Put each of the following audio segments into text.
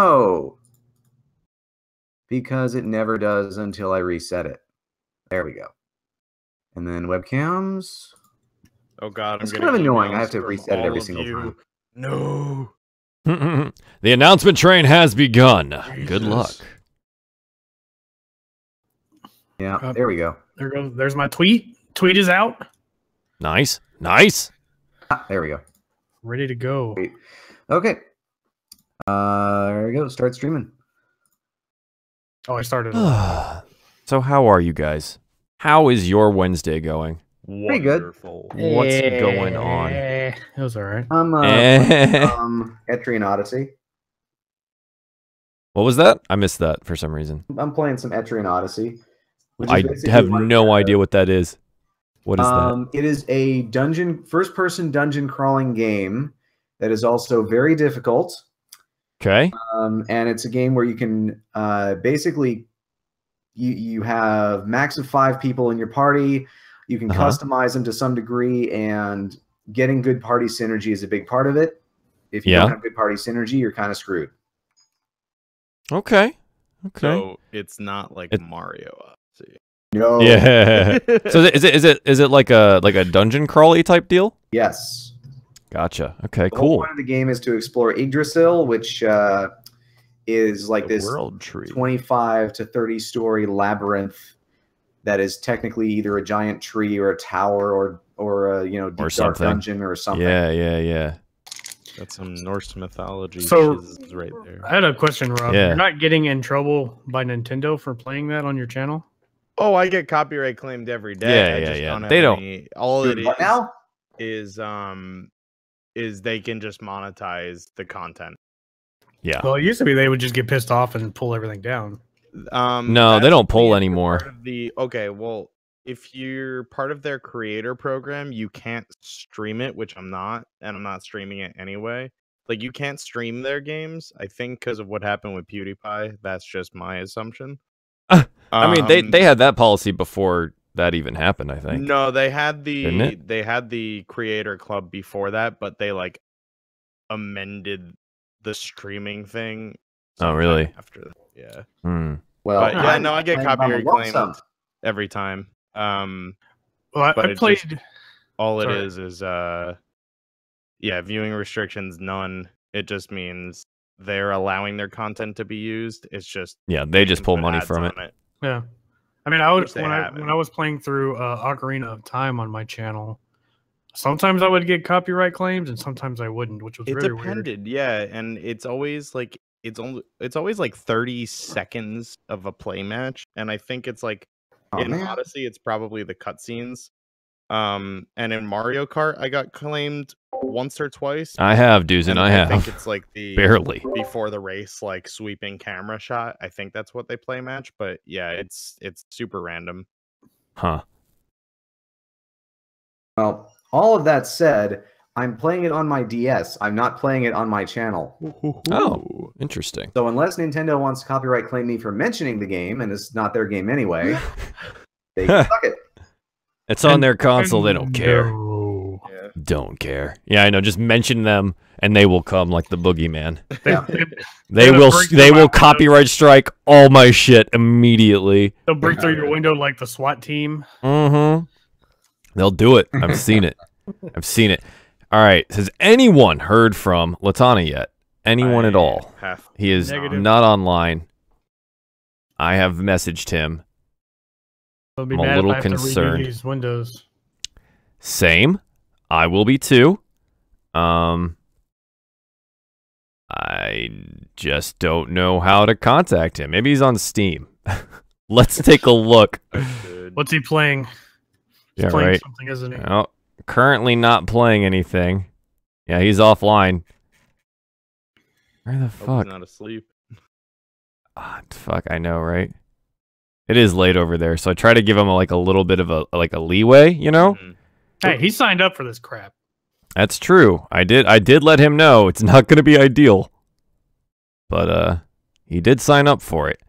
No. Because it never does until I reset it. There we go. And then webcams. Oh God, it's kind of annoying. I have to reset it every single time. No. The announcement train has begun. Jesus. Good luck. Yeah, there we go. There goes. There's my tweet. Tweet is out. Nice. Nice. There we go. Ready to go. Wait. Okay. There we go. Start streaming. Oh, I started. So how are you guys? How is your Wednesday going? Pretty good. What's going on? It was all right. I'm Etrian Odyssey. What was that? I missed that for some reason. I'm playing some Etrian Odyssey. I have no idea what that is. What is that? It is a first-person dungeon crawling game that is also very difficult. Okay. And it's a game where you can basically you have max of 5 people in your party. You can customize them to some degree, and getting good party synergy is a big part of it. If you don't have good party synergy, you're kind of screwed. Okay. Okay. So it's not like Mario Odyssey. No. Yeah. So is it like a dungeon crawly type deal? Yes. Gotcha. Okay. The whole point of the game is to explore Yggdrasil, which is like this world tree. 25 to 30 story labyrinth that is technically either a giant tree or a tower or a deep dark dungeon or something. Yeah. That's some Norse mythology. So right there. I had a question, Rob. Yeah. You're not getting in trouble by Nintendo for playing that on your channel? Oh, I get copyright claimed every day. Yeah. They don't. All it What now? is they can just monetize the content. Yeah. Well, it used to be they would just get pissed off and pull everything down. No, they don't pull anymore. Well, if you're part of their creator program, you can't stream it, which I'm not, and I'm not streaming it anyway. Like, you can't stream their games, I think, because of what happened with PewDiePie. That's just my assumption. I mean, they had that policy before that even happened, I think. No, they had the creator club before that, but they like amended the streaming thing. Oh, really? After that, yeah. Well, but, yeah, no, I get copyright claimed every time. Well, I played. All it is viewing restrictions none. It just means they're allowing their content to be used. It's just they just pull money from it. Yeah, I mean, when I was playing through Ocarina of Time on my channel, sometimes I would get copyright claims and sometimes I wouldn't, which was really weird. Yeah, and it's always like it's always like 30 seconds of a play match, and I think it's like Odyssey, it's probably the cutscenes. And in Mario Kart, I got claimed once or twice. I have, Duzin. I think it's like the barely before the race, like sweeping camera shot. I think that's what they play match, but yeah, it's super random. Huh. Well, all of that said, I'm playing it on my DS. I'm not playing it on my channel. Oh, interesting. So unless Nintendo wants to copyright claim me for mentioning the game, and it's not their game anyway, they can suck it. It's on their console. They don't care. No. Yeah. Don't care. Yeah, I know. Just mention them, and they will come like the boogeyman. Yeah. They will copyright strike all my shit immediately. They'll break through your window like the SWAT team. Mm-hmm. They'll do it. I've seen it. I've seen it. All right. Has anyone heard from Latana yet? Anyone at all? He is not online. I have messaged him. I'm a little concerned. These windows. Same. I will be too. I just don't know how to contact him. Maybe he's on Steam. Let's take a look. What's he playing? He's playing something, isn't he? Well, currently not playing anything. Yeah, he's offline. Where the fuck? He's not asleep. Fuck, I know, right? It is late over there, so I try to give him a little bit of a leeway, you know? Mm-hmm. Hey, he signed up for this crap. That's true. I did let him know it's not going to be ideal. But he did sign up for it.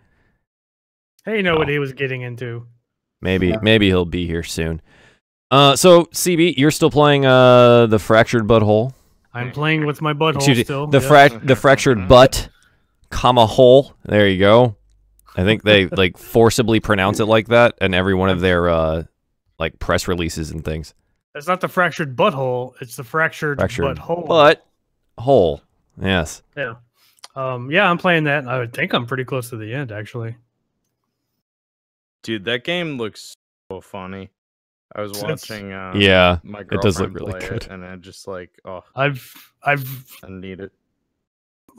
Hey, you know what he was getting into. Maybe he'll be here soon. So CB, you're still playing the Fractured Butthole? I'm playing with my butthole still. The fractured butt comma hole. There you go. I think they like forcibly pronounce it like that in every one of their like press releases and things. It's not the fractured butthole. It's the fractured butthole. Butthole. Yes. Yeah. Yeah, I'm playing that. I would think I'm pretty close to the end, actually. Dude, that game looks so funny. I was watching. Yeah, my it does look really good, and I just like, oh, I need it.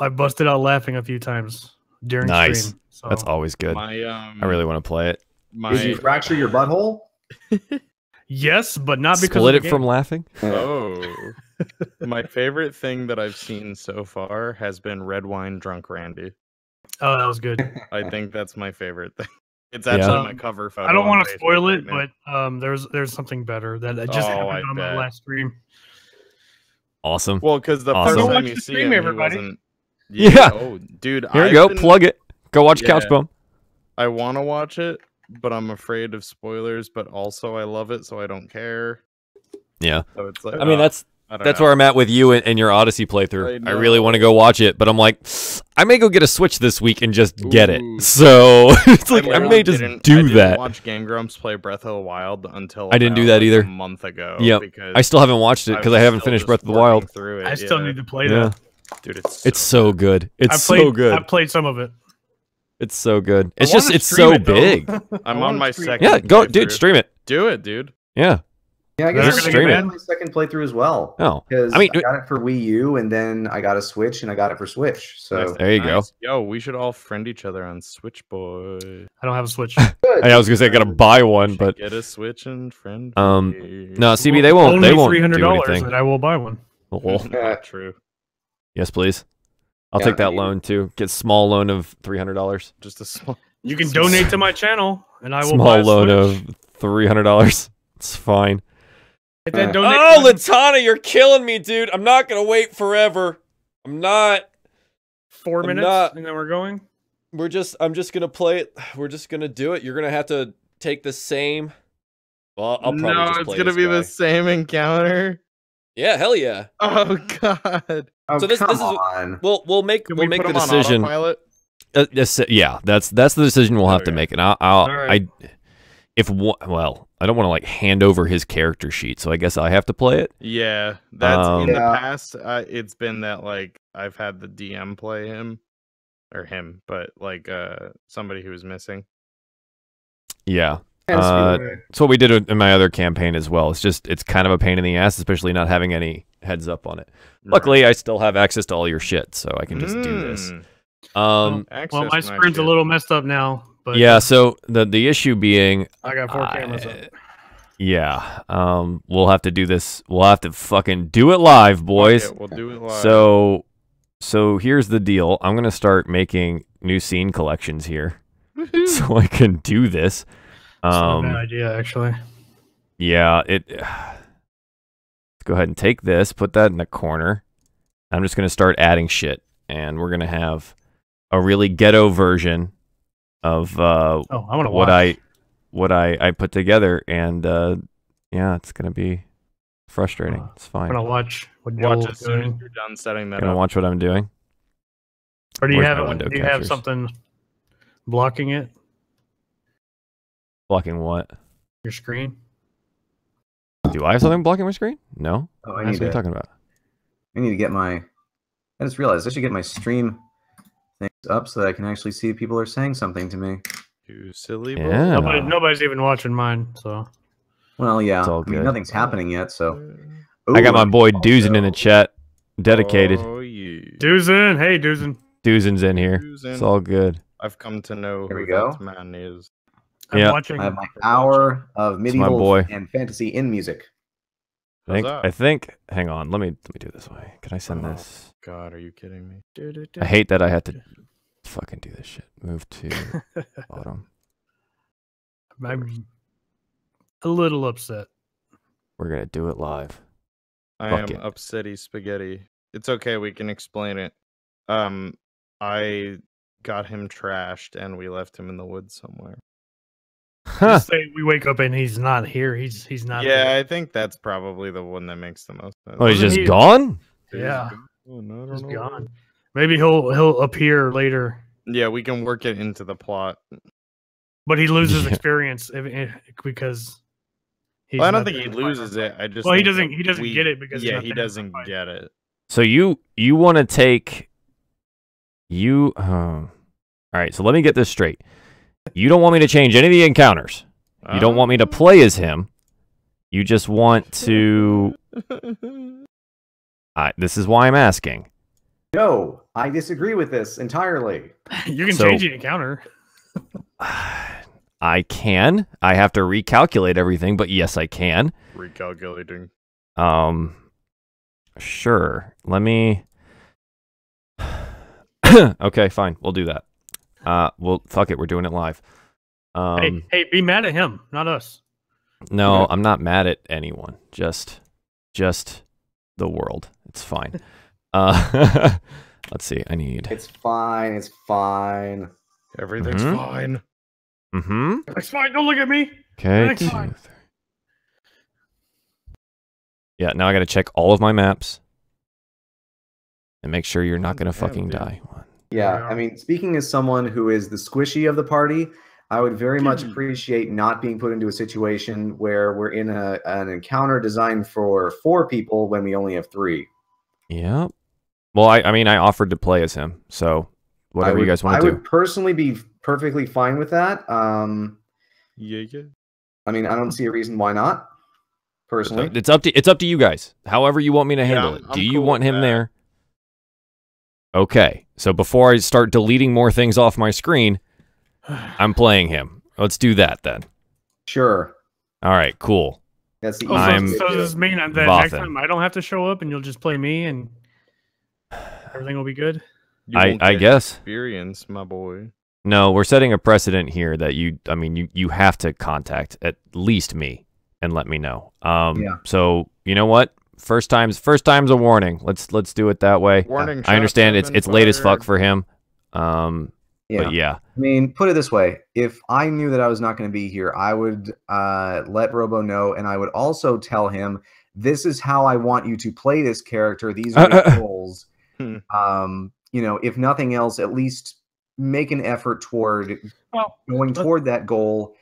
I busted out laughing a few times during stream. So. That's always good. I really want to play it. Did you fracture your butthole? Yes, but not because split it from laughing. Oh, my favorite thing that I've seen so far has been Red Wine Drunk Randy. Oh, that was good. I think that's my favorite thing. It's actually my cover photo. I don't want to spoil it, but there's something better that just happened on my last stream. Awesome. Well, because the first time you see him, everybody. He wasn't... Yeah. Oh, dude. Here you go. Plug it. Go watch TheCouchBum. I want to watch it, but I'm afraid of spoilers. But also, I love it, so I don't care. Yeah. So it's like, I mean, that's where I'm at with you and your Odyssey playthrough. I really want to go watch it, but I'm like, I may go get a Switch this week and just get it. So it's like I may just do that. Watch Game Grumps play Breath of the Wild until I didn't do that either. A month ago. Yeah, I still haven't watched it because I haven't finished Breath of the Wild. I still need to play that. Dude, it's so good. It's so good. I played some of it. It's so good. It's just it's so big. I'm on my second. Yeah, go, dude. Stream it. Do it, dude. Yeah. Yeah, I guess I'm gonna my second playthrough as well. Oh, because I got it for Wii U, and then I got a Switch, and I got it for Switch. So there you go. Yo, we should all friend each other on Switch, boy. I don't have a Switch. I was gonna say I gotta buy one, but get a Switch and friend. No, CB, they won't. They won't do anything. And I will buy one. Not true. Yes, please. I'll take that loan too. Get a small loan of $300. Just a small. You can donate to my channel, and I will buy a loan of $300. It's fine. Oh, Latana, you're killing me, dude. I'm not gonna wait forever. I'm not. 4 minutes, and then we're going. I'm just gonna play it. We're just gonna do it. You're gonna have to take the same. Well, I'll probably just play it's gonna be the same encounter. Yeah, hell yeah. Oh god. Oh, so this is we'll make the decision. Yeah, that's the decision we'll have to make, and I don't want to like hand over his character sheet, so I guess I have to play it. Yeah, that's in the past. It's been that like I've had the DM play him, but like somebody who was missing. Yeah, that's what we did in my other campaign as well. It's kind of a pain in the ass, especially not having any heads up on it. Right. Luckily, I still have access to all your shit, so I can just do this. Well, my screen's a little messed up now. But yeah, so the issue being I got 4 cameras up. Yeah, we'll have to do this. We'll have to fucking do it live, boys. Okay, we'll do it live. So here's the deal. I'm gonna start making new scene collections here, so I can do this. That's not a bad idea, actually. Yeah, let's go ahead and take this, put that in the corner. I'm just gonna start adding shit, and we're gonna have a really ghetto version of what I put together, and yeah, it's gonna be frustrating. It's fine. I'm gonna watch what Watch as soon as you're done setting that up. Gonna watch what I'm doing. Or do you have something blocking it? Blocking what? Your screen. Do I have something blocking my screen? No. Oh, what are you talking about? I need to get my. I just realized I should get my stream things up so that I can actually see if people are saying something to me. You silly boy. Yeah. Nobody's even watching mine, so. Well, yeah. It's all good. I mean, nothing's happening yet, so. Ooh, I got my boy Duzin in the chat. Dedicated. Oh, yeah. Duzin, hey Duzin. Duzin's in here. It's all good. I've come to know who that man is. I have my hour of medieval and fantasy in music. I think. Hang on. Let me do it this way. Can I send this? God, are you kidding me? I hate that I had to fucking do this shit. Move to bottom. I'm a little upset. We're gonna do it live. I am upsetty spaghetti. It's okay. We can explain it. I got him trashed, and we left him in the woods somewhere. Just say we wake up and he's not here. He's not. Yeah, there. I think that's probably the one that makes the most sense. Oh, he's just gone? Yeah. Oh, no, he's gone. Maybe he'll appear later. Yeah, we can work it into the plot. But he loses experience because I don't think he loses it. I just he doesn't get it because he doesn't get it. So you want to take all right, so let me get this straight. You don't want me to change any of the encounters. You don't want me to play as him. You just want to this is why I'm asking. No, I disagree with this entirely. You can change the encounter. I can. I have to recalculate everything, but yes, I can. Recalculating. Sure. Let me... Okay, fine. We'll do that. Well, fuck it. We're doing it live. Hey, be mad at him, not us. No, I'm not mad at anyone. Just the world. It's fine. Let's see. I need... It's fine. It's fine. Everything's fine. It's fine. Don't look at me. Okay. Yeah, now I got to check all of my maps and make sure you're not going to fucking die. Yeah, I mean, speaking as someone who is the squishy of the party, I would very much appreciate not being put into a situation where we're in an encounter designed for 4 people when we only have 3. Yeah. Well, I mean, I offered to play as him, so whatever you guys want to do. I would personally be perfectly fine with that. Yeah. I mean, I don't see a reason why not. Personally, it's up to you guys. However you want me to handle it. Do you want him there? Okay. So before I start deleting more things off my screen, I'm playing him. Let's do that then. Sure. All right. Cool. That's the so does this mean that next time I don't have to show up and you'll just play me and everything will be good? I guess. Experience, my boy. No, we're setting a precedent here that you have to contact at least me and let me know. So you know what? First time's a warning. Let's do it that way. Warning. I understand it's late as fuck for him. But yeah. I mean, put it this way: if I knew that I was not going to be here, I would let Robo know, and I would also tell him, "This is how I want you to play this character. These are the goals." If nothing else, at least make an effort toward going toward that goal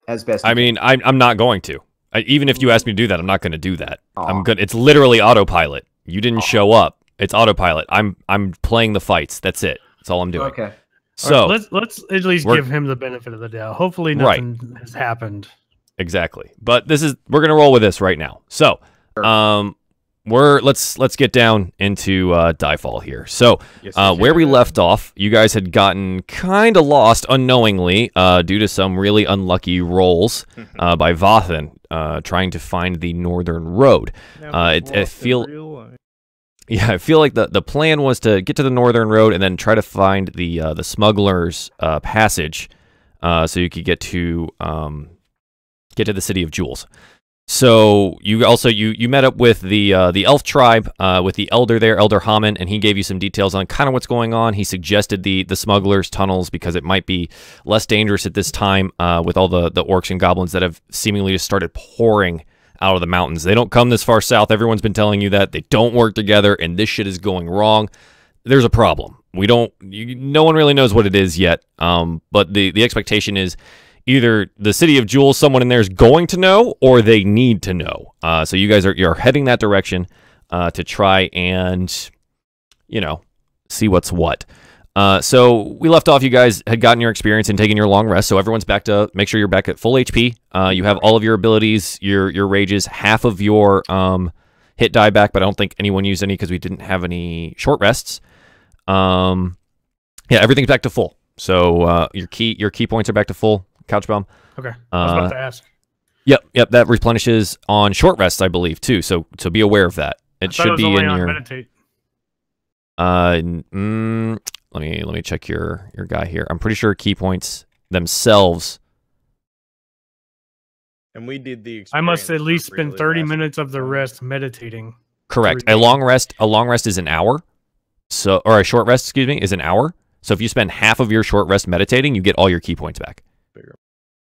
as best. I mean, I'm not going to. Even if you ask me to do that, I'm not going to do that. I'm good. It's literally autopilot. You didn't show up. It's autopilot. I'm playing the fights. That's it. That's all I'm doing. Okay. So right, let's at least give him the benefit of the doubt. Hopefully nothing has happened. Exactly. But we're gonna roll with this right now. So let's get down into DieFall here. So where we left off, you guys had gotten kind of lost unknowingly due to some really unlucky rolls by Vathan trying to find the northern road. I feel like the plan was to get to the northern road and then try to find the smugglers passage so you could get to the city of Jewels. So you met up with the elf tribe with the elder there, Elder Hammond, and he gave you some details on kind of what's going on. He suggested the smugglers tunnels because it might be less dangerous at this time with all the orcs and goblins that have seemingly just started pouring out of the mountains. They don't come this far south. Everyone's been telling you that. They don't work together, and this shit is going wrong. There's a problem. No one really knows what it is yet, but the expectation is either the city of Jewels, someone in there is going to know, or they need to know. So you guys you're heading that direction to try and, see what's what. So we left off, you guys had gotten your experience and taken your long rest, so everyone's back to make sure you're back at full HP. You have all of your abilities, your rages, half of your hit die back, but I don't think anyone used any because we didn't have any short rests. Yeah, everything's back to full. So your key points are back to full. CouchBum. Okay. I was about to ask. Yep. That replenishes on short rests, I believe, too. So be aware of that. It should be in your meditate. Let me check your guy here. I'm pretty sure key points themselves. And we did the. I must at least spend 30 minutes of the rest meditating. Correct. A long rest is an hour. Or a short rest, excuse me, is an hour. So if you spend half of your short rest meditating, you get all your key points back.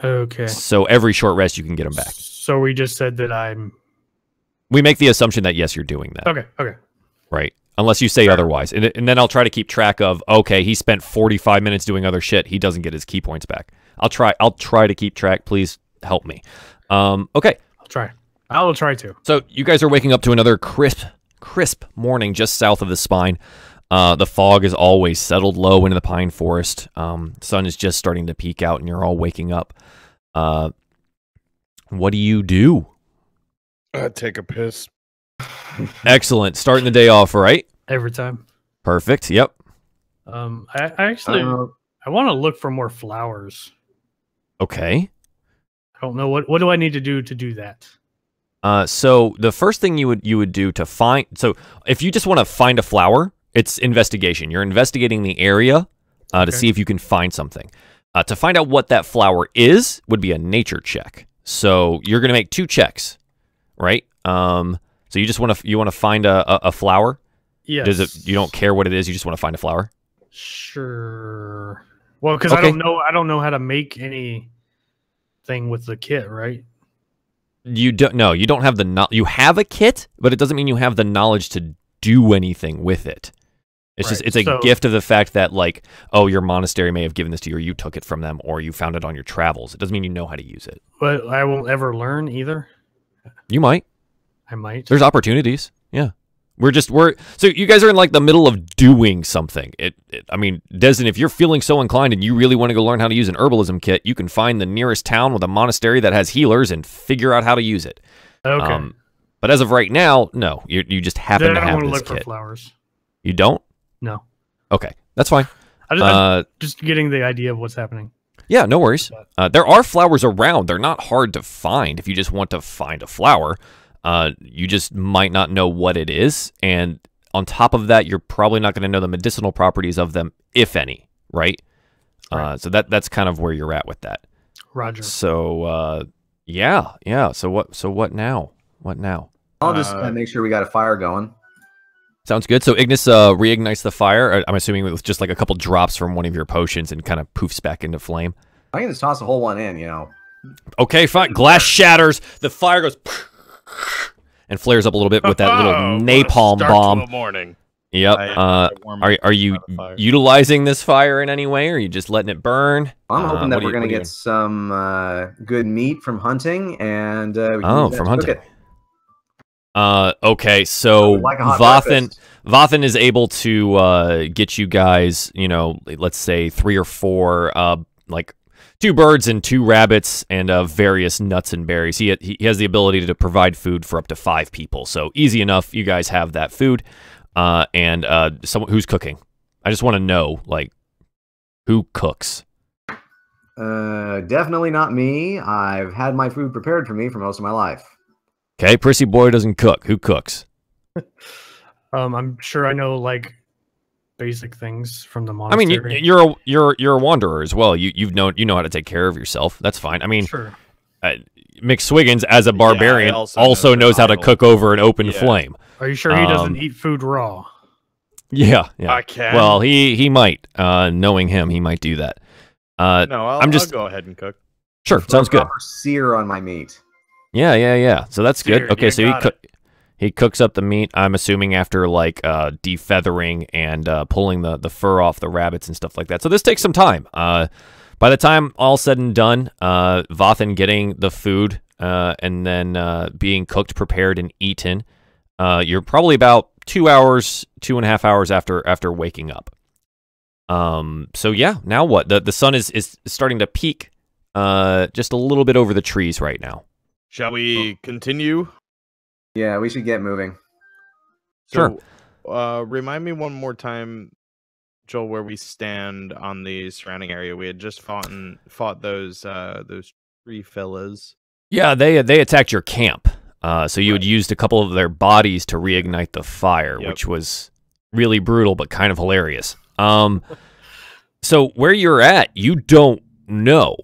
Okay. So every short rest, you can get them back. So we just said that I'm... We make the assumption that, yes, you're doing that. Okay. Right. Unless you say otherwise. And then I'll try to keep track of, okay, he spent 45 minutes doing other shit. He doesn't get his key points back. I'll try to keep track. Please help me. Okay. I will try to. So you guys are waking up to another crisp morning just south of the spine. The fog is always settled low into the pine forest. Sun is just starting to peek out, and you're all waking up. What do you do? Take a piss. Excellent. Starting the day off right. Every time. Perfect. Yep. I actually I want to look for more flowers. Okay. I don't know what do I need to do that. So the first thing you would do to find, so if you just want to find a flower, it's investigation. You're investigating the area to see if you can find something. To find out what that flower is would be a nature check. So you're going to make 2 checks, right? So you just want to find a flower. Yes. You don't care what it is. You just want to find a flower. Sure. Well, because I don't know how to make anything with the kit, right? You don't have you have a kit, but it doesn't mean you have the knowledge to do anything with it. It's just it's a gift of the fact that, like, oh, your monastery may have given this to you, or you took it from them, or you found it on your travels. It doesn't mean you know how to use it. But I won't ever learn either. You might. I might. There's opportunities. Yeah. So you guys are in like the middle of doing something. I mean, Desdin, if you're feeling so inclined and you really want to go learn how to use an herbalism kit, you can find the nearest town with a monastery that has healers and figure out how to use it. Okay. But as of right now, no, you just happen to have this kit. I don't want to look for flowers. You don't? No. Okay, that's fine. I'm just getting the idea of what's happening. Yeah, no worries. There are flowers around. They're not hard to find if you just want to find a flower. You just might not know what it is, and on top of that, you're probably not going to know the medicinal properties of them, if any, right? So that's kind of where you're at with that. Roger. So, yeah. So what now? What now? I'll just make sure we got a fire going. Sounds good. So Ignis reignites the fire. I'm assuming with just like a couple drops from one of your potions and kind of poofs back into flame. I can just toss a whole one in, you know. Okay, fine. Glass shatters. The fire goes and flares up a little bit with that little napalm bomb. Morning. Yep. Are you utilizing this fire in any way, or are you just letting it burn? I'm hoping that we're going to get some good meat from hunting, and we can from hunting. Cook it. Okay, so like Vathan is able to get you guys, you know, let's say 3 or 4 like 2 birds and 2 rabbits and various nuts and berries. He has the ability to provide food for up to 5 people. So easy enough. You guys have that food. And someone who's cooking. I just want to know, like, who cooks? Definitely not me. I've had my food prepared for me for most of my life. Okay, Prissy boy doesn't cook. Who cooks? I'm sure I know, like, basic things from the monastery. I mean, you're a wanderer as well. You know how to take care of yourself. That's fine. I mean, sure. McSwiggins as a barbarian also knows how to cook over an open flame. Are you sure he doesn't eat food raw? Yeah. I can. Well, he might. Knowing him, he might do that. No, I'll go ahead and cook. Sure, sounds good. Proper sear on my meat. Yeah. So that's good. Okay, so he cooks up the meat, I'm assuming, after, like, defeathering and pulling the fur off the rabbits and stuff like that. So this takes some time. By the time all said and done, Vathan getting the food and then being cooked, prepared, and eaten, you're probably about 2.5 hours after waking up. So yeah, now what? The sun is starting to peak just a little bit over the trees right now. Shall we continue? Yeah, we should get moving. Sure. Remind me one more time, Joel, where we stand on the surrounding area. We had just fought those tree fellas. Yeah, they attacked your camp. So you had used a couple of their bodies to reignite the fire, which was really brutal but kind of hilarious. So where you're at, you don't know.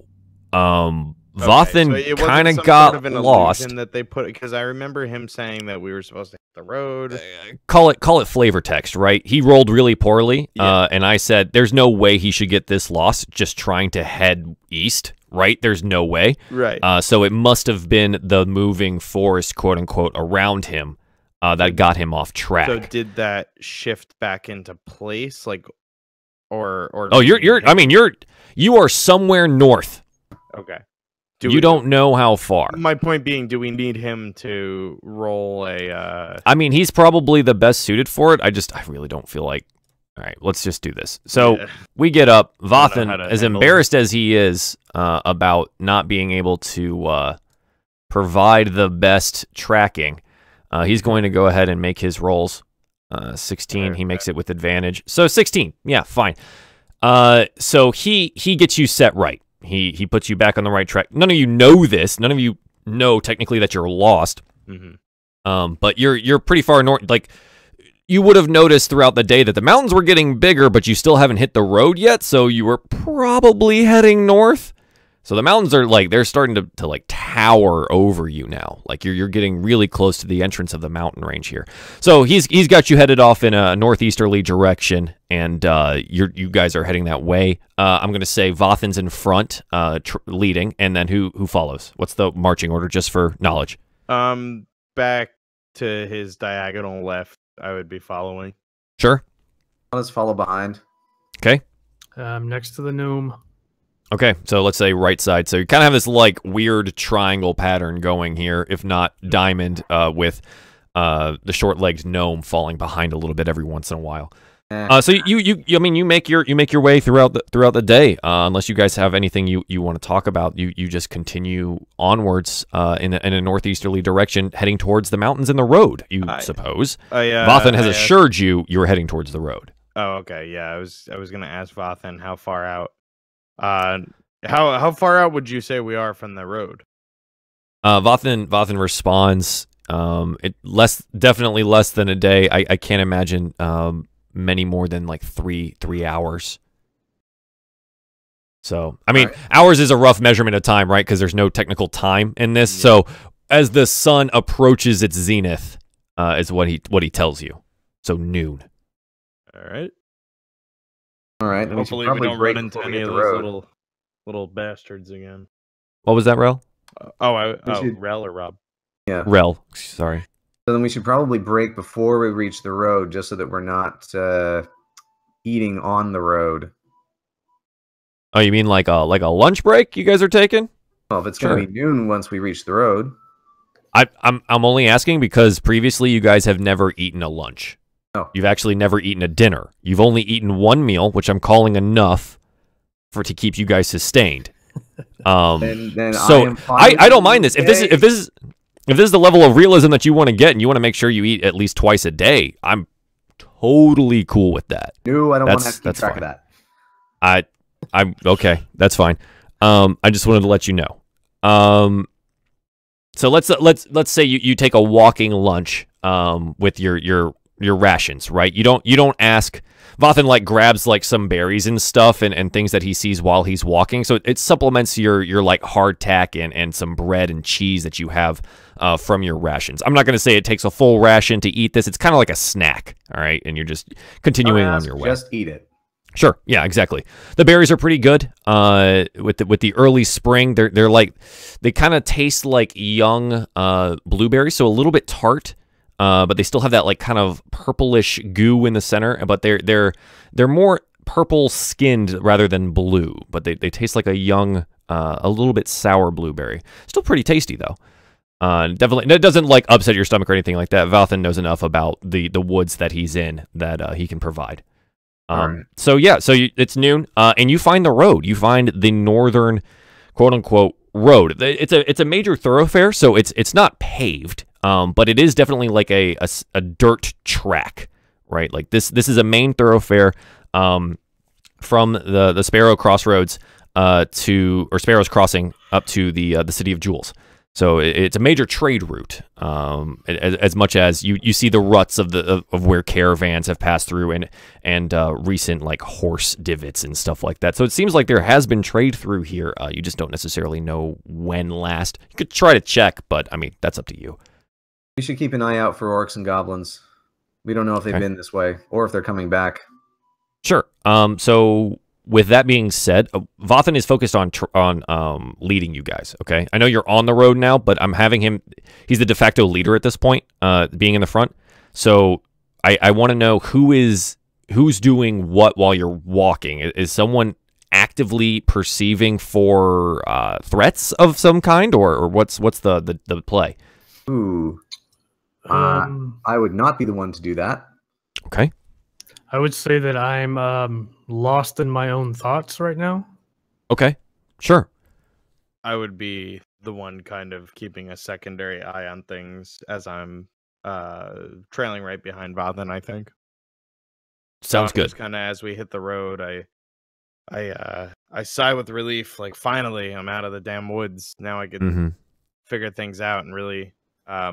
Vathan kind of got lost. That they put, because I remember him saying that we were supposed to hit the road. Call it flavor text, right? He rolled really poorly, and I said there's no way he should get this lost just trying to head east, right? There's no way. Right. So it must have been the moving forest, quote unquote, around him that got him off track. So did that shift back into place, like, or? Oh, you are somewhere north. Okay. You don't know how far. My point being, do we need him to roll a... I mean, he's probably the best suited for it. I really don't feel like... All right, let's just do this. So we get up. Vathan, as embarrassed as he is about not being able to provide the best tracking, he's going to go ahead and make his rolls. 16, he makes it with advantage. So 16, yeah, fine. So he gets you set right. He puts you back on the right track. None of you know this. None of you know technically that you're lost. But you're pretty far north. Like, you would have noticed throughout the day that the mountains were getting bigger, but you still haven't hit the road yet. So you were probably heading north. So the mountains are like, they're starting to like tower over you now. Like you're getting really close to the entrance of the mountain range here. So he's got you headed off in a northeasterly direction, and you guys are heading that way. I'm gonna say Vathan's in front, leading, and then who follows? What's the marching order, just for knowledge? Back to his diagonal left, I would be following. Sure. I'll just follow behind. Okay. Next to the Noom. Okay, so let's say right side. So you kind of have this like weird triangle pattern going here, if not diamond, with the short-legged gnome falling behind a little bit every once in a while. So you make your way throughout the day, unless you guys have anything you want to talk about. You just continue onwards in a northeasterly direction, heading towards the mountains and the road. Suppose Vathan has assured you you're heading towards the road. Oh, okay, yeah. I was gonna ask Vathan how far out. How far out would you say we are from the road? Vathan responds, definitely less than a day. I can't imagine many more than like three hours. So I mean, hours is a rough measurement of time, right? Because there's no technical time in this. Yeah. So as the sun approaches its zenith, is what he tells you. So noon. All right. Hopefully we don't run into any of those little bastards again. What was that, Rel? Rel or Rob? Yeah. Rel. Sorry. So then we should probably break before we reach the road, just so that we're not eating on the road. Oh, you mean like a lunch break you guys are taking? Well, if it's going to be noon once we reach the road. I'm only asking because previously you guys have never eaten a lunch. Oh. You've actually never eaten a dinner. You've only eaten one meal, which I'm calling enough to keep you guys sustained. Then so I don't mind this. If this is the level of realism that you want to get, and you want to make sure you eat at least twice a day, I'm totally cool with that. No, I don't want to have to keep track of that. I'm okay. That's fine. I just wanted to let you know. So let's say you take a walking lunch with your rations, right? You don't ask. Vathan like grabs like some berries and stuff and things that he sees while he's walking. So it supplements your like hardtack and some bread and cheese that you have from your rations. I'm not going to say it takes a full ration to eat this. It's kind of like a snack, all right? And you're just continuing on your way. Just eat it. Sure. Yeah, exactly. The berries are pretty good. With the early spring, they're like, they kind of taste like young blueberries, so a little bit tart. But they still have that like kind of purplish goo in the center, but they're more purple skinned rather than blue, but they taste like a young, a little bit sour blueberry. Still pretty tasty though. Definitely, it doesn't like upset your stomach or anything like that. Vathan knows enough about the woods that he's in that he can provide. So yeah, it's noon, and you find the road. You find the northern, quote unquote, road. It's a major thoroughfare, so it's not paved. But it is definitely like a dirt track, right? Like this is a main thoroughfare from the Sparrow Crossroads or Sparrow's Crossing up to the City of Jewels. So it's a major trade route, as much as you see the ruts of where caravans have passed through and recent like horse divots and stuff like that. So it seems like there has been trade through here. You just don't necessarily know when last. You could try to check, but I mean that's up to you. We should keep an eye out for orcs and goblins. We don't know if they've been this way or if they're coming back. Sure. So with that being said, Vathan is focused on leading you guys. Okay, I know you're on the road now, but I'm having him. He's the de facto leader at this point, being in the front. So I want to know who's doing what while you're walking. Is someone actively perceiving for threats of some kind, or what's the play? Ooh, I would not be the one to do that. Okay. I would say that I'm lost in my own thoughts right now. Okay, sure. I would be the one kind of keeping a secondary eye on things as I'm trailing right behind Vathan, I think. Sounds good. Just kind of as we hit the road, I sigh with relief. Like, finally, I'm out of the damn woods. Now I can figure things out. And really,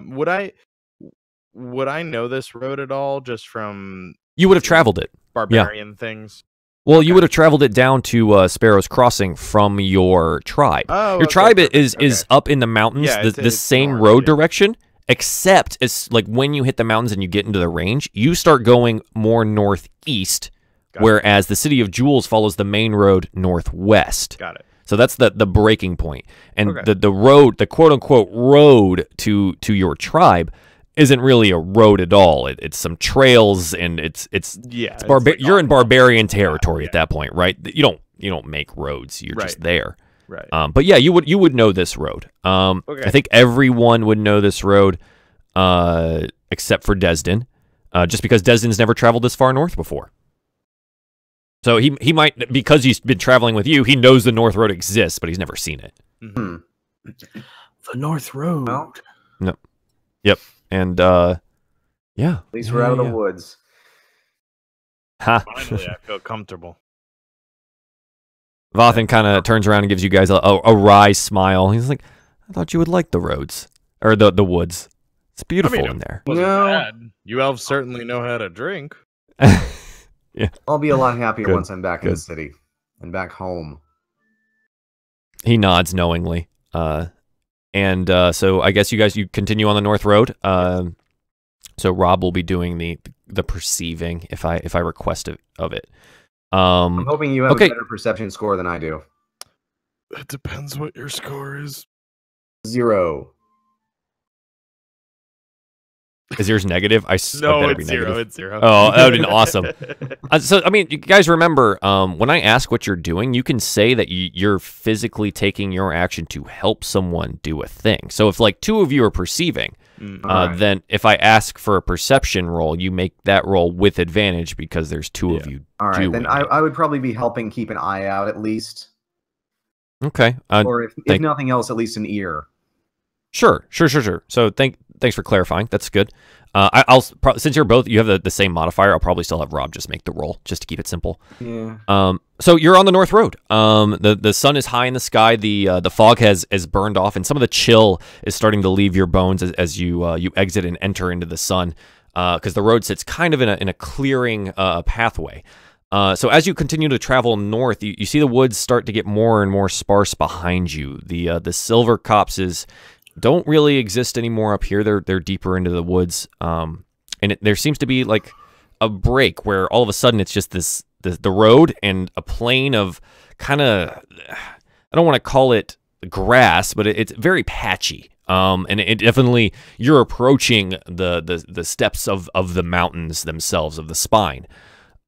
would I know this road at all just from... You would have traveled it. Barbarian things. Well, you would have traveled it down to Sparrow's Crossing from your tribe. Oh, your tribe is up in the mountains, the same road direction, except it's like when you hit the mountains and you get into the range, you start going more northeast, whereas the City of Jewels follows the main road northwest. Got it. So that's the breaking point. And the road, the quote-unquote road to your tribe isn't really a road at all. It's some trails, and you're in barbarian territory at that point, right? You don't make roads. You're just there. Right. But yeah, you would know this road. I think everyone would know this road, except for Desdin, just because Desdin's never traveled this far north before. So he might, because he's been traveling with you, he knows the North Road exists, but he's never seen it. The North Road. No. Yep. And yeah. At least we're out of the woods. Finally, I feel comfortable. Vathan kind of turns around and gives you guys a wry smile. He's like, I thought you would like the roads. Or the woods. It's beautiful in there. Bad. You elves certainly know how to drink. Yeah. I'll be a lot happier once I'm back in the city. And back home. He nods knowingly. And so I guess you continue on the North Road. So Rob will be doing the perceiving if I request of it. I'm hoping you have a better perception score than I do. It depends what your score is. 0. Is yours negative? No, it's 0. It's 0. Oh, that would have been awesome. So, I mean, you guys remember, when I ask what you're doing, you can say that you're physically taking your action to help someone do a thing. So if, like, 2 of you are perceiving, then if I ask for a perception roll, you make that roll with advantage because there's 2 of you. All right, then I would probably be helping keep an eye out at least. Okay. Or if nothing else, at least an ear. Sure. So thanks for clarifying. That's good. I'll since you have the same modifier, I'll probably still have Rob just make the roll just to keep it simple. Yeah. So you're on the North Road. The sun is high in the sky. The fog has burned off, and some of the chill is starting to leave your bones as you exit and enter into the sun, because the road sits kind of in a clearing pathway. So as you continue to travel north, you see the woods start to get more and more sparse behind you. The silver copses don't really exist anymore up here. They're deeper into the woods, and there seems to be like a break where all of a sudden it's just the road and a plain of kind of, I don't want to call it grass, but it's very patchy. And it definitely, you're approaching the steps of the mountains themselves, of the spine.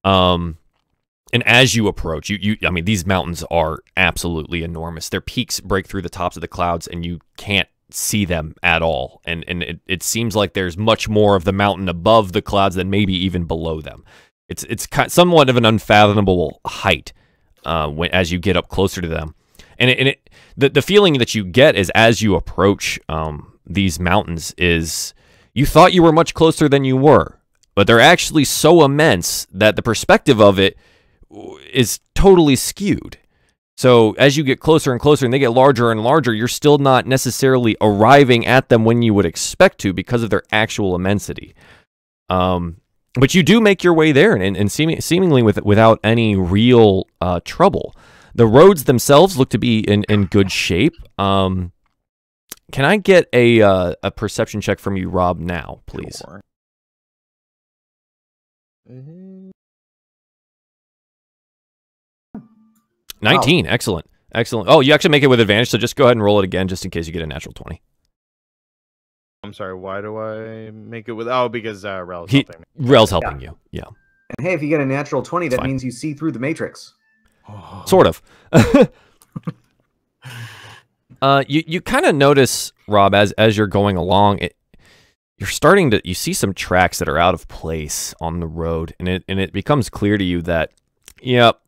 And as you approach, I mean, these mountains are absolutely enormous. Their peaks break through the tops of the clouds, and you can't see them at all. And it seems like there's much more of the mountain above the clouds than maybe even below them. It's somewhat of an unfathomable height as you get up closer to them. And the feeling that you get is as you approach these mountains is you thought you were much closer than you were, but they're actually so immense that the perspective of it is totally skewed. So as you get closer and closer and they get larger and larger, you're still not necessarily arriving at them when you would expect to because of their actual immensity. But you do make your way there and seemingly without any real trouble. The roads themselves look to be in good shape. Can I get a perception check from you, Rob, now, please? Sure. 19. Excellent. Excellent. Oh, you actually make it with advantage, so just go ahead and roll it again just in case you get a natural 20. I'm sorry, why do I make it with... Oh, because Rel's helping me. Rel's helping you, yeah. And hey, if you get a natural 20, that means you see through the Matrix. Sort of. You kind of notice, Rob, as you're going along, you're starting to... You see some tracks that are out of place on the road, and it becomes clear to you that, yep,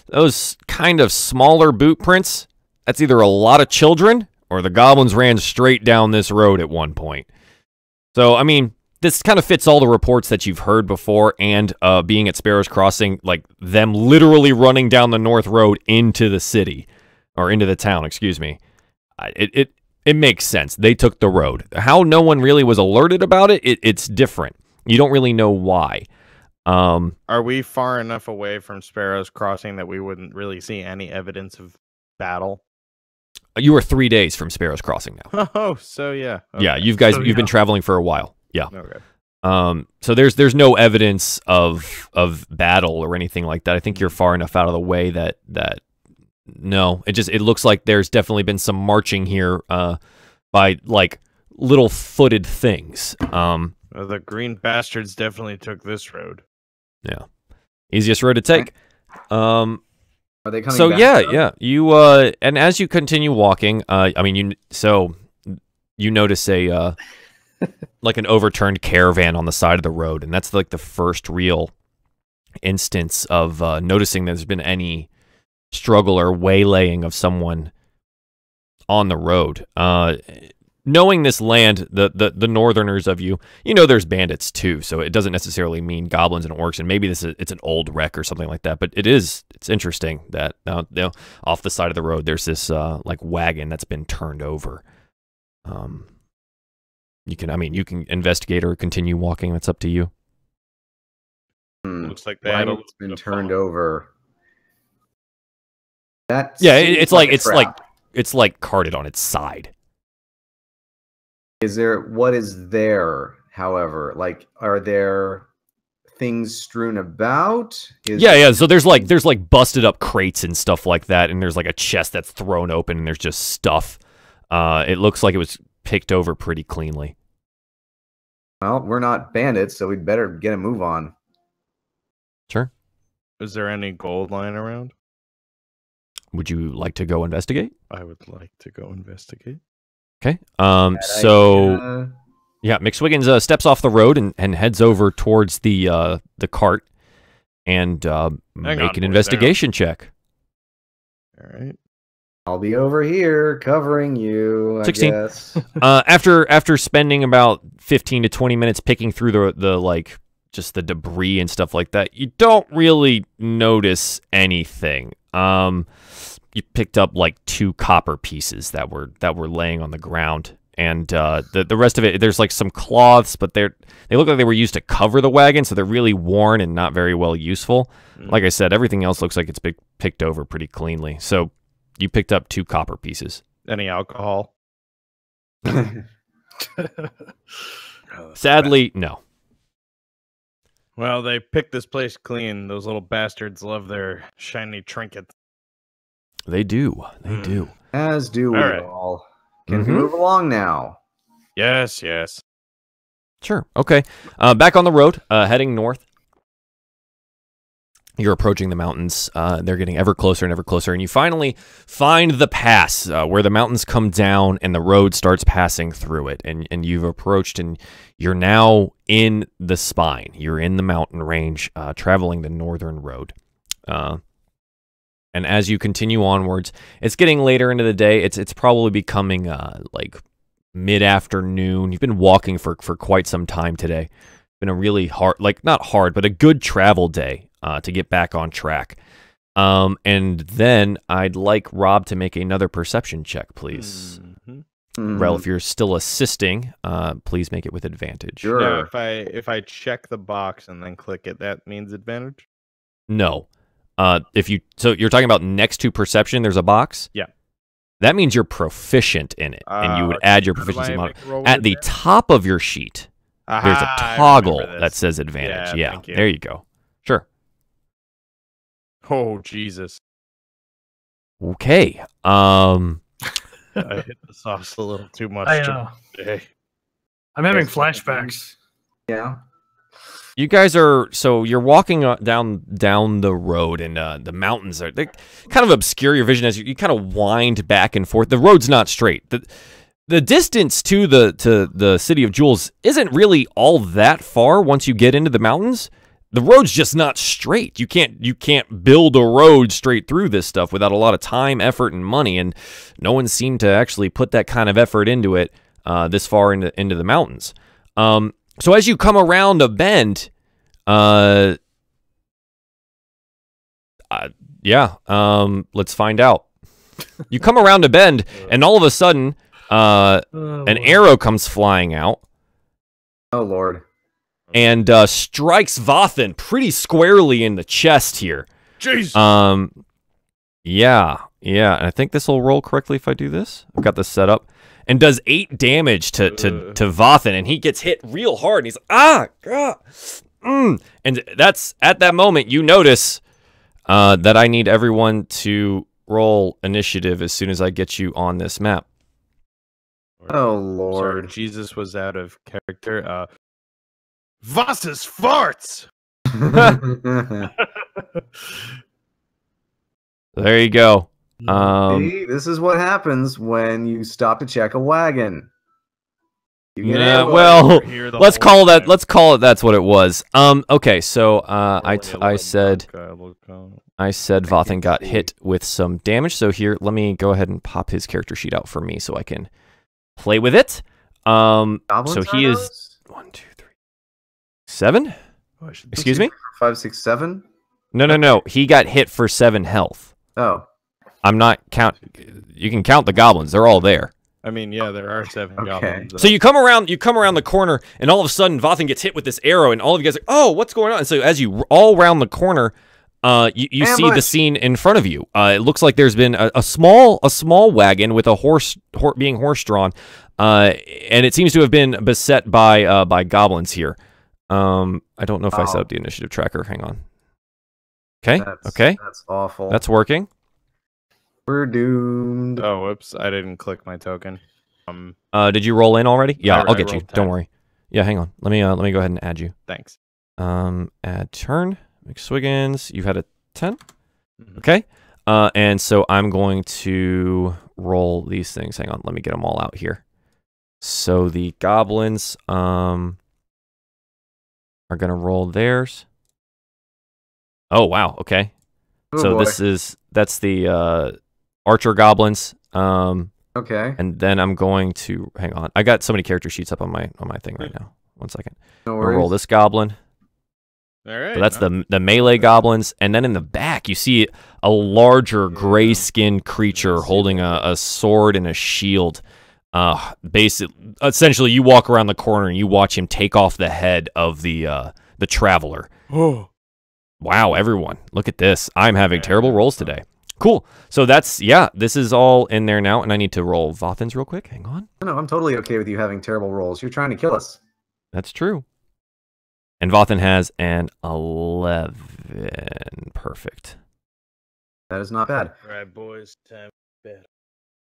those kind of smaller boot prints, that's either a lot of children or the goblins ran straight down this road at one point. So, I mean, this kind of fits all the reports that you've heard before, and being at Sparrow's Crossing, like them literally running down the north road into the city, or into the town, excuse me. It makes sense. They took the road. How no one really was alerted about it, it's different. You don't really know why. Are we far enough away from Sparrow's Crossing that we wouldn't really see any evidence of battle? You are 3 days from Sparrow's Crossing now. Oh, so yeah. Okay. Yeah, you've been traveling for a while. Yeah. Okay. So there's no evidence of battle or anything like that. I think you're far enough out of the way that no, it looks like there's definitely been some marching here by like little footed things. The green bastards definitely took this road. Yeah. Easiest road to take. Are they coming so back yeah. You and as you continue walking, I mean you notice a like an overturned caravan on the side of the road, and that's like the first real instance of noticing there's been any struggle or waylaying of someone on the road. Knowing this land, the northerners of you know there's bandits too, so it doesn't necessarily mean goblins and orcs, and maybe it's an old wreck or something like that, but it's interesting that off the side of the road there's this like wagon that's been turned over. You can investigate or continue walking. That's up to you. Looks like it's been turned over. It's like carted on its side. What is there, however? Like, are there things strewn about? So there's like busted up crates and stuff like that, and there's like a chest that's thrown open and there's just stuff. It looks like it was picked over pretty cleanly. Well, we're not bandits, so we'd better get a move on. Sure. Is there any gold lying around? Would you like to go investigate? I would like to go investigate. Okay. Yeah, McSwiggins steps off the road and heads over towards the cart and make an investigation check. All right. I'll be over here covering you, 16. I guess. After spending about 15 to 20 minutes picking through the like just the debris and stuff like that, you don't really notice anything. You picked up like 2 copper pieces that were laying on the ground, and the rest of it, there's like some cloths, but they look like they were used to cover the wagon, so they're really worn and not very well useful. Like I said, everything else looks like it's picked over pretty cleanly. So you picked up 2 copper pieces. Any alcohol? Sadly, no. Well, they picked this place clean. Those little bastards love their shiny trinkets. They do. They do. As do we all. Can we move along now? Yes. Sure. Okay. Back on the road, heading north. You're approaching the mountains. They're getting ever closer and ever closer, and you finally find the pass where the mountains come down and the road starts passing through it. And you've approached, and you're now in the spine. You're in the mountain range, traveling the northern road. And as you continue onwards, it's getting later into the day. It's probably becoming like mid-afternoon. You've been walking for quite some time today. Been a really hard, like not hard, but a good travel day. To get back on track. And then I'd like Rob to make another perception check, please. Rel, if you're still assisting, please make it with advantage. Sure. Yeah, if I check the box and then click it, that means advantage? No. So you're talking about next to perception, there's a box? Yeah. That means you're proficient in it, and you would add your proficiency mod. At the top of your sheet, there's a toggle that says advantage. Yeah, there you go. Sure. Oh, Jesus. Okay. I hit the sauce a little too much today. I'm having flashbacks. Yeah. You guys you're walking down the road, and the mountains they kind of obscure your vision as you kind of wind back and forth. The road's not straight. The distance to the City of Jewels isn't really all that far once you get into the mountains. The road's just not straight. You can't build a road straight through this stuff without a lot of time, effort, and money, and no one seemed to actually put that kind of effort into it this far into the mountains. So as you come around a bend, let's find out. You come around a bend, and all of a sudden, an arrow comes flying out. Oh, Lord. And strikes Vathan pretty squarely in the chest here. Jeez. Yeah. And I think this will roll correctly if I do this. I've got this set up. And does 8 damage to Vathan, and he gets hit real hard, and he's And that's at that moment you notice that I need everyone to roll initiative as soon as I get you on this map. Oh, Lord. Sorry, Jesus was out of character. Voss's farts! There you go. See, this is what happens when you stop to check a wagon. Well, let's call it that's what it was. Okay, so I said Vathan got hit with some damage. So here, let me go ahead and pop his character sheet out for me so I can play with it. So he is 1, 2, 3, 7. Excuse me. 5, 6, 7. No. He got hit for 7 health. Oh. I'm not You can count the goblins. They're all there. I mean, yeah, there are 7 goblins. So you come around the corner, and all of a sudden, Vathan gets hit with this arrow, and all of you guys are, oh, what's going on? And so as you all round the corner, you see the scene in front of you. It looks like there's been a small wagon with a horse being horse-drawn, and it seems to have been beset by goblins here. I don't know if I set up the initiative tracker. Hang on. Okay. That's awful. That's working. We're doomed. Oh, whoops! I didn't click my token. Did you roll in already? Yeah, I'll get you. 10. Don't worry. Yeah, hang on. Let me go ahead and add you. Thanks. Add turn. McSwiggins, you had a 10. Okay. And so I'm going to roll these things. Hang on. Let me get them all out here. So the goblins are going to roll theirs. Oh, wow. Okay. Oh, so boy. that's the archer goblins. Okay. And then I'm going to hang on. I got so many character sheets up on my thing right now. 1 second. No I'll worries. roll this goblin. All right. So that's the melee goblins, and then in the back you see a larger gray-skinned creature holding a sword and a shield. Essentially, you walk around the corner and you watch him take off the head of the traveler. Oh. Wow, everyone, look at this. I'm having terrible rolls today. Cool. So this is all in there now, and I need to roll Vathan's real quick. Hang on. No, I'm totally okay with you having terrible rolls. You're trying to kill us. That's true. And Vathan has an 11. Perfect. That is not bad. All right, boys, time for bed.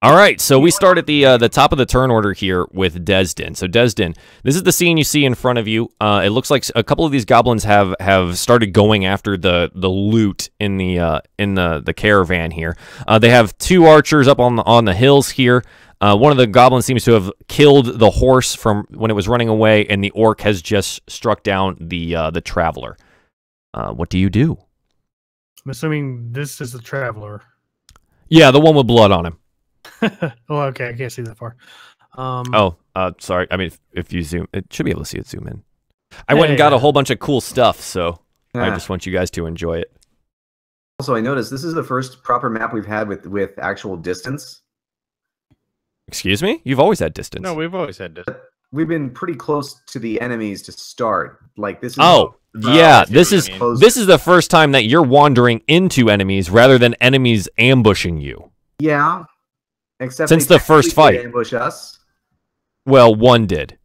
All right, so we start at the top of the turn order here with Desdin. So Desdin, this is the scene you see in front of you. It looks like a couple of these goblins have started going after the loot in the caravan here. They have 2 archers up on the hills here. One of the goblins seems to have killed the horse from when it was running away, and the orc has just struck down the traveler. What do you do? I'm assuming this is the traveler. Yeah, the one with blood on him. Oh, okay. I can't see that far. Sorry. I mean, if you zoom, it should be able to see it zoom in. I went and got a whole bunch of cool stuff, so I just want you guys to enjoy it. Also, I noticed this is the first proper map we've had with actual distance. Excuse me? You've always had distance. No, we've always had distance. We've been pretty close to the enemies to start. Like this is. Oh, yeah. This is the first time that you're wandering into enemies rather than enemies ambushing you. Yeah. Except since the first fight, ambush us. Well, one did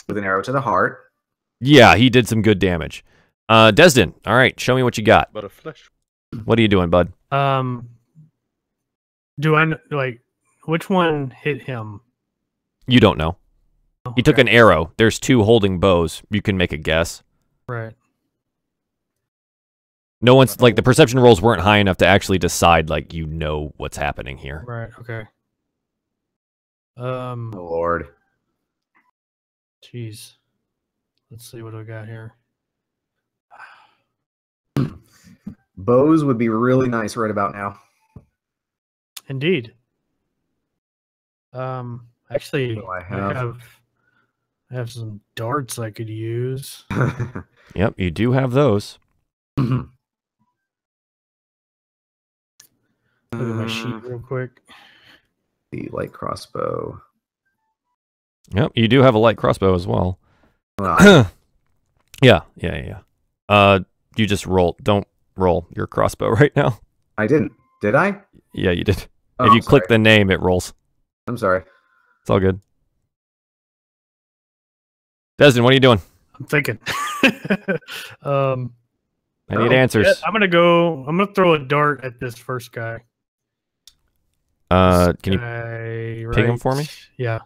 with an arrow to the heart. Yeah, he did some good damage. Desdin, all right, show me what you got. But a flesh. What are you doing, bud? Do I like which one hit him? You don't know. He took an arrow. There's 2 holding bows. You can make a guess. Right. No one's like the perception rolls weren't high enough to actually decide like you know what's happening here. Right. Okay. Oh, Lord. Jeez. Let's see what we got here. Bows would be really nice right about now. Indeed. Actually, I have some darts I could use. Yep, you do have those. Look at my sheet real quick. The light crossbow. Yep, you do have a light crossbow as well. Yeah. You just roll. Don't roll your crossbow right now. I didn't. Did I? Yeah, you did. If you click the name, it rolls. I'm sorry. It's all good. Desdin, what are you doing? I'm thinking. I need answers. Yeah, I'm gonna throw a dart at this first guy. Can you ping him for me? Yeah.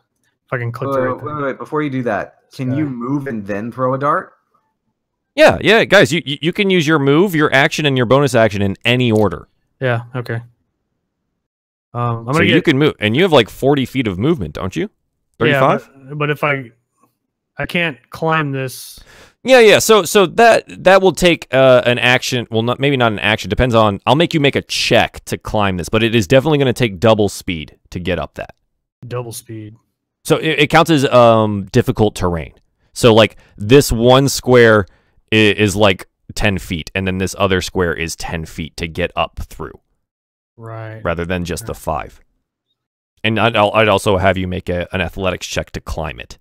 If I can click wait. Before you do that, can you move and then throw a dart? Yeah, guys, you can use your move, your action, and your bonus action in any order. Yeah, okay. You can move, and you have like 40 feet of movement, don't you? 35? Yeah, but if I can't climb this. Yeah. So that will take an action. Well, maybe not an action. Depends on. I'll make you make a check to climb this, but it is definitely going to take double speed to get up that. Double speed. So it counts as difficult terrain. So like this one square is like 10 feet, and then this other square is 10 feet to get up through. Right. Rather than just the 5. And I'd also have you make an athletics check to climb it.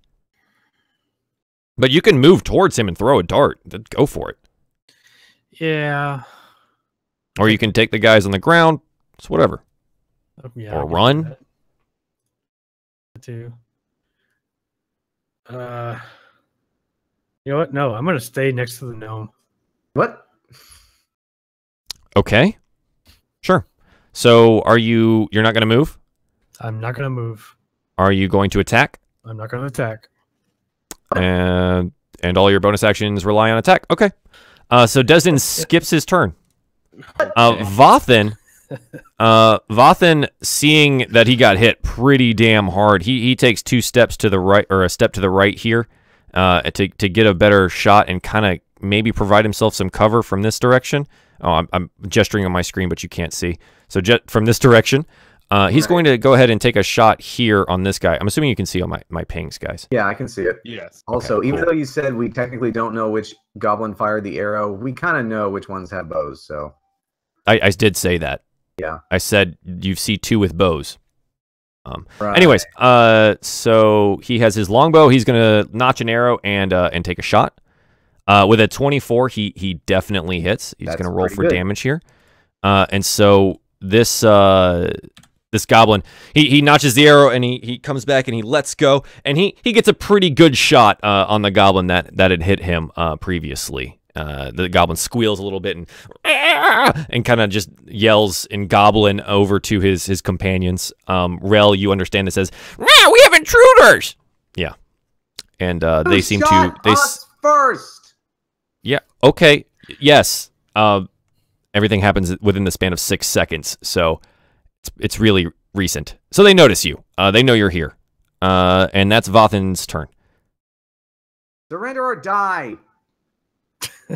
But you can move towards him and throw a dart. Go for it. Yeah. Or you can take the guys on the ground. It's whatever. Yeah, or run. Too. You know what? No, I'm gonna stay next to the gnome. What? Okay. Sure. So you're not gonna move? I'm not gonna move. Are you going to attack? I'm not gonna attack. And all your bonus actions rely on attack. Okay. So Desdin skips his turn. Vathan, seeing that he got hit pretty damn hard, he takes 2 steps to the right, or a step to the right here, to get a better shot and kind of maybe provide himself some cover from this direction. Oh, I'm gesturing on my screen, but you can't see. So from this direction. He's going to go ahead and take a shot here on this guy. I'm assuming you can see on my pings, guys. Yeah, I can see it. Yes. Also, okay, even though you said we technically don't know which goblin fired the arrow, we kind of know which ones have bows, so. I did say that. Yeah. I said you see 2 with bows. Right. Anyways, so he has his longbow. He's going to notch an arrow and take a shot. With a 24, he definitely hits. He's going to roll for damage here. And so this goblin, he notches the arrow and he comes back and he lets go, and he gets a pretty good shot on the goblin that had hit him previously. The goblin squeals a little bit and kind of just yells in goblin over to his companions. Rel, you understand it says, "We have intruders!" Yeah. And they seem to us first. Yeah, okay. Yes. Everything happens within the span of 6 seconds, so it's really recent. So they notice you. They know you're here. And that's Vathan's turn. Surrender or die.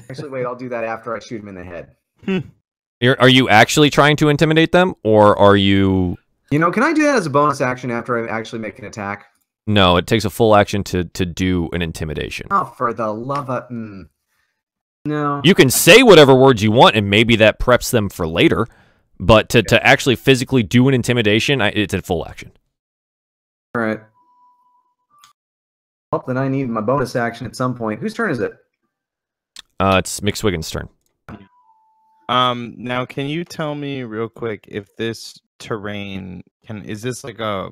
Actually, wait, I'll do that after I shoot him in the head. Are you actually trying to intimidate them, or are you... You know, can I do that as a bonus action after I actually make an attack? No, it takes a full action to do an intimidation. Oh, for the love of... No. You can say whatever words you want, and maybe that preps them for later, but to actually physically do an intimidation, it's a full action. All right. Well, then I need my bonus action at some point. Whose turn is it? It's McSwiggins' turn. Now, can you tell me real quick if this terrain is this like a...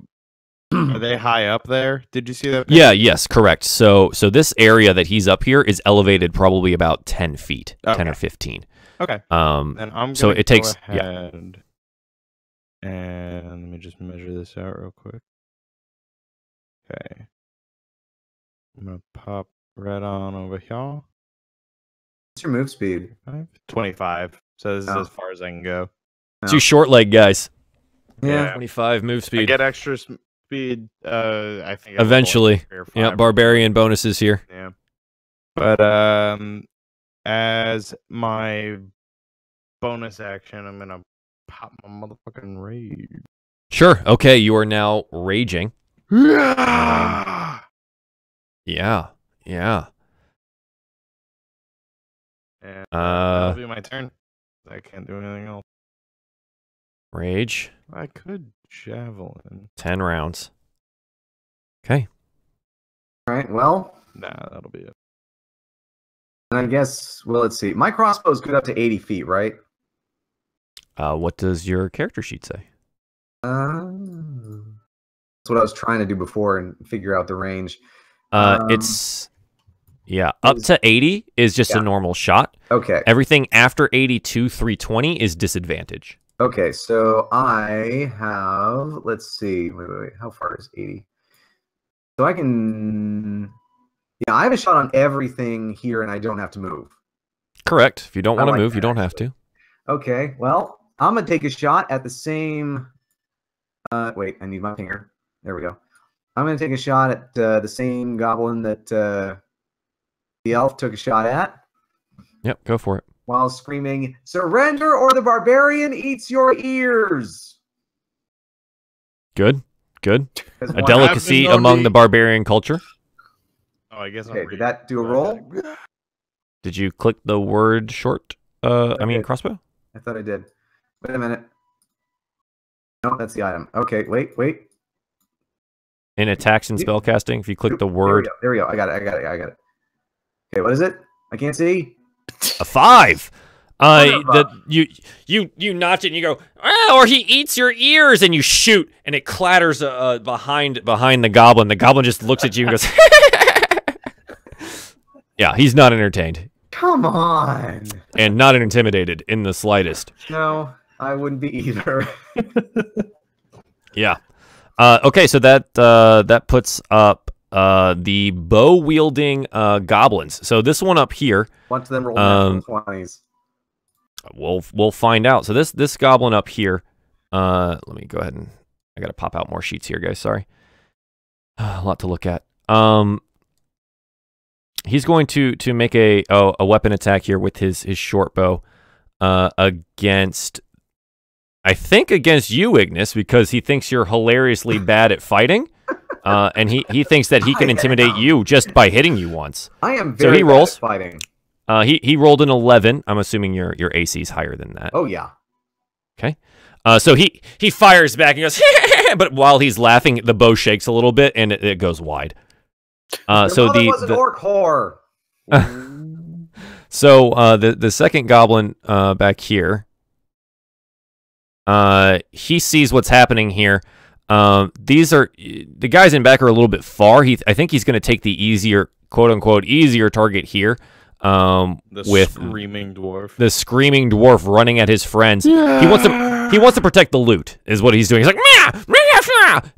Are they high up there? Did you see that? Yeah, yes, correct. So this area that he's up here is elevated probably about 10 feet, okay. 10 or 15. Okay. And I'm so it takes ahead and just measure this out real quick. Okay. I'm gonna pop right on over here. What's your move speed? 25. So this is as far as I can go. Two short leg guys. Yeah. 25 move speed. I get extra speed. I think eventually. Yeah, barbarian bonuses here. Yeah. But as my bonus action, I'm gonna pop my motherfucking rage. Sure. Okay, you are now raging. Yeah. Yeah. And that'll be my turn. I can't do anything else. Rage. I could javelin. 10 rounds. Okay. All right. Well. Nah, that'll be it. And I guess. Well, let's see. My crossbow is good up to 80 feet, right? What does your character sheet say? That's what I was trying to do before and figure out the range. It's up to 80 is just a normal shot. Okay. Everything after 82, 320 is disadvantage. Okay, so I have, let's see, wait, how far is 80? So I can, I have a shot on everything here and I don't have to move. Correct. If you don't want to move, you don't have to. Okay, well, I'm going to take a shot at the same, wait, I need my finger. There we go. I'm going to take a shot at the same goblin that the elf took a shot at. Yep, go for it. While screaming, "Surrender or the barbarian eats your ears." Good. A delicacy among the barbarian culture. Oh, I guess. Okay, did that do a roll? Did you click the word short? Crossbow? I thought I did. Wait a minute. No, that's the item. Okay, wait. In attacks and spellcasting, if you click the word. There we go. I got it. Okay, what is it? I can't see. A 5. You notch it and you go, or he eats your ears, and you shoot and it clatters behind the goblin. The goblin just looks at you and goes, yeah, he's not entertained. Come on. And not intimidated in the slightest. No, I wouldn't be either. Yeah. Okay, so that puts up the bow wielding goblins. So this one up here. Watch them roll 20s. We'll find out. So this goblin up here. Let me go ahead and I gotta pop out more sheets here, guys. Sorry. A lot to look at. He's going to make a weapon attack here with his short bow against. I think against you, Ignas, because he thinks you're hilariously bad at fighting. And he thinks that he can intimidate you just by hitting you once. I am very bad at fighting. He rolled an 11. I'm assuming your AC is higher than that. Oh yeah. Okay. So he fires back and goes, but while he's laughing, the bow shakes a little bit and it goes wide. So was an orc whore. So the second goblin back here, he sees what's happening here. These are the guys in back are a little bit far. I think he's going to take the easier, quote unquote, easier target here. With screaming dwarf. The screaming dwarf running at his friends. Yeah. He wants to protect the loot, is what he's doing. He's like, Mah! Mah!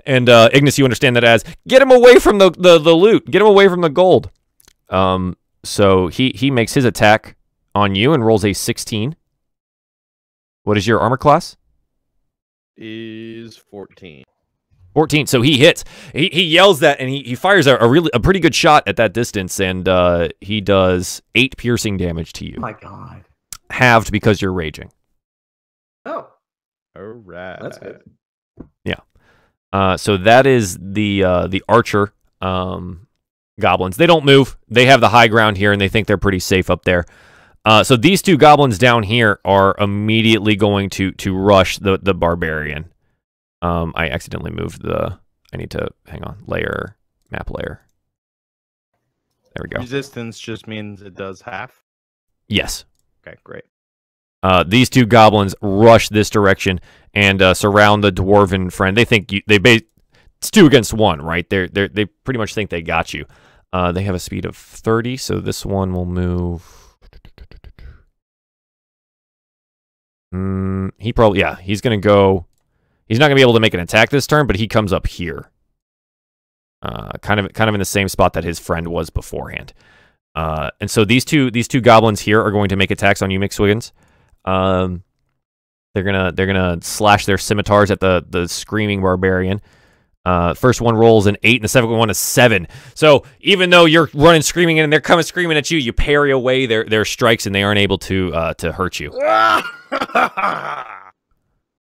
And Ignas, you understand that as get him away from the loot, get him away from the gold. So he makes his attack on you and rolls a 16. What is your armor class? Is 14. 14. So he hits. He yells that, and he fires a pretty good shot at that distance, and he does 8 piercing damage to you. Oh my god. Halved because you're raging. Oh. All right. That's good. Yeah. So that is the archer goblins. They don't move. They have the high ground here, and they think they're pretty safe up there. So these two goblins down here are immediately going to rush the barbarian. I accidentally moved I need to, hang on, map layer. There we go. Resistance just means it does half? Yes. Okay, great. These two goblins rush this direction and surround the dwarven friend. They think it's 2 against 1, right? They pretty much think they got you. They have a speed of 30, so this one will move. He's gonna go He's not going to be able to make an attack this turn, but he comes up here. Kind of in the same spot that his friend was beforehand. And so these two goblins here are going to make attacks on you, McSwiggins. They're gonna slash their scimitars at the screaming barbarian. First one rolls an 8, and the second one is 7. So even though you're running screaming in and they're coming screaming at you, you parry away their strikes, and they aren't able to hurt you.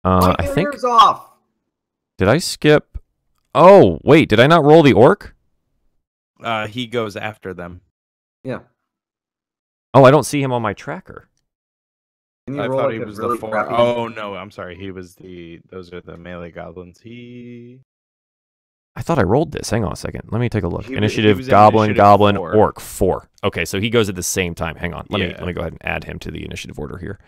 I think. Off. Did I skip? Oh wait, did I not roll the orc? He goes after them. Yeah. Oh, I don't see him on my tracker. I thought he was the 4. Oh no, I'm sorry. He was those are the melee goblins. I thought I rolled this. Hang on a second. Let me take a look. Initiative goblin, 4. Orc 4. Okay, so he goes at the same time. Hang on. Let me go ahead and add him to the initiative order here.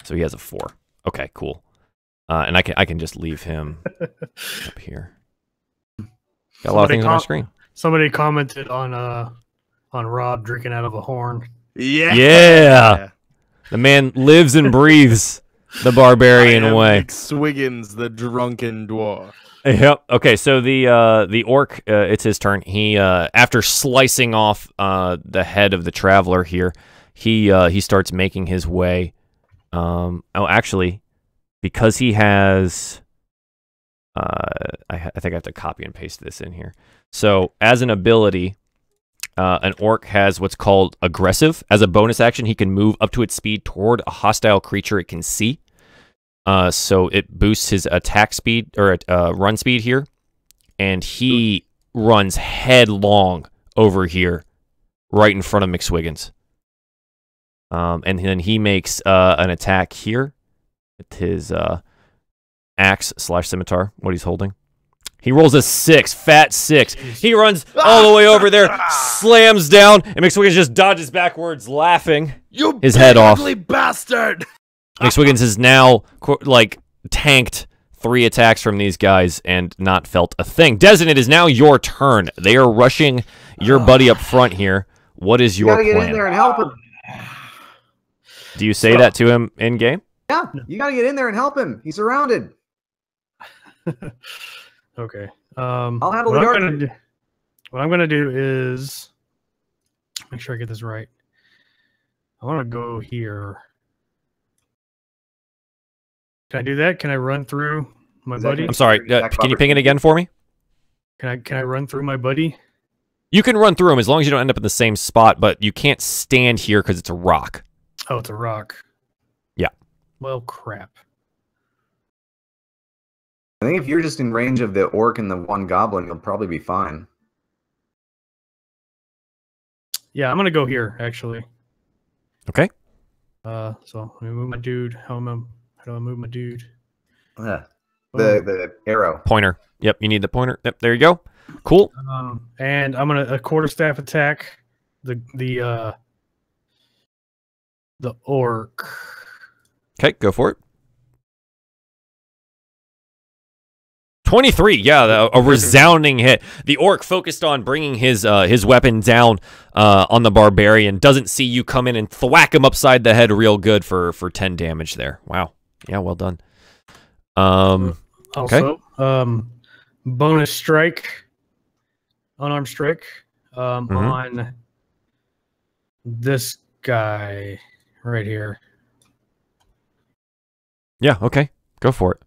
So he has a 4. Okay, cool. And I can just leave him up here. Got a lot of things on my screen. Somebody commented on Rob drinking out of a horn. Yeah. The man lives and breathes the barbarian way. McSwiggins, the drunken dwarf. Yep. Okay, so the orc, it's his turn. He after slicing off the head of the traveler here, he starts making his way. Actually, because he has, I think I have to copy and paste this in here. So as an ability, an orc has what's called aggressive. As a bonus action, he can move up to its speed toward a hostile creature it can see. So it boosts his attack speed or run speed here, and he runs headlong over here, right in front of McSwiggins. And then he makes an attack here with his axe/scimitar, what he's holding. He rolls a 6, fat 6. He runs all the way over there, slams down, and McSwiggins just dodges backwards, laughing his head off. Ugly bastard! McSwiggins has now tanked 3 attacks from these guys and not felt a thing. Desdin, it is now your turn. They are rushing your buddy up front here. What is your plan? You gotta get in there and help him. Do you say that to him in game? Yeah, you gotta get in there and help him. He's surrounded. Okay. I'll handle the yard. What I'm gonna do is make sure I get this right. I want to go here. Can I do that? Can I run through my buddy? I'm sorry. Can you ping it again for me? Can I run through my buddy? You can run through him as long as you don't end up in the same spot, but you can't stand here because it's a rock. Oh, it's a rock. Yeah. Well, crap. I think if you're just in range of the orc and the one goblin, you'll probably be fine. Yeah, I'm gonna go here actually. Okay. So let me move my dude. How do I move my dude? The arrow pointer. Yep, you need the pointer. Yep, there you go. Cool. And I'm gonna a quarterstaff attack the orc. Okay, go for it. 23, yeah, a resounding hit. The orc focused on bringing his weapon down on the barbarian. Doesn't see you come in and thwack him upside the head real good for 10 damage there. Wow. Yeah, well done. Also, bonus strike, unarmed strike on this guy right here. Yeah, okay. Go for it.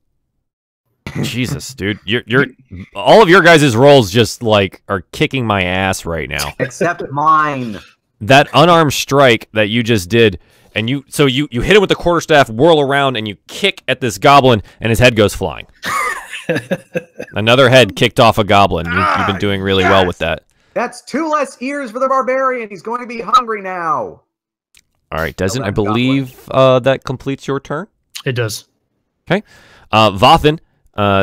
Jesus, dude. You're all of your guys' rolls just like are kicking my ass right now. Except mine. That unarmed strike that you just did, and you hit him with the quarterstaff, whirl around, and you kick at this goblin, and his head goes flying. Another head kicked off a goblin. You've been doing really well with that. That's 2 less ears for the barbarian. He's going to be hungry now. All right, Desdin, I believe that completes your turn. It does. Okay. Vathan,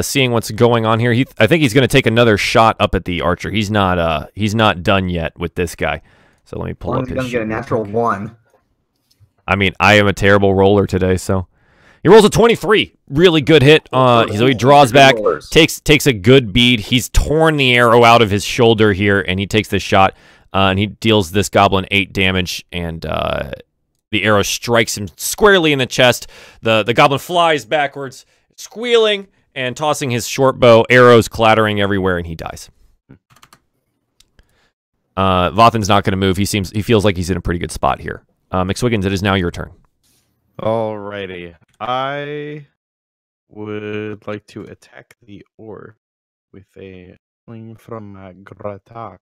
seeing what's going on here, I think he's going to take another shot up at the archer. He's not done yet with this guy. So let me pull up his. He's going to get a natural 1. I mean, I am a terrible roller today, so he rolls a 23. Really good hit. So he draws back, takes a good bead. He's torn the arrow out of his shoulder here, and he takes the shot. and he deals this goblin 8 damage, and the arrow strikes him squarely in the chest. The goblin flies backwards, squealing and tossing his short bow, arrows clattering everywhere, and he dies. Vathan's not going to move. He feels like he's in a pretty good spot here. McSwiggins, it is now your turn. Alrighty. I would like to attack the orc with a fling from Grata.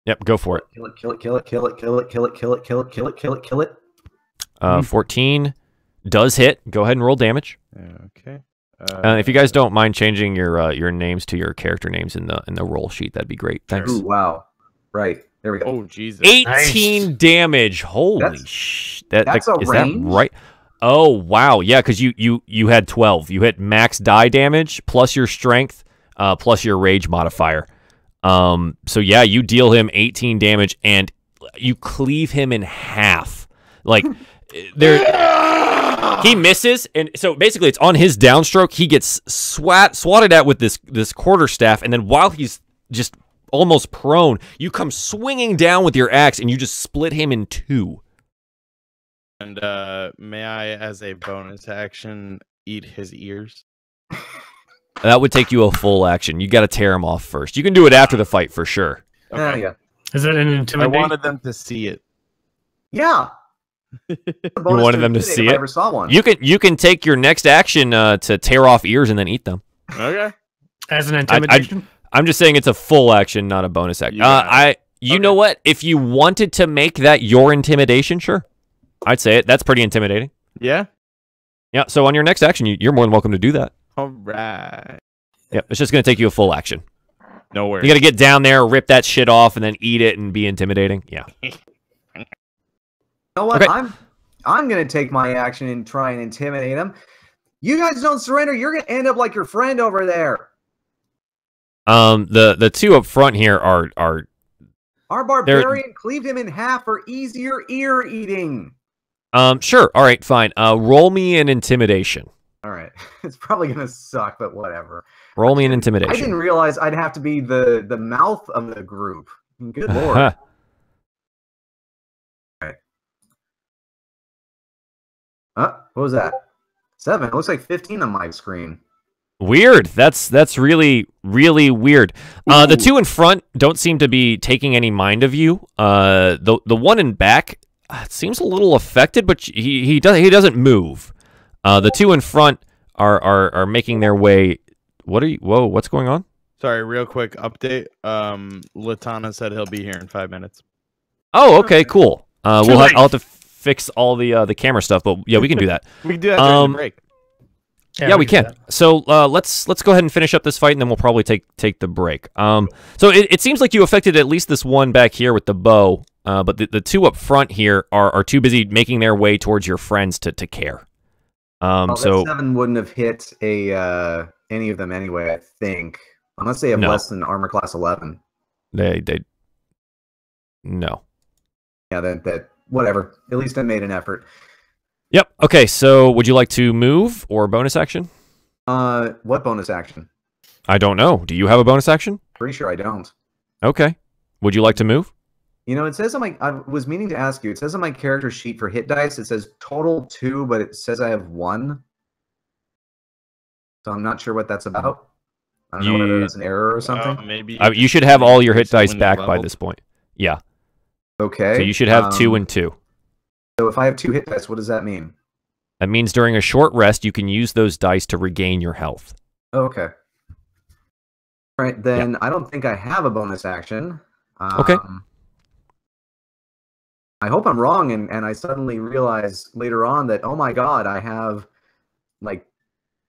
Yep, go for it. Kill it, kill it, kill it, kill it, kill it, kill it, kill it, kill it, kill it, kill it, kill it. 14 does hit. Go ahead and roll damage. Okay. If you guys don't mind changing your names to your character names in the roll sheet, that'd be great. Thanks. Ooh, wow. Right. There we go. Oh, Jesus. 18 damage. Holy sh! That's a range? Is that right? Oh, wow. Yeah, because you had 12. You hit max die damage plus your strength plus your rage modifier. So yeah, you deal him 18 damage and you cleave him in half. Like he misses, and so basically it's on his downstroke. He gets swatted at with this quarterstaff, and then while he's just almost prone, you come swinging down with your axe and you just split him in 2. And may I, as a bonus action, eat his ears? That would take you a full action. You got to tear him off first. You can do it after the fight for sure. Okay. Yeah. Is it an intimidation? I wanted them to see it. Yeah. You wanted them to see it? I ever saw one. You can take your next action to tear off ears and then eat them. Okay. As an intimidation? I'm just saying it's a full action, not a bonus action. You know what? If you wanted to make that your intimidation, sure. I'd say it. That's pretty intimidating. Yeah? Yeah, so on your next action, you're more than welcome to do that. All right. Yep, it's just going to take you a full action. No worries. You got to get down there, rip that shit off, and then eat it and be intimidating. Yeah. You know what? Okay. I'm going to take my action and try and intimidate him. You guys don't surrender, you're going to end up like your friend over there. The two up front here are Our barbarian cleaved him in half for easier ear eating. Sure. All right, fine. Roll me an intimidation. All right. It's probably going to suck, but whatever. Roll me an intimidation. I didn't realize I'd have to be the mouth of the group. Good lord. All right. What was that? 7. It looks like 15 on my screen. Weird. That's really, really weird. The two in front don't seem to be taking any mind of you. The one in back seems a little affected, but he doesn't move. The two in front are making their way. Whoa, what's going on? Sorry, real quick update. Latana said he'll be here in 5 minutes. Oh, okay, cool. I'll have to fix all the camera stuff, but yeah, we can do that. We can do that during the break. Yeah, we can. So let's go ahead and finish up this fight, and then we'll probably take the break. So it seems like you affected at least this one back here with the bow, but the two up front here are too busy making their way towards your friends to care. So 7 wouldn't have hit any of them anyway, I think, unless they have less than armor class 11. They no. Yeah, that whatever. At least I made an effort. Yep. Okay, so would you like to move or bonus action? What bonus action? I don't know. Do you have a bonus action? Pretty sure I don't. Okay. Would you like to move? You know, it says on I was meaning to ask you, it says on my character sheet for hit dice, it says total 2, but it says I have 1. So I'm not sure what that's about. I don't know whether that's an error or something. Maybe you should have all your hit dice back by this point. Yeah. Okay. So you should have 2 and 2. So if I have 2 hit dice, what does that mean? That means during a short rest, you can use those dice to regain your health. Oh, okay. All right, then I don't think I have a bonus action. Okay. I hope I'm wrong, and I suddenly realize later on that, oh my god, I have like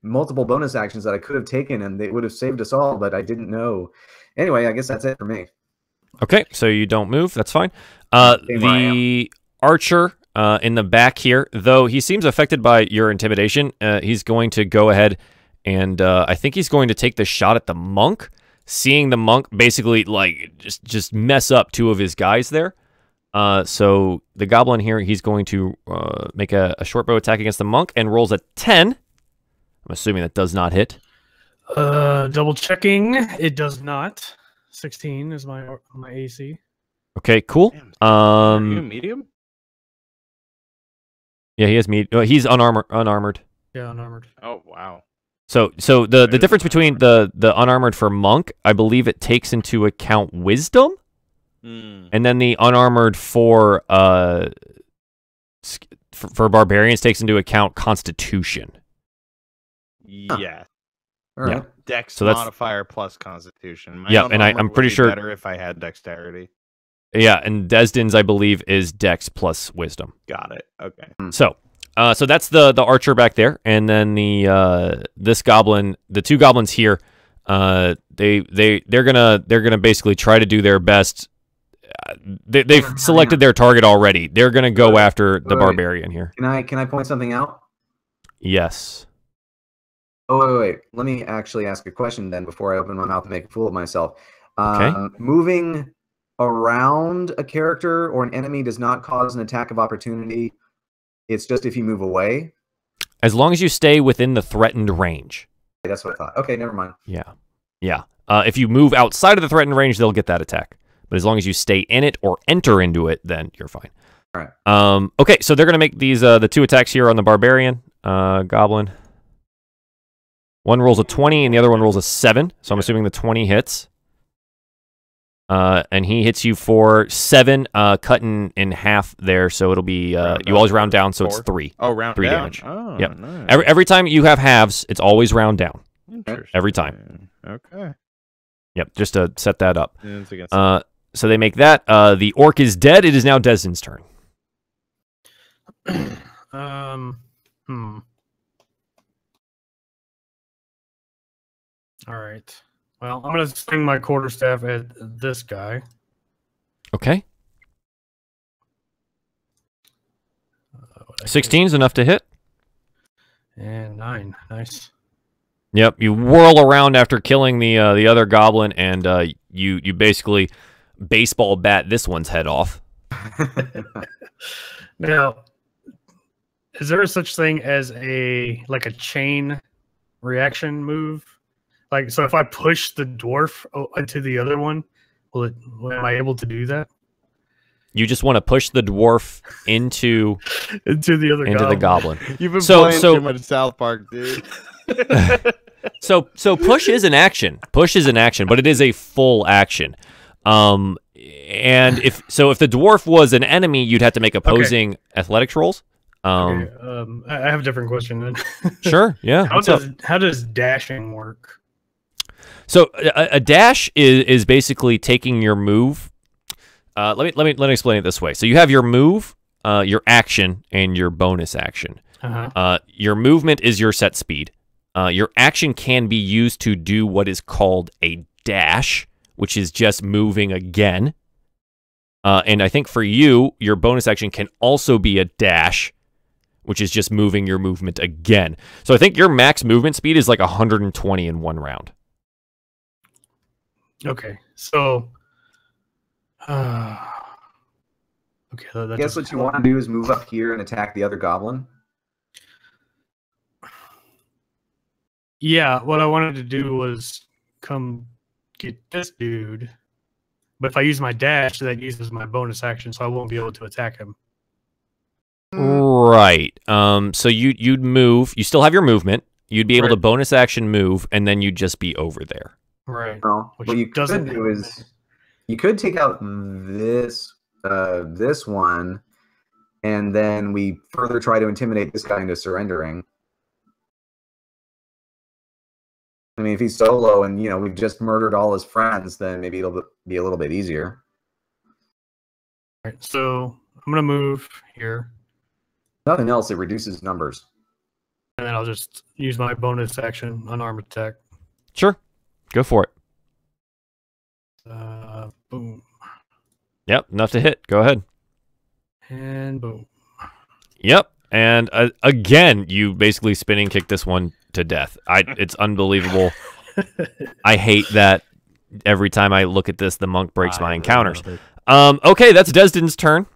multiple bonus actions that I could have taken, and they would have saved us all, but I didn't know. Anyway, I guess that's it for me. Okay, so you don't move. That's fine. The archer in the back here, though he seems affected by your intimidation, he's going to go ahead and I think he's going to take the shot at the monk, seeing the monk basically like just mess up 2 of his guys there. So the goblin here, he's going to make a short bow attack against the monk and rolls a 10. I'm assuming that does not hit. Double checking, it does not. 16 is my AC. Okay, cool. Are you medium? Yeah, he has he's unarmored. Yeah, unarmored. Oh wow. So the difference between the unarmored for monk, I believe it takes into account wisdom, and then the unarmored for barbarians takes into account constitution. Yeah. All right. Yeah. Dex modifier plus constitution. Yeah, and I'm pretty sure better if I had dexterity. Yeah, and Desdin's, I believe, is Dex plus Wisdom. Got it. Okay. So that's the archer back there, and then this goblin, the two goblins here, they're gonna basically try to do their best. They've selected their target already. They're gonna go after the barbarian here. Can I point something out? Yes. Oh wait. Let me actually ask a question then before I open my mouth and make a fool of myself. Okay. Moving around a character or an enemy does not cause an attack of opportunity. It's just if you move away. As long as you stay within the threatened range. That's what I thought. Okay, never mind. Yeah. Yeah. If you move outside of the threatened range, they'll get that attack. But as long as you stay in it or enter into it, then you're fine. All right. Okay, so they're going to make these the two attacks here on the barbarian goblin. One rolls a 20 and the other one rolls a 7. So I'm assuming the 20 hits. And he hits you for 7, cutting in half there. So it'll be you always round down, so 4? It's 3. Oh, round 3 down. damage. Oh, yep. Nice. Every time you have halves, it's always round down. Every time. Okay. Yep, just to set that up. So they make that. The orc is dead. It is now Desdin's turn. All right. Well, I'm going to swing my quarterstaff at this guy. Okay. 16 is enough to hit. And 9. Nice. Yep. You whirl around after killing the other goblin, and you basically baseball bat this one's head off. Now, is there such thing as a chain reaction move? Like, so if I push the dwarf into the other one, am I able to do that? You just want to push the dwarf into the goblin. You've been playing too much South Park, dude. So push is an action. Push is an action, but it is a full action. And if the dwarf was an enemy, you'd have to make opposing athletics rolls. I have a different question then. Sure. Yeah. How does dashing work? So a dash is basically taking your move. Let me explain it this way. So you have your move, your action, and your bonus action. Your movement is your set speed. Your action can be used to do what is called a dash, which is just moving again. And I think for you, your bonus action can also be a dash, which is just moving your movement again. So I think your max movement speed is like 120 in one round. Okay, so okay. I guess what you want to do is move up here and attack the other goblin. Yeah, what I wanted to do was come get this dude, but if I use my dash, that uses my bonus action, so I won't be able to attack him. Right. So you'd move. You still have your movement. You'd be able to bonus action move, and then you'd just be over there. Right. Well, what you could do is you could take out this one, and then we further try to intimidate this guy into surrendering. I mean, if he's solo and we've just murdered all his friends, then maybe it'll be a little bit easier. All right. So I'm gonna move here. Nothing else. It reduces numbers. And then I'll just use my bonus action unarmed attack. Sure. Go for it. Boom. Yep, enough to hit. Go ahead. And boom. Yep. And again, you basically spinning kick this one to death. It's unbelievable. I hate that every time I look at this, the monk breaks my encounters. Okay, that's Desdin's turn.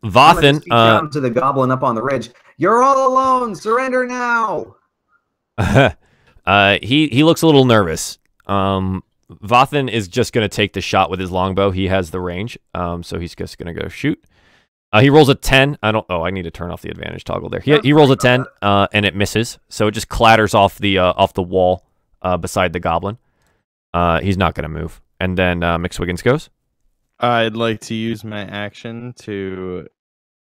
Vathan. Down to the goblin up on the ridge. You're all alone. Surrender now. He looks a little nervous. Vathan is just going to take the shot with his longbow. He has the range, so he's just going to go shoot. He rolls a 10. I need to turn off the advantage toggle there. He rolls a 10, and it misses. So it just clatters off the wall beside the goblin. He's not going to move. And then McSwiggins goes. I'd like to use my action to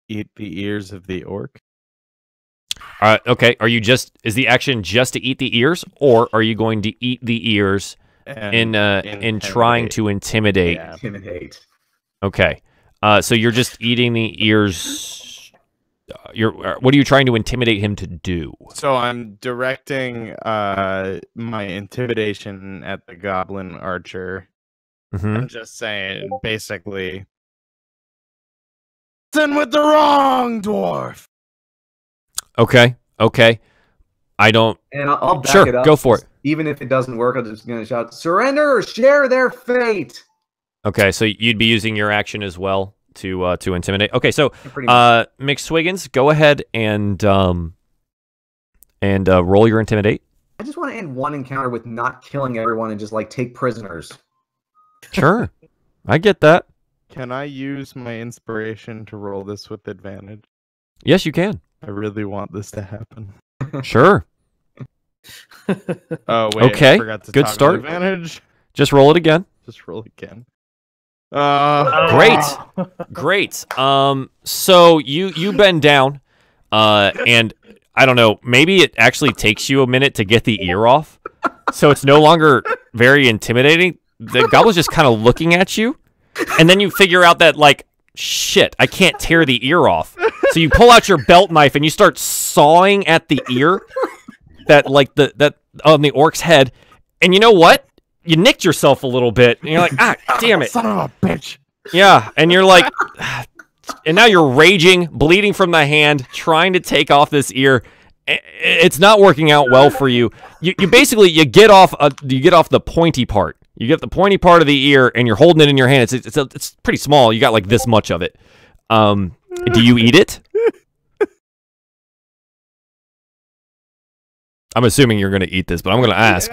eat the ears of the orc. Okay. Is the action just to eat the ears, or are you going to eat the ears in trying to intimidate? Yeah. Intimidate. Okay. So you're just eating the ears. What are you trying to intimidate him to do? So I'm directing my intimidation at the goblin archer. I'm just saying, basically, "Then with the wrong dwarf." Okay. I don't. And I'll back it up. Go for it. Even if it doesn't work, I'm just going to shout, "Surrender or share their fate." Okay, so you'd be using your action as well to intimidate. Okay, so McSwiggins, go ahead and roll your intimidate. I just want to end one encounter with not killing everyone and just like take prisoners. Sure, I get that. Can I use my inspiration to roll this with advantage? Yes, you can. I really want this to happen. Sure. Oh wait, okay, I forgot to good start. Advantage. Just roll it again. Just roll again. Great. So you bend down, and I don't know, maybe it actually takes you a minute to get the ear off, so it's no longer very intimidating. The goblin's just kind of looking at you, and then you figure out that, like, shit, I can't tear the ear off. So you pull out your belt knife and you start sawing at the ear that on the orc's head, and you know what? You nicked yourself a little bit, and you're like, damn it. Son of a bitch. Yeah, and you're like, and now you're raging, bleeding from the hand, trying to take off this ear. It's not working out well for you. You basically get off the pointy part. You get the pointy part of the ear, and you're holding it in your hand. It's pretty small. You got like this much of it. Do you eat it? I'm assuming you're going to eat this, but I'm going to ask.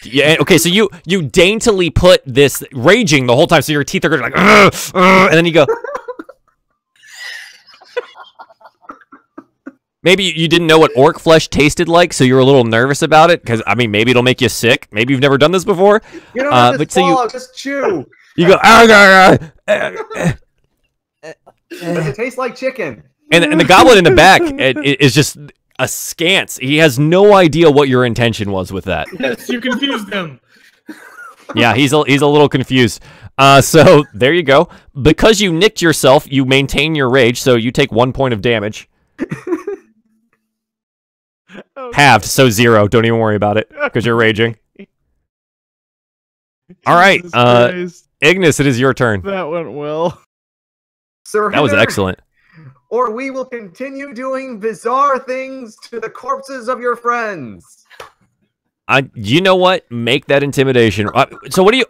Yeah. Okay. So you daintily put this, raging the whole time, so your teeth are going like, and then you go. Maybe you didn't know what orc flesh tasted like, so you're a little nervous about it. Because I mean, maybe it'll make you sick. Maybe you've never done this before. You don't have to swallow, just chew. You go. Does it taste like chicken? And the goblin in the back is just askance. He has no idea what your intention was with that. Yes, you confused him. Yeah, he's a little confused. So there you go. Because you nicked yourself, you maintain your rage, so you take 1 point of damage. Halved, so 0. Don't even worry about it, because you're raging. All right, Ignas, it is your turn. That went well. Surrender, that was excellent. Or we will continue doing bizarre things to the corpses of your friends. You know what? Make that intimidation. So what do you...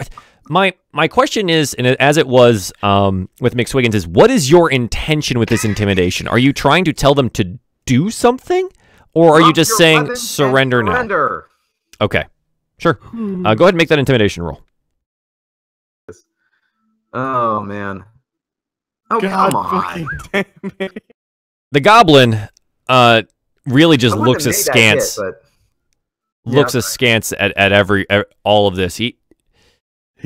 My question is, and as it was with McSwiggins, is what is your intention with this intimidation? Are you trying to tell them to do something? Or are you just saying surrender now? Okay. Sure. Go ahead and make that intimidation roll. Oh, man. Oh, God, come on. The goblin really just looks askance. Looks askance at all of this. He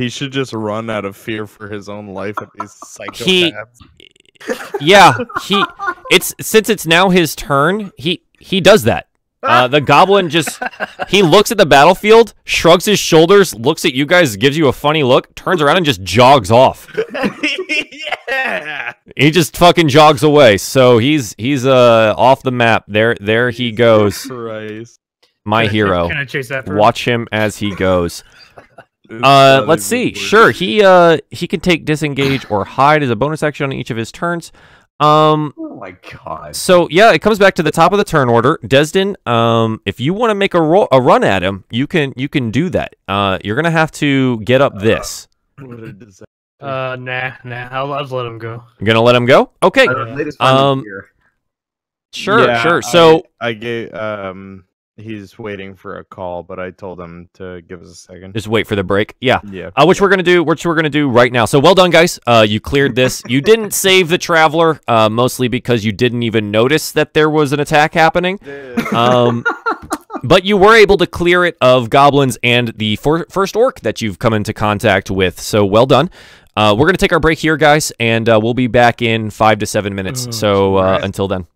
should just run out of fear for his own life at these psychopaths. Since it's now his turn, he does that. The goblin just he looks at the battlefield, shrugs his shoulders, looks at you guys, gives you a funny look, turns around and just jogs off. Yeah. He just fucking jogs away. So he's off the map. There he goes. Christ. My hero. Can I chase after him? Watch him as he goes. Let's see. Sure, he can take disengage or hide as a bonus action on each of his turns. Oh my god. So yeah, it comes back to the top of the turn order. Desdin, if you want to make a run at him, you can do that. You're gonna have to get up this. Nah. I'll let him go. You're gonna let him go? Okay. Sure. So I gave He's waiting for a call, but I told him to give us a second. Just wait for the break. Yeah. Yeah. Which we're gonna do right now. So well done, guys. You cleared this. You didn't save the traveler, mostly because you didn't even notice that there was an attack happening. But you were able to clear it of goblins and the first orc that you've come into contact with. So well done. We're gonna take our break here, guys, and we'll be back in 5 to 7 minutes. So until then.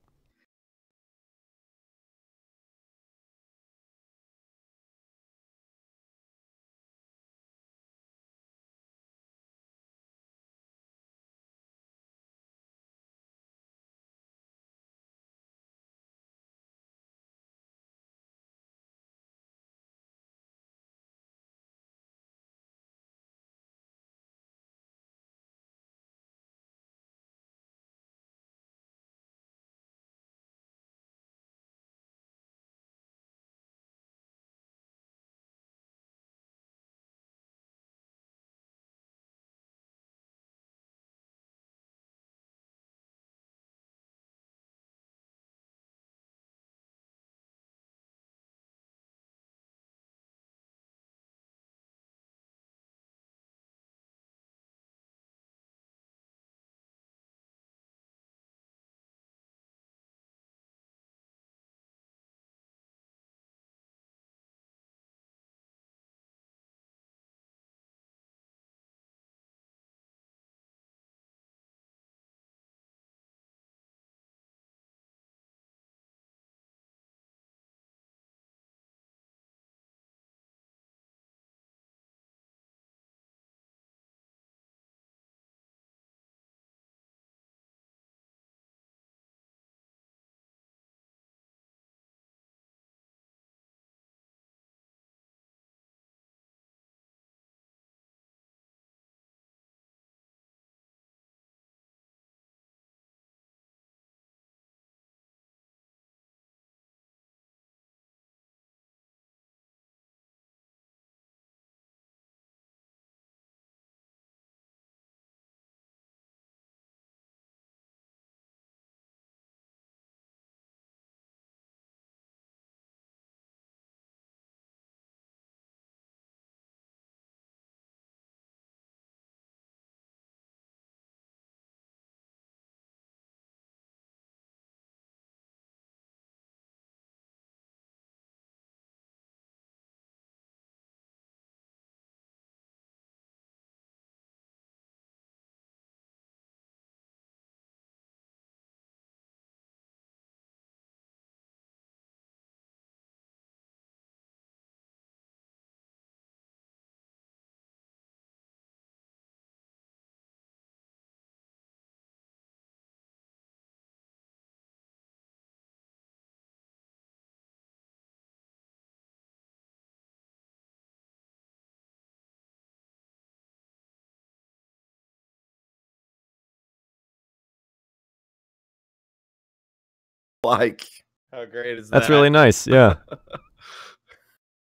Like, how great is that? That's really nice. Yeah.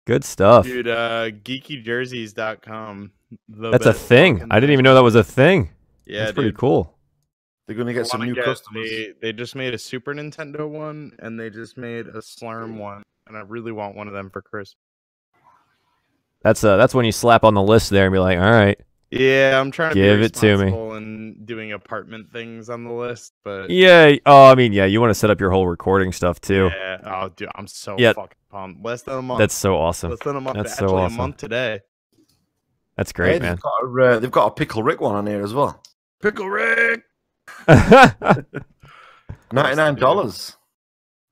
Good stuff. Dude, geekyjerseys.com. That's a thing. I didn't even know that was a thing. Yeah, that's pretty cool. They're going to get some new customers. They just made a Super Nintendo one, and they just made a Slurm one, and I really want one of them for Christmas. That's when you slap on the list there and be like, all right. Yeah, I'm trying to give be it to me and doing apartment things on the list, but yeah. Oh, I mean, yeah, you want to set up your whole recording stuff too. Yeah. Oh, dude, I'm so fucking pumped. Less than a month. That's so awesome. Less than a month. That's actually, so awesome. A month today. That's great, man. They've got a Pickle Rick one on here as well. Pickle Rick. $99.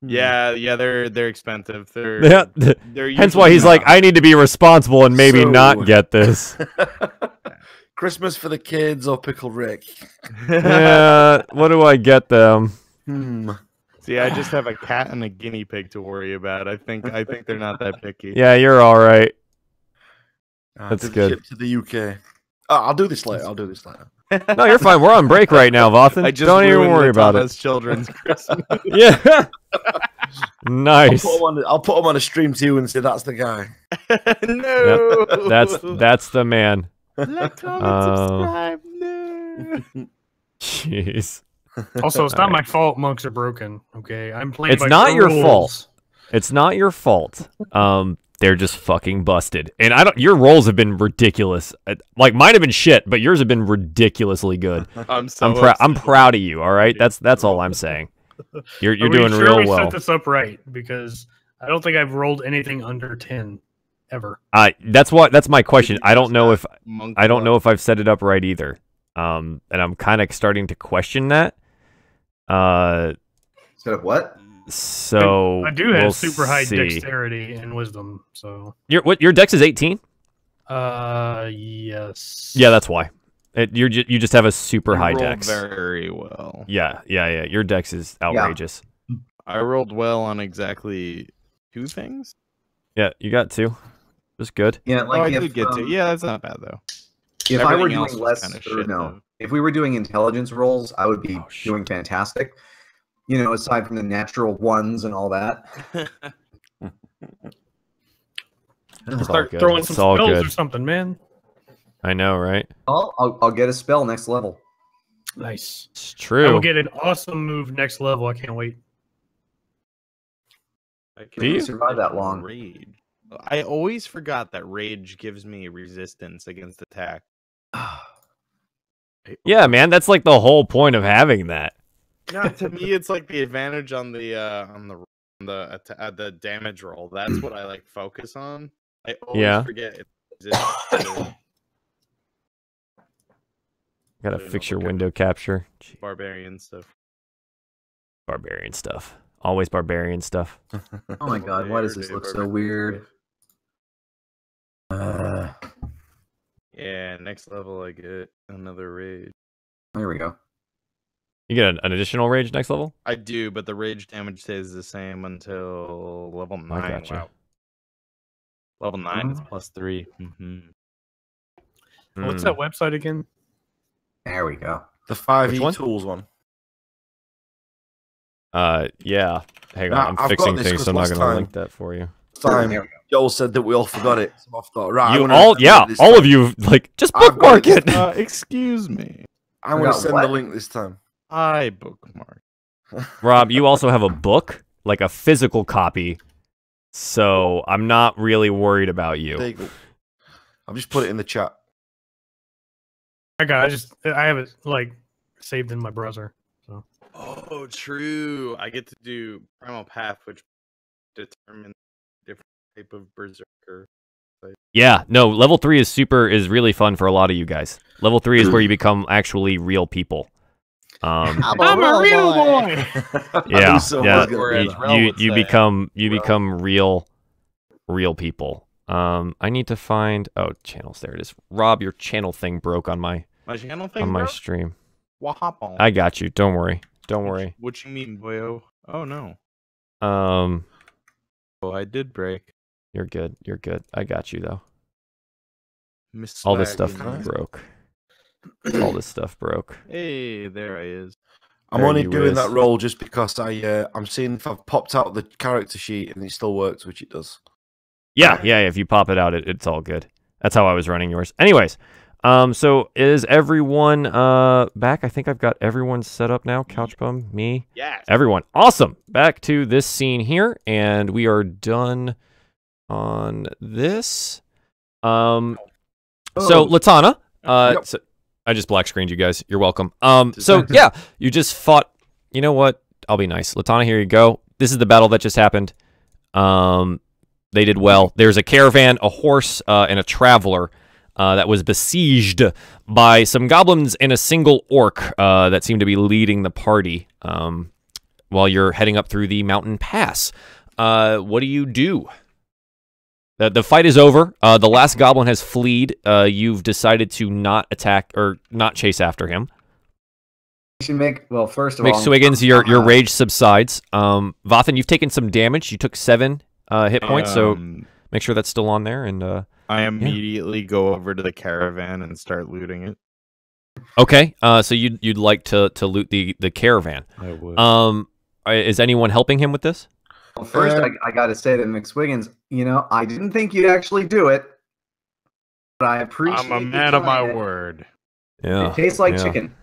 Yeah, they're expensive. They're hence why he's like, I need to be responsible and maybe not get this. Christmas for the kids or Pickle Rick? Yeah, what do I get them? See, I just have a cat and a guinea pig to worry about. I think they're not that picky. Yeah, you're all right. That's good. Ship to the UK. Oh, I'll do this later. No, you're fine. We're on break right now, Vathan. Don't even worry about it. Children's Christmas. Yeah. Nice. I'll put him on a stream too and say that's the guy. No. Yep, that's the man. Like, comment, subscribe. No. Jeez. Also, it's not my fault monks are broken. Okay, I'm playing. It's not your fault. It's not your fault. They're just fucking busted. And your rolls have been ridiculous. Like mine have been shit, but yours have been ridiculously good. I'm proud of you, all right? That's all I'm saying. You're doing real well. Set this up right, because I don't think I've rolled anything under 10 ever. That's my question. I don't know if I've set it up right either. And I'm kind of starting to question that. Set up what? So I do have super high dexterity and wisdom. So your dex is 18? Yes. Yeah, that's why. You just have a super high dex. Very well. Yeah. Your dex is outrageous. Yeah. I rolled well on exactly 2 things. Yeah, you got 2. Just good. Yeah, like I did get 2. Yeah, that's not bad though. If I were doing less, if we were doing intelligence rolls, I would be doing fantastic. You know, aside from the natural ones and all that. Start throwing some spells or something, man. I know, right? I'll get a spell next level. Nice. It's true. I will get an awesome move next level. I can't wait. I can't survive that long. Rage. I always forgot that rage gives me resistance against attack. Yeah, man, that's like the whole point of having that. Yeah, to me, it's like the advantage on the damage roll. That's what I like focus on. I always forget it. Gotta fix your window capture. Barbarian stuff. Barbarian stuff. Always barbarian stuff. Oh my god, why does this look so weird? Yeah, next level I get another rage. There we go. You get an additional rage next level? I do, but the rage damage stays the same until level 9. Gotcha. Wow. Level 9 is +3. What's that website again? There we go. The 5e tools one. Yeah. Hang on, I'm fixing things, so I'm not gonna link that for you. Joel said that we all forgot it. So I thought, right, all of you, like, just bookmark it. Excuse me. I'm gonna send the link this time. I bookmark. Rob, you also have a book, like a physical copy, so I'm not really worried about you. There you go. I've just put it in the chat. I have it like saved in my browser. So. Oh, true. I get to do Primal Path, which determines different type of berserker. Yeah, no, level 3 is really fun for a lot of you guys. Level 3 is where you become actually real people. I'm a real boy. Yeah. You become real people. I need to find channels. There it is. Rob, your channel thing broke on my channel thing on my stream. What happened? I got you. Don't worry. Don't worry. What you mean, boyo? Oh no. Oh, I did break. You're good. You're good. I got you though. McSwiggins. All this stuff broke. All this stuff broke. Hey, there I is. I'm only doing that roll just because I'm seeing if I've popped out the character sheet and it still works, which it does. Yeah. If you pop it out, it's all good. That's how I was running yours. Anyways, so is everyone back? I think I've got everyone set up now. CouchBum, me, yes, everyone. Awesome. Back to this scene here, and we are done on this. So Latana, Yep. so I just black screened you guys. You're welcome. So yeah, you just fought. You know what? I'll be nice. Latana, here you go. This is the battle that just happened. They did well. There's a caravan, a horse, and a traveler that was besieged by some goblins and a single orc that seemed to be leading the party while you're heading up through the mountain pass. What do you do? The fight is over. The last goblin has fled. You've decided to not attack or not chase after him. You should first of all, McSwiggins, your rage subsides. Vathan, you've taken some damage. You took 7 hit points, so make sure that's still on there. And I immediately go over to the caravan and start looting it. Okay, so you'd like to loot the caravan. I would. Is anyone helping him with this? Well, first, I got to say that McSwiggins, I didn't think you'd actually do it, but I appreciate. I'm a man of my word. Yeah, it tastes like chicken.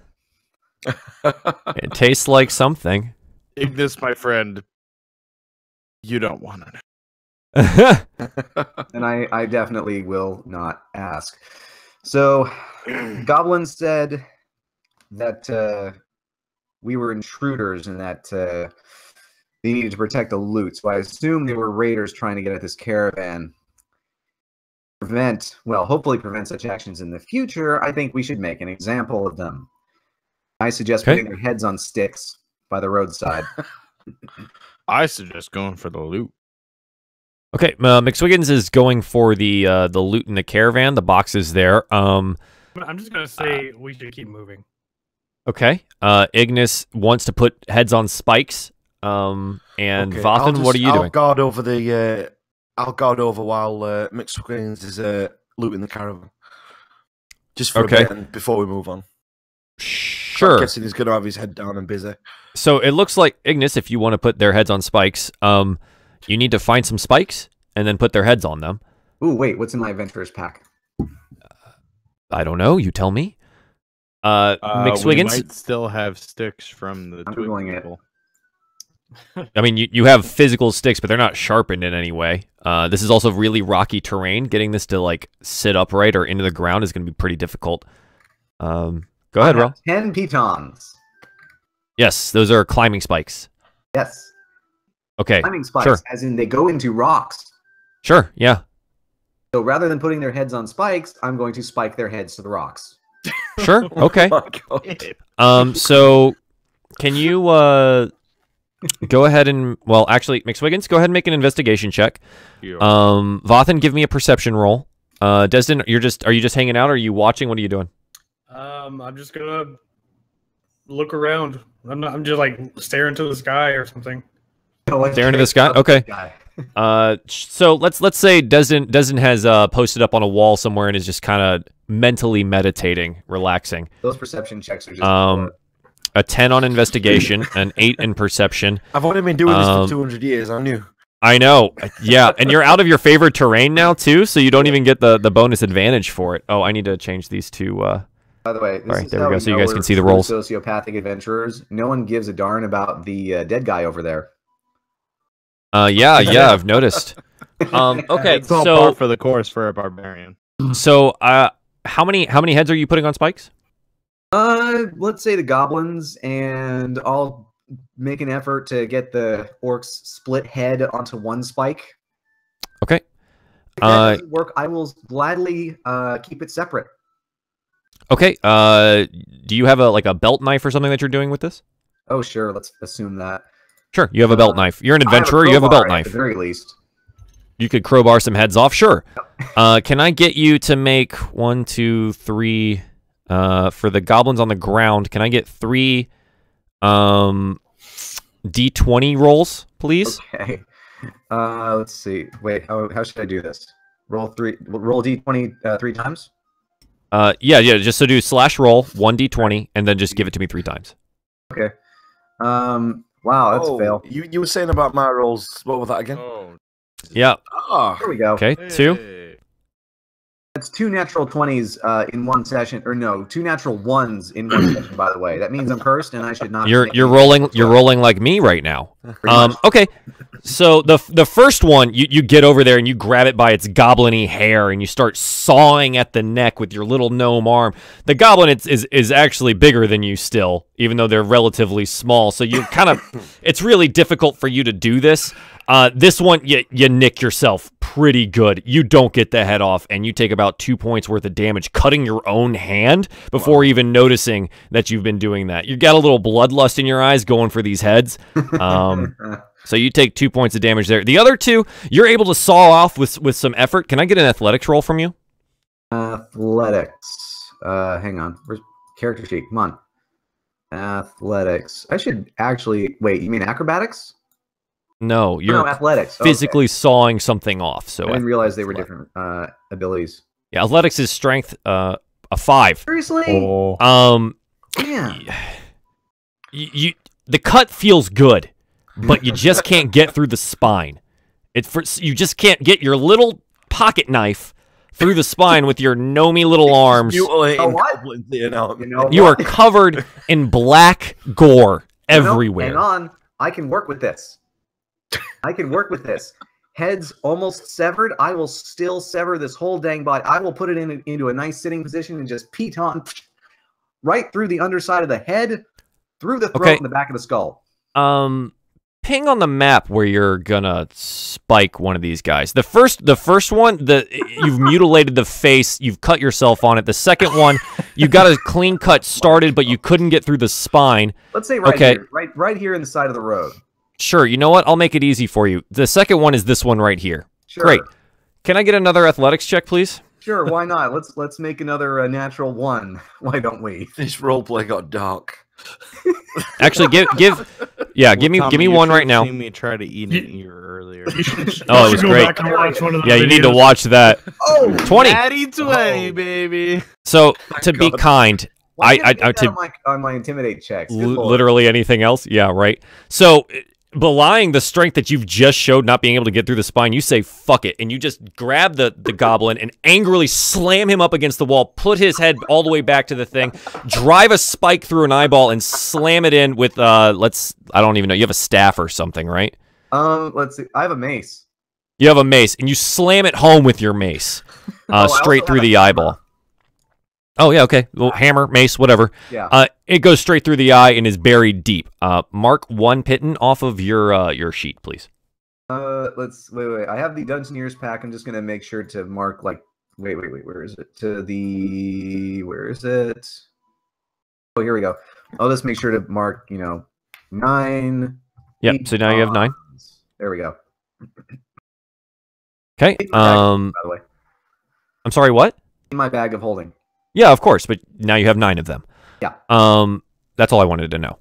It tastes like something. Ignis, my friend, You don't want to know. And I definitely will not ask. So, Goblin said that we were intruders and that they needed to protect the loot. So I assume they were raiders trying to get at this caravan. Hopefully prevent such actions in the future. I think we should make an example of them. I suggest putting their heads on sticks by the roadside. I suggest going for the loot. Okay, McSwiggins is going for the loot in the caravan. The box is there. I'm just gonna say we should keep moving. Okay. Ignis wants to put heads on spikes. And Vathan, what are you doing? I'll guard over while McSwiggins is looting the caravan. Just for a bit and before we move on. Sure. I'm guessing he's going to have his head down and busy. So it looks like, Ignis, if you want to put their heads on spikes, you need to find some spikes and then put their heads on them. Ooh, wait, what's in my adventurer's pack? I don't know. You tell me. McSwiggins? We might still have sticks from the twig people. I mean, you have physical sticks, but they're not sharpened in any way. This is also really rocky terrain. Getting this to, like, sit upright or into the ground is going to be pretty difficult. Go ahead, Ro. 10 pitons. Yes, those are climbing spikes. Yes. Okay, climbing spikes, sure. As in they go into rocks. Sure, yeah. So rather than putting their heads on spikes, I'm going to spike their heads to the rocks. Sure, okay. So, can you go ahead and... Well, actually, McSwiggins, go ahead and make an investigation check. Vathan, give me a perception roll. Desdin, are you just hanging out, or are you watching? What are you doing? I'm just gonna look around. I'm just like staring to the sky or something. Staring to the sky? Okay. So let's say Desdin has posted up on a wall somewhere and is just kind of mentally meditating, relaxing. Those perception checks are just a 10 on investigation, an 8 in perception. I've only been doing this for 200 years. I knew. I know. Yeah, and you're out of your favorite terrain now too, so you don't even get the bonus advantage for it. Oh, I need to change these to By the way, this is there we go, so you guys can see the rolls. Sociopathic adventurers. No one gives a darn about the dead guy over there. Yeah, I've noticed. Okay, it's all so par for the course for a barbarian. So, how many heads are you putting on spikes? Let's say the goblins, and I'll make an effort to get the orcs split head onto one spike. Okay. If that doesn't work, I will gladly keep it separate. Okay. Do you have a belt knife or something that you're doing with this? Oh, sure. Let's assume that. Sure, you have a belt knife. You're an adventurer. You have a belt knife. At the very least. You could crowbar some heads off. Sure. Can I get you to make 1, 2, 3 for the goblins on the ground? Can I get 3 D20 rolls, please? Okay. Let's see. Wait. How should I do this? Roll D20 3 times. Yeah. Just so do /roll 1 D20 and then just give it to me 3 times. Okay. Wow, that's a fail. You were saying about my rolls. What was that again? Oh. Yeah. Oh, here we go. Okay, 2. That's 2 natural 20s in one session, or no, 2 natural 1s in one session. By the way, that means I'm cursed and I should not. You're rolling like me right now. Okay. So the first one, you get over there and you grab it by its goblin-y hair and you start sawing at the neck with your little gnome arm. The goblin is actually bigger than you still, even though they're relatively small. So you kind of, it's really difficult for you to do this. This one, you nick yourself pretty good. You don't get the head off, and you take about 2 points worth of damage, cutting your own hand before even noticing that you've been doing that. You got a little bloodlust in your eyes going for these heads. So you take 2 points of damage there. The other 2, you're able to saw off with some effort. Can I get an athletics roll from you? Athletics. Hang on. Where's character sheet? Come on. Athletics. I should actually... Wait, you mean acrobatics? No, you're athletics. Physically sawing something off. So I didn't realize they were different abilities. Yeah, athletics is strength a 5. Seriously? Oh. Yeah. The cut feels good, but you just can't get through the spine. You just can't get your little pocket knife through the spine with your gnomey little arms. You are covered in black gore everywhere. Hang on. I can work with this. I can work with this. Heads almost severed. I will still sever this whole dang body. I will put it into a nice sitting position and just piton right through the underside of the head, through the throat and the back of the skull. Ping on the map where you're gonna spike one of these guys. The first one, you've mutilated the face, you've cut yourself on it. The second one, you got a clean cut started, but you couldn't get through the spine. Let's say here, right here in the side of the road. Sure, you know what? I'll make it easy for you. The second one is this one right here. Sure. Great. Can I get another athletics check, please? Sure, why not? Let's make another natural 1. Why don't we? This roleplay got dark. Actually, give me one right now. You me try to eat an ear earlier. Oh, it was great. Yeah, you need to watch that. Oh, 20. Natty 20, baby. So to be kind, on my intimidate checks. Literally anything else. Yeah, right. So belying the strength that you've just showed not being able to get through the spine, you say fuck it, and you just grab the goblin and angrily slam him up against the wall, put his head all the way back to the thing, drive a spike through an eyeball and slam it in with I don't even know, you have a staff or something, right? Let's see. I have a mace. You have a mace and you slam it home with your mace straight through the eyeball. Oh, yeah, okay. Well, hammer, mace, whatever. Yeah. It goes straight through the eye and is buried deep. Mark 1 Pitten off of your sheet, please. Wait. I have the Dungeoneer's pack. I'm just going to make sure to mark, like, wait. Where is it? Where is it? Oh, here we go. I'll just make sure to mark, 9. Yep, so now you have 9. There we go. Okay. By the way. I'm sorry, what? In my bag of holding. Yeah, of course, but now you have 9 of them. Yeah. That's all I wanted to know.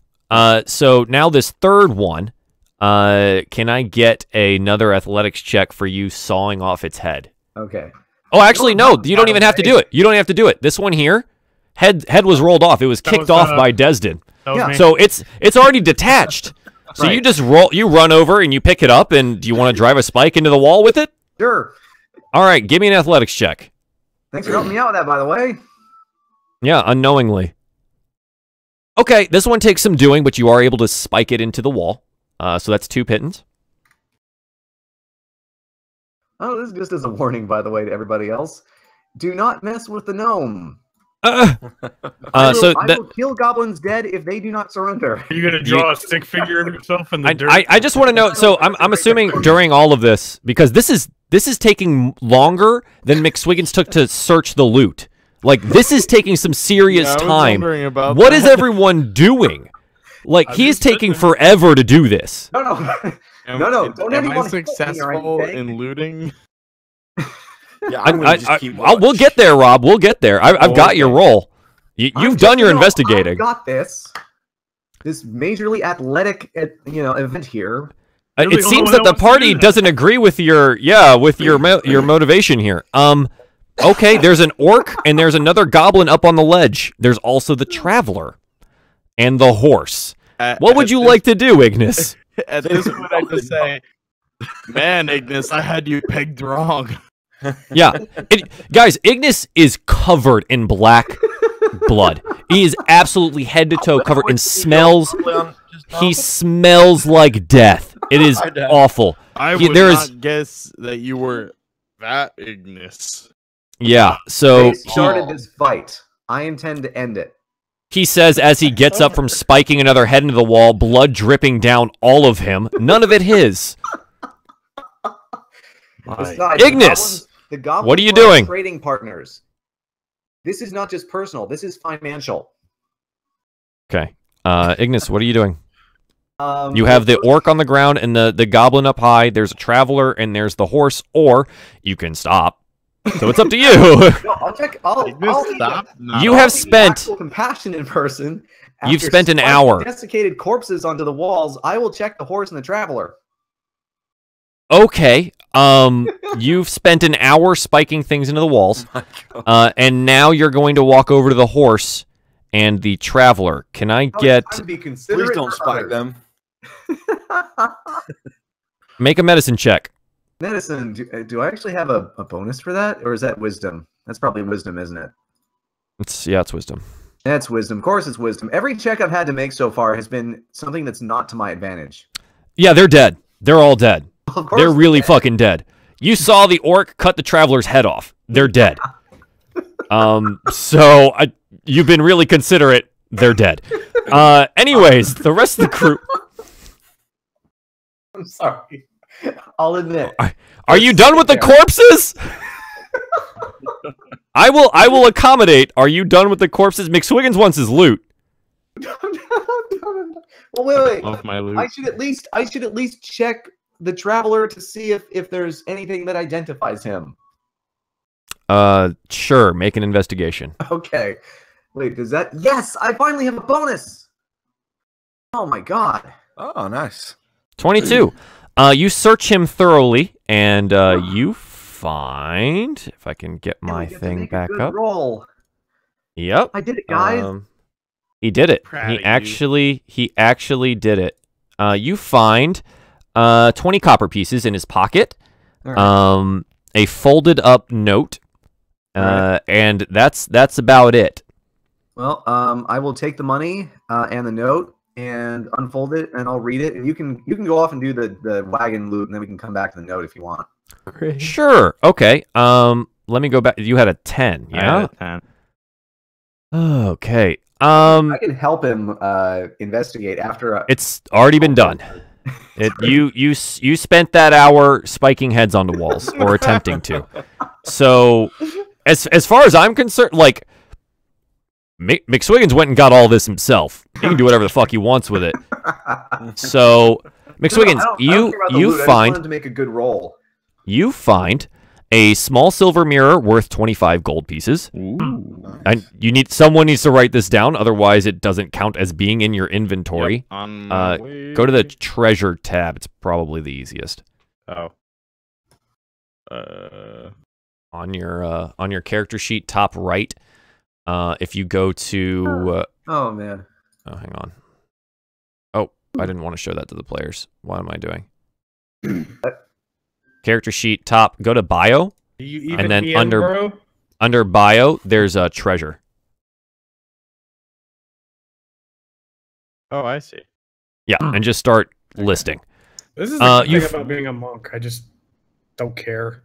So now this third one, can I get another athletics check for you sawing off its head? Okay. Oh, actually, no, you don't even have to do it. You don't have to do it. This one here, head was rolled off. It was kicked off by Desdin. Yeah. So it's already detached. So you just run over and you pick it up, and do you want to drive a spike into the wall with it? Sure. All right, give me an athletics check. Thanks for helping me out with that, by the way. Yeah, unknowingly. Okay, this one takes some doing, but you are able to spike it into the wall. So that's 2 pittons. Oh, this is just as a warning, by the way, to everybody else. Do not mess with the gnome. I will kill goblins dead if they do not surrender. Are you going to draw a stick figure of yourself in the dirt? I just want to know, so I'm assuming during all of this, because this is taking longer than McSwiggins took to search the loot. Like, this is taking some serious time. What is everyone doing? Like, he's taking forever to do this. No. Don't am I successful in looting? Yeah, we'll get there, Rob. We'll get there. I've got your role. You've done your investigating. I've got this majorly athletic, event here. It seems that the party doesn't agree with your motivation here. Okay, there's an orc and there's another goblin up on the ledge. There's also the traveler and the horse. What would you like to do, Ignas? At this point, I just say, man, Ignas, I had you pegged wrong. Yeah. Guys, Ignas is covered in black blood. He is absolutely head to toe covered and smells. He smells like death. It is awful. I would not guess that you were that Ignas. Yeah, so... They started this fight. I intend to end it. He says as he gets up from spiking another head into the wall, blood dripping down all of him. None of it his. Ignas! The goblins what are you doing? Trading partners. This is not just personal. This is financial. Okay. Ignas, what are you doing? You have the orc on the ground and the goblin up high. There's a traveler and there's the horse, or you can stop. So it's up to you. No, I'll check. I'll stop. No. You have spent compassionate person. You've spent an hour. Desiccated corpses onto the walls. I will check the horse and the traveler. Okay. You've spent an hour spiking things into the walls, and now you're going to walk over to the horse and the traveler. Can I get? Please don't spike them. Make a medicine check. Medicine. Do I actually have a bonus for that, or is that wisdom? That's probably wisdom, isn't it? It's wisdom. That's wisdom. Of course, it's wisdom. Every check I've had to make so far has been something that's not to my advantage. Yeah, they're dead. They're all dead. They're really fucking dead. You saw the orc cut the traveler's head off. They're dead. You've been really considerate. They're dead. Anyways, the rest of the crew. I'm sorry. I'll admit. Are you done with the corpses? I will accommodate. Are you done with the corpses? McSwiggins wants his loot. Well, wait. Love my loot. I should at least check the traveler to see if there's anything that identifies him. Sure. Make an investigation. Okay. Wait, does that? Yes, I finally have a bonus. Oh my god. Oh, nice. 22. You search him thoroughly, and you find, if I can get my thing back up. Roll. Yep. I did it, guys. He did it. Proud He actually did it. You find 20 copper pieces in his pocket. Right. A folded up note. Right. And that's about it. Well, I will take the money and the note and unfold it, and I'll read it. And you can go off and do the wagon loot, and then we can come back to the note if you want. Great. Sure. Okay. Let me go back. You had a 10, yeah? I had a 10. Okay. I can help him investigate after. It's already been done. You spent that hour spiking heads onto walls, or attempting to. So, as far as I'm concerned, like, McSwiggins went and got all this himself. He can do whatever the fuck he wants with it. So, McSwiggins, you find, I just wanted to make a good roll. You find a small silver mirror worth 25 gold pieces. Ooh. And someone needs to write this down, otherwise it doesn't count as being in your inventory. Yep, go to the treasure tab. It's probably the easiest. Oh. On your character sheet, top right. If you go to oh man. Oh, hang on. Oh, I didn't want to show that to the players. What am I doing? Character sheet top, go to bio, and then under bio, there's a treasure. Oh, I see. Yeah, and just start listing. This is the thing about being a monk. I just don't care.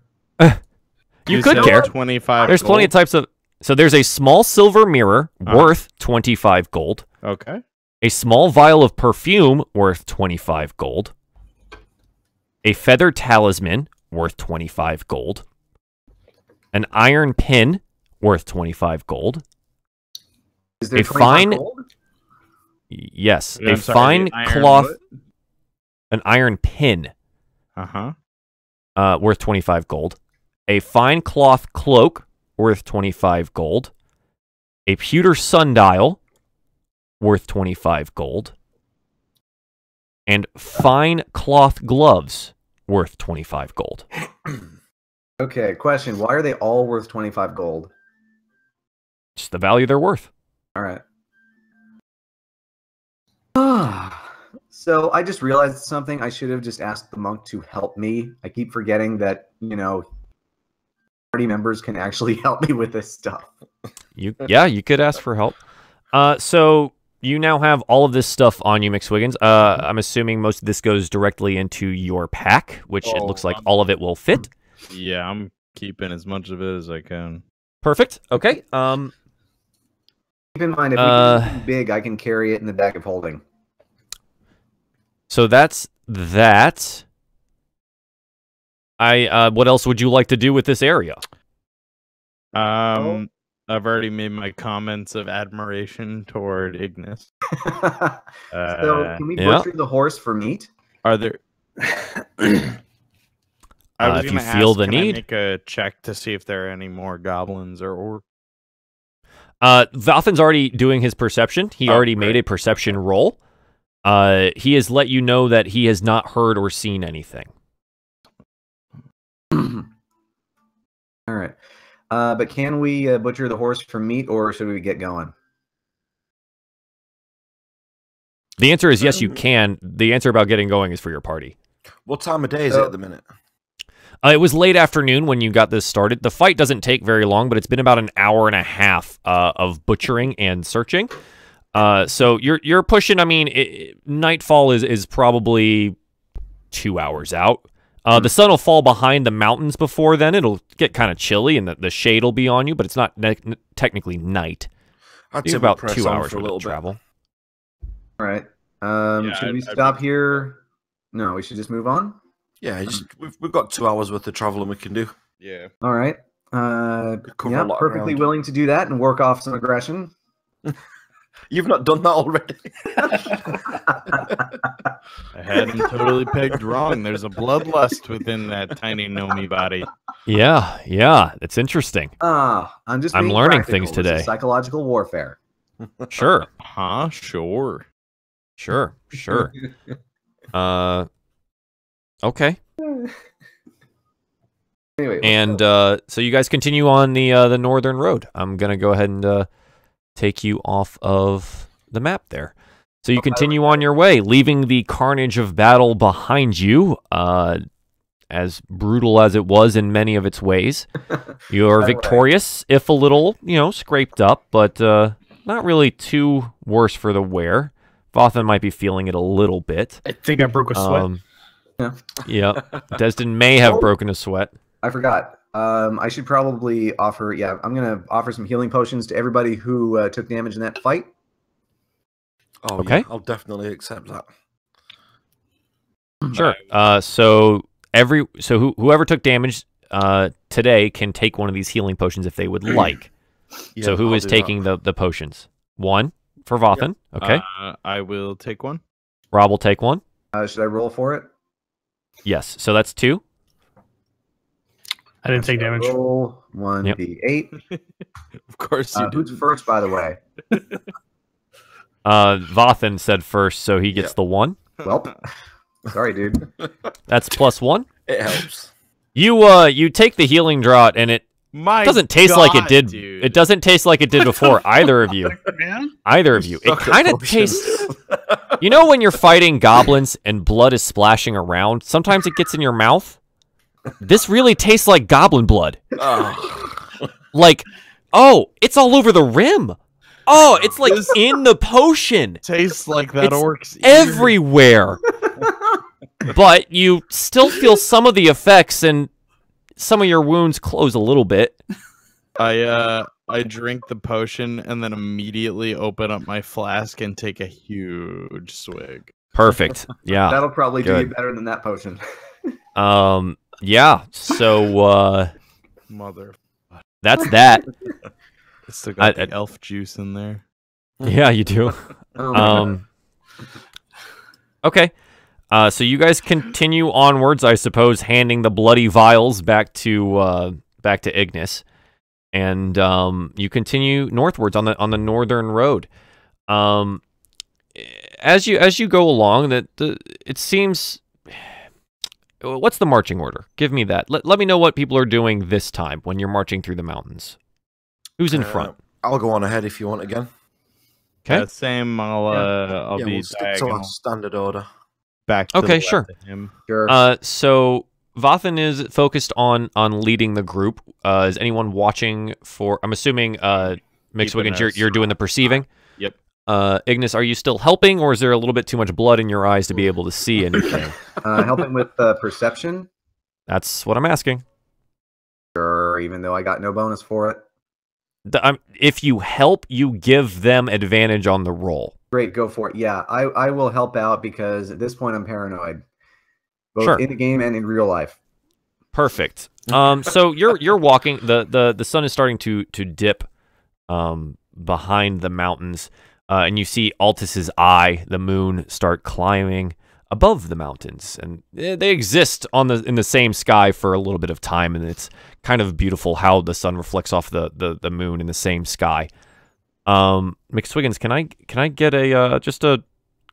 You could care. 25 There's plenty of types of. So there's a small silver mirror worth 25 gold. Okay. A small vial of perfume worth 25 gold. A feather talisman worth 25 gold. An iron pin worth 25 gold. Is there 25 gold? Yes. Yeah, fine cloth. An iron pin. Worth 25 gold. A fine cloth cloak worth 25 gold. A pewter sundial worth 25 gold. And fine cloth gloves worth 25 gold. Okay, question. Why are they all worth 25 gold? Just the value they're worth. All right. So I just realized something. I should have just asked the monk to help me. I keep forgetting that, party members can actually help me with this stuff. You could ask for help. So you now have all of this stuff on you, McSwiggins. I'm assuming most of this goes directly into your pack, which it looks like all of it will fit. Yeah, I'm keeping as much of it as I can. Perfect. Okay. Keep in mind, if we do something big, I can carry it in the bag of holding. So that's that. What else would you like to do with this area? I've already made my comments of admiration toward Ignas. So can we butcher the horse for meat? Are there? I was if you feel the need, make a check to see if there are any more goblins or. Vathan's already doing his perception. He already made a perception roll. He has let you know that he has not heard or seen anything. All right. But can we butcher the horse for meat, or should we get going? The answer is yes, you can. The answer about getting going is for your party. What time of day is it at the minute? It was late afternoon when you got this started. The fight doesn't take very long, but it's been about an hour and a half of butchering and searching. So you're pushing. I mean, nightfall is probably 2 hours out. The sun will fall behind the mountains before then. It'll get kind of chilly, and the shade will be on you, but it's not technically night. It's about 2 hours worth of travel. All right. Should we stop here? No, we should just move on. Yeah, we've got 2 hours worth of traveling we can do. Yeah. All right. Yeah, perfectly willing to do that and work off some aggression. You've not done that already. I had him totally pegged wrong. There's a bloodlust within that tiny gnomey body. Yeah, it's interesting. I'm learning things today. This is psychological warfare. Sure. Sure. Okay. Anyway, and so you guys continue on the northern road. I'm gonna go ahead and take you off of the map there. So you continue on your way, leaving the carnage of battle behind you, as brutal as it was in many of its ways. You're victorious, if a little, scraped up, but not really too worse for the wear. Vathan might be feeling it a little bit. I think I broke a sweat. Yeah. Desdin may have broken a sweat. I forgot. I should probably offer... Yeah, I'm going to offer some healing potions to everybody who took damage in that fight. Oh, okay. Yeah, I'll definitely accept that. Sure. Whoever took damage today can take one of these healing potions if they would like. Yeah, so who is taking the potions? One for Vathan. Yep. Okay. I will take one. Rob will take one. Should I roll for it? Yes. So that's 2. I didn't take damage. Roll 1d8. Of course you Who's first, by the way? Vathan said first, so he gets the 1. Well, sorry, dude. That's +1. It helps. You take the healing draught, and it doesn't taste like it did. Dude. It doesn't taste like it did before. Either of you. Either of you. It kind of tastes. You know when you're fighting goblins and blood is splashing around? Sometimes it gets in your mouth. This really tastes like goblin blood. Like, it's all over the rim. Oh, it's like in the potion. Tastes like that orc's ear. Everywhere. But you still feel some of the effects, and some of your wounds close a little bit. I drink the potion and then immediately open up my flask and take a huge swig. Perfect. Yeah. That'll probably do you better than that potion. Yeah. So mother. That's that. It's still got the elf juice in there. Yeah, you do. Okay. So you guys continue onwards, I suppose, handing the bloody vials back to Ignas, and you continue northwards on the northern road. As you go along, it seems. What's the marching order? Give me that. Let me know what people are doing this time when you're marching through the mountains. Who's in front? I'll go on ahead if you want again. Okay. Same. I'll be we'll stick to our standard order. Back to the left sure. of him. Sure. So Vathan is focused on leading the group. Is anyone watching for? I'm assuming McSwiggins, you're doing the perceiving. Yep. Ignas, are you still helping, or is there a little bit too much blood in your eyes to be able to see anything? Helping with perception. That's what I'm asking. Sure, even though I got no bonus for it. If you help, you give them advantage on the roll. Great, go for it. Yeah, I will help out because at this point I'm paranoid, both in the game and in real life. Perfect. So you're walking. The sun is starting to dip behind the mountains, and you see Altus's eye, the moon, start climbing above the mountains, and they exist in the same sky for a little bit of time, and it's kind of beautiful how the sun reflects off the moon in the same sky. McSwiggins, can I get a just a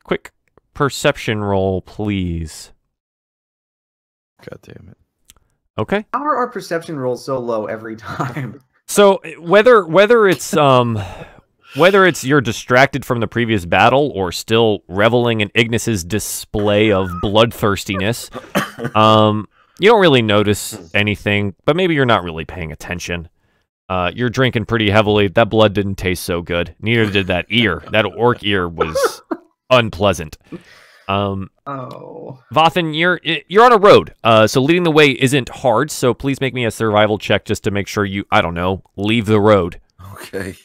quick perception roll, please? God damn it. Okay. How are our perception rolls so low every time? So whether it's you're distracted from the previous battle or still reveling in Ignas's display of bloodthirstiness, you don't really notice anything, but maybe you're not really paying attention. You're drinking pretty heavily. That blood didn't taste so good. Neither did that ear. That orc ear was unpleasant. Vathan, you're on a road. So leading the way isn't hard. So please make me a survival check just to make sure you, I don't know, leave the road. Okay.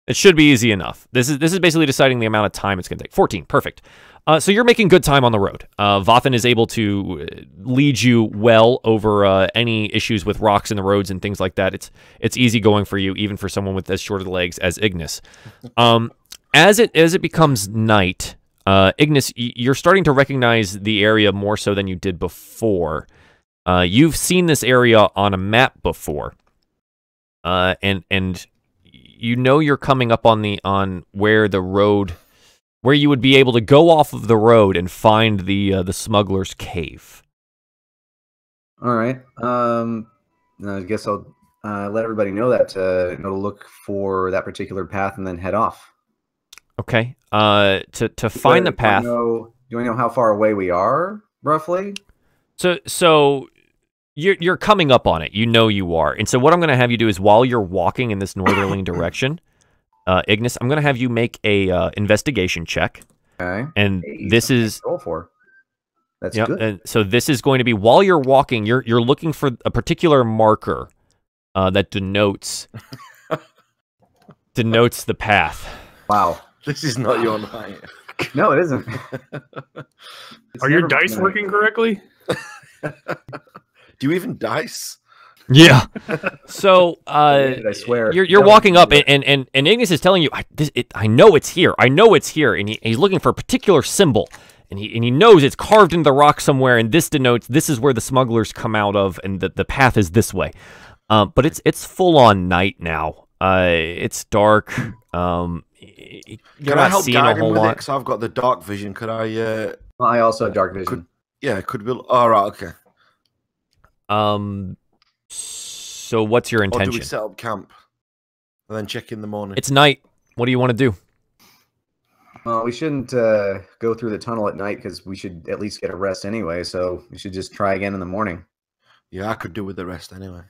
It should be easy enough. This is basically deciding the amount of time it's going to take. 14, perfect. So you're making good time on the road. Vathan is able to lead you well over any issues with rocks in the roads and things like that. It's easy going for you, even for someone with as short of legs as Ignas. As it becomes night, Ignas, you're starting to recognize the area more so than you did before. You've seen this area on a map before, and you know you're coming up on where the road, where you would be able to go off of the road and find the smuggler's cave. All right. I guess I'll let everybody know that to look for that particular path and then head off. Okay. To find the path. Do you know how far away we are, roughly? So you're coming up on it. You know you are. And so what I'm going to have you do is while you're walking in this northerly direction, Ignas, I'm going to have you make a investigation check. Okay. And this is roll for. That's good. And so this is going to be while you're walking, you're looking for a particular marker that denotes the path. Wow. This is not your night. No, it isn't. Are your dice working correctly? Do you even dice? Yeah. So I swear you're walking up, and Ignas is telling you, I know it's here. I know it's here, and he's looking for a particular symbol, and he knows it's carved into the rock somewhere, and this denotes this is where the smugglers come out of, and the path is this way. But it's full on night now. It's dark. You're Can I not help seeing a guide him whole with it? lot. Because I've got the dark vision. Could I? I also have dark vision. Could be. All right. Okay. So what's your intention? Or do we set up camp and then check in the morning? It's night. What do you want to do? We shouldn't go through the tunnel at night because we should at least get a rest anyway. So we should just try again in the morning. Yeah, I could do with the rest anyway.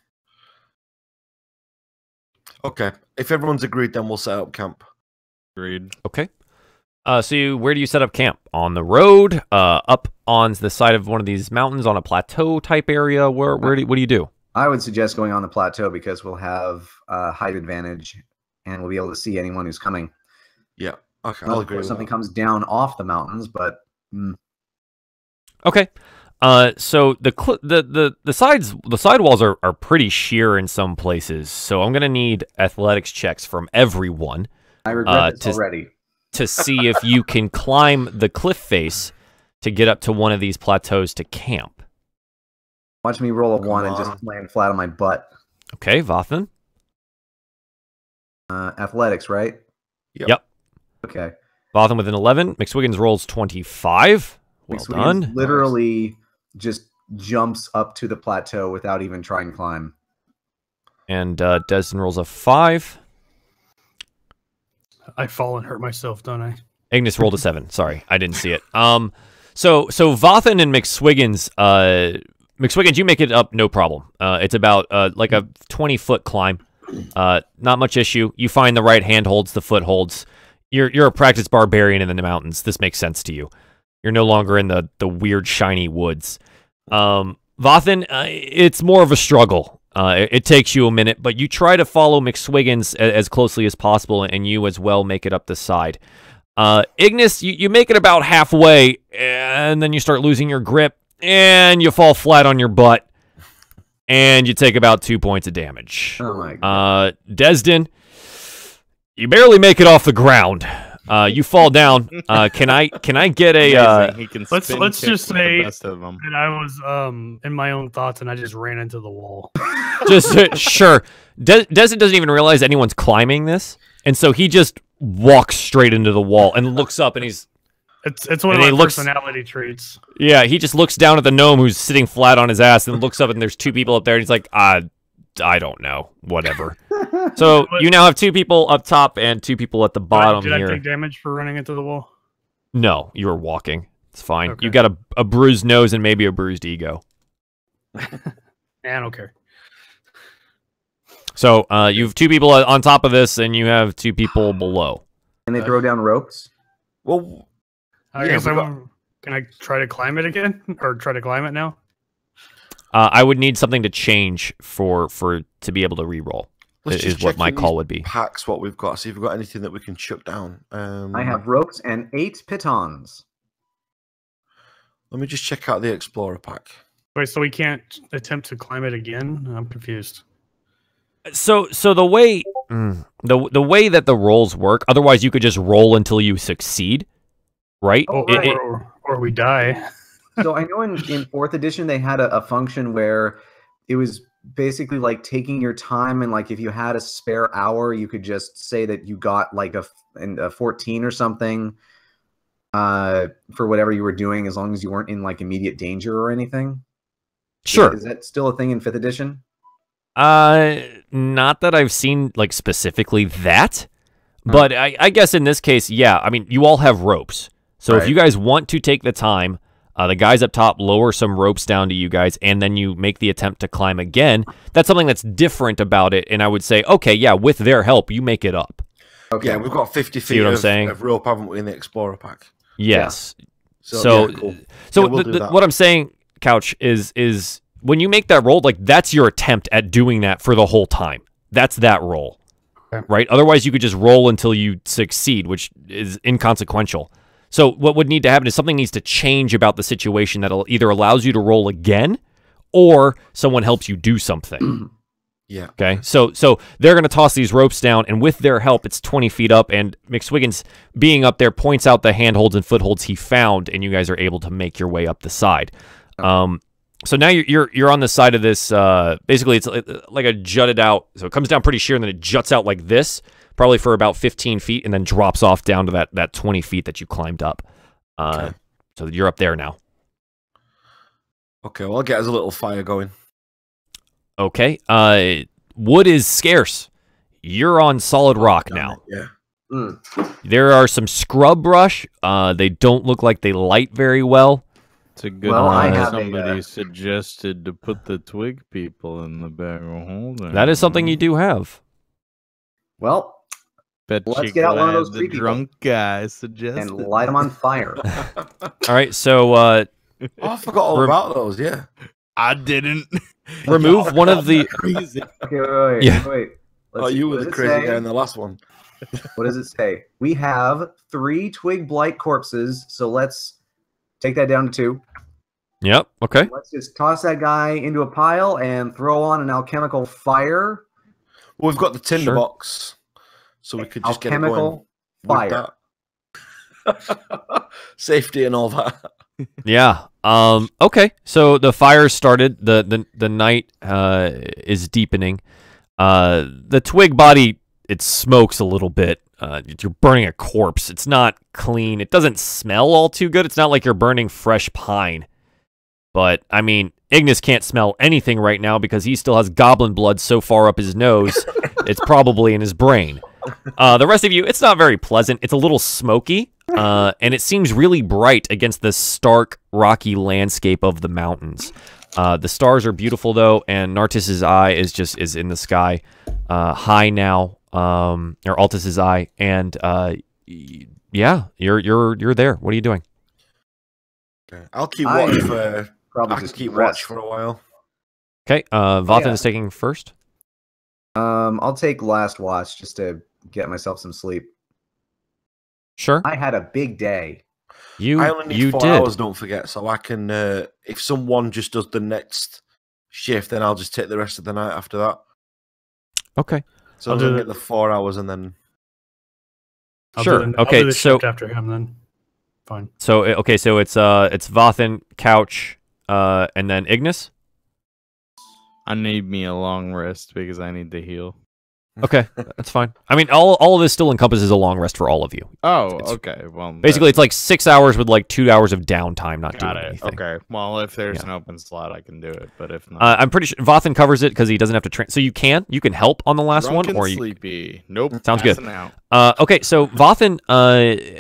Okay. If everyone's agreed, then we'll set up camp. Agreed. Okay. So where do you set up camp? On the road? Up on the side of one of these mountains on a plateau type area? What do you do? I would suggest going on the plateau because we'll have height advantage and we'll be able to see anyone who's coming. Yeah. Okay. I'll agree. If something comes down off the mountains, but okay. So the sidewalls are pretty sheer in some places. So I'm gonna need athletics checks from everyone. I regret this already. To see if you can climb the cliff face to get up to one of these plateaus to camp. Watch me roll a 1 and just land flat on my butt. Okay, Vathan. Athletics, right? Yep. Okay. Vathan with an 11. McSwiggins rolls 25. Well done. Literally just jumps up to the plateau without even trying to climb. And Desdin rolls a 5. I fall and hurt myself, don't I? Ignas rolled a 7. Sorry, I didn't see it. So Vathan and McSwiggins, McSwiggins, you make it up, no problem. It's about like a 20-foot climb. Not much issue. You find the right handholds, the footholds. You're a practiced barbarian in the mountains. This makes sense to you. You're no longer in the weird shiny woods. Vathan, it's more of a struggle. It takes you a minute, but you try to follow McSwiggins as closely as possible, and you as well make it up the side. Ignas, you make it about halfway, and then you start losing your grip, and you fall flat on your butt, and you take about 2 points of damage. Oh my God. Desdin, you barely make it off the ground. You fall down. Can I get a? Let's just say that I was in my own thoughts and I just ran into the wall. Just sure. Desdin doesn't even realize anyone's climbing this, and so he just walks straight into the wall and looks up, and he's. It's one of my personality traits. Yeah, he just looks down at the gnome who's sitting flat on his ass, and looks up, and there's 2 people up there, and he's like, I don't know, whatever. So you now have 2 people up top and 2 people at the bottom here. Did I take damage for running into the wall? No, you were walking. It's fine. Okay. You got a bruised nose and maybe a bruised ego. I don't care. So you have 2 people on top of this, and you have 2 people below. Can they throw down ropes? Well, I guess Can I try to climb it again, or try to climb it now? I would need something to change for to be able to re-roll. Is what my call would be. Packs, what we've got. See if we've got anything that we can chuck down. I have ropes and 8 pitons. Let me just check out the Explorer pack. Wait, so we can't attempt to climb it again? I'm confused. So the way the way that the rolls work, otherwise you could just roll until you succeed, right? Oh, or we die. So I know in 4th edition they had a function where it was basically like taking your time, and like if you had a spare hour, you could just say that you got like a 14 or something for whatever you were doing, as long as you weren't in like immediate danger or anything. Sure. Is that still a thing in 5th edition? Not that I've seen like specifically that, but I guess in this case, yeah. I mean, you all have ropes, so if you guys want to take the time, the guys up top lower some ropes down to you guys, and then you make the attempt to climb again. That's something that's different about it, and I would say, okay, yeah, with their help, you make it up. Okay, yeah, we've got 50 feet of rope, haven't we, in the Explorer pack? Yes. Yeah. So yeah, cool. What I'm saying, Couch, is when you make that roll, like that's your attempt at doing that for the whole time. That's that roll, right? Otherwise, you could just roll until you succeed, which is inconsequential. So what would need to happen is something needs to change about the situation that either allows you to roll again, or someone helps you do something. Yeah. Okay. So they're going to toss these ropes down, and with their help, it's 20 feet up, and McSwiggins, being up there, points out the handholds and footholds he found, and you guys are able to make your way up the side. So now you're on the side of this. Basically, it's like a jutted out. So it comes down pretty sheer, and then it juts out like this, probably for about 15 feet, and then drops off down to that 20 feet that you climbed up. Okay. So you're up there now. Okay, well, I'll get us a little fire going. Okay. Wood is scarce. You're on solid rock now. Yeah. There are some scrub brush. They don't look like they light very well. It's a good one. Somebody suggested to put the twig people in the barrel holder. That is something you do have. Well, let's get out one of those the drunk guy suggested and light them on fire. All right, so I forgot all about those. Yeah, I didn't. Remove one of the. Crazy. Okay, wait. You were the crazy guy in the last one. What does it say? We have 3 twig blight corpses, so let's take that down to 2. Yep. Okay. Let's just toss that guy into a pile and throw on an alchemical fire. Well, we've got the tinderbox, so we could just get it going. Fire. Safety and all that. Yeah. Okay. So the fire started. The night is deepening. The twig body, it smokes a little bit. You're burning a corpse. It's not clean. It doesn't smell all too good. It's not like you're burning fresh pine. But, I mean, Ignas can't smell anything right now because he still has goblin blood so far up his nose, it's probably in his brain. The rest of you, it's not very pleasant. It's a little smoky, and it seems really bright against the stark, rocky landscape of the mountains. The stars are beautiful, though, and Nartis's eye is in the sky, high now, or Altus's eye, and yeah, you're there. What are you doing? Okay. I'll keep watch for. Probably just keep watch for a while. Okay, Vathan is taking first. I'll take last watch just to get myself some sleep. Sure. I had a big day. I only need 4 hours, don't forget, so I can, if someone just does the next shift, then I'll just take the rest of the night after that. Okay. So I'll get the 4 hours and then... Sure. Okay, so... after him then. Fine. So, okay, so it's Vathan, Couch, and then Ignas? I need me a long rest because I need to heal. Okay, that's fine. I mean, all of this still encompasses a long rest for all of you. Oh, okay. Well, basically, it's like 6 hours with like 2 hours of downtime, not doing anything. Okay. Well, if there's an open slot, I can do it. But if not, I'm pretty sure Vathan covers it because he doesn't have to train. So you can help on the last one, or you sleepy. Nope. Sounds good. Okay, so Vathan,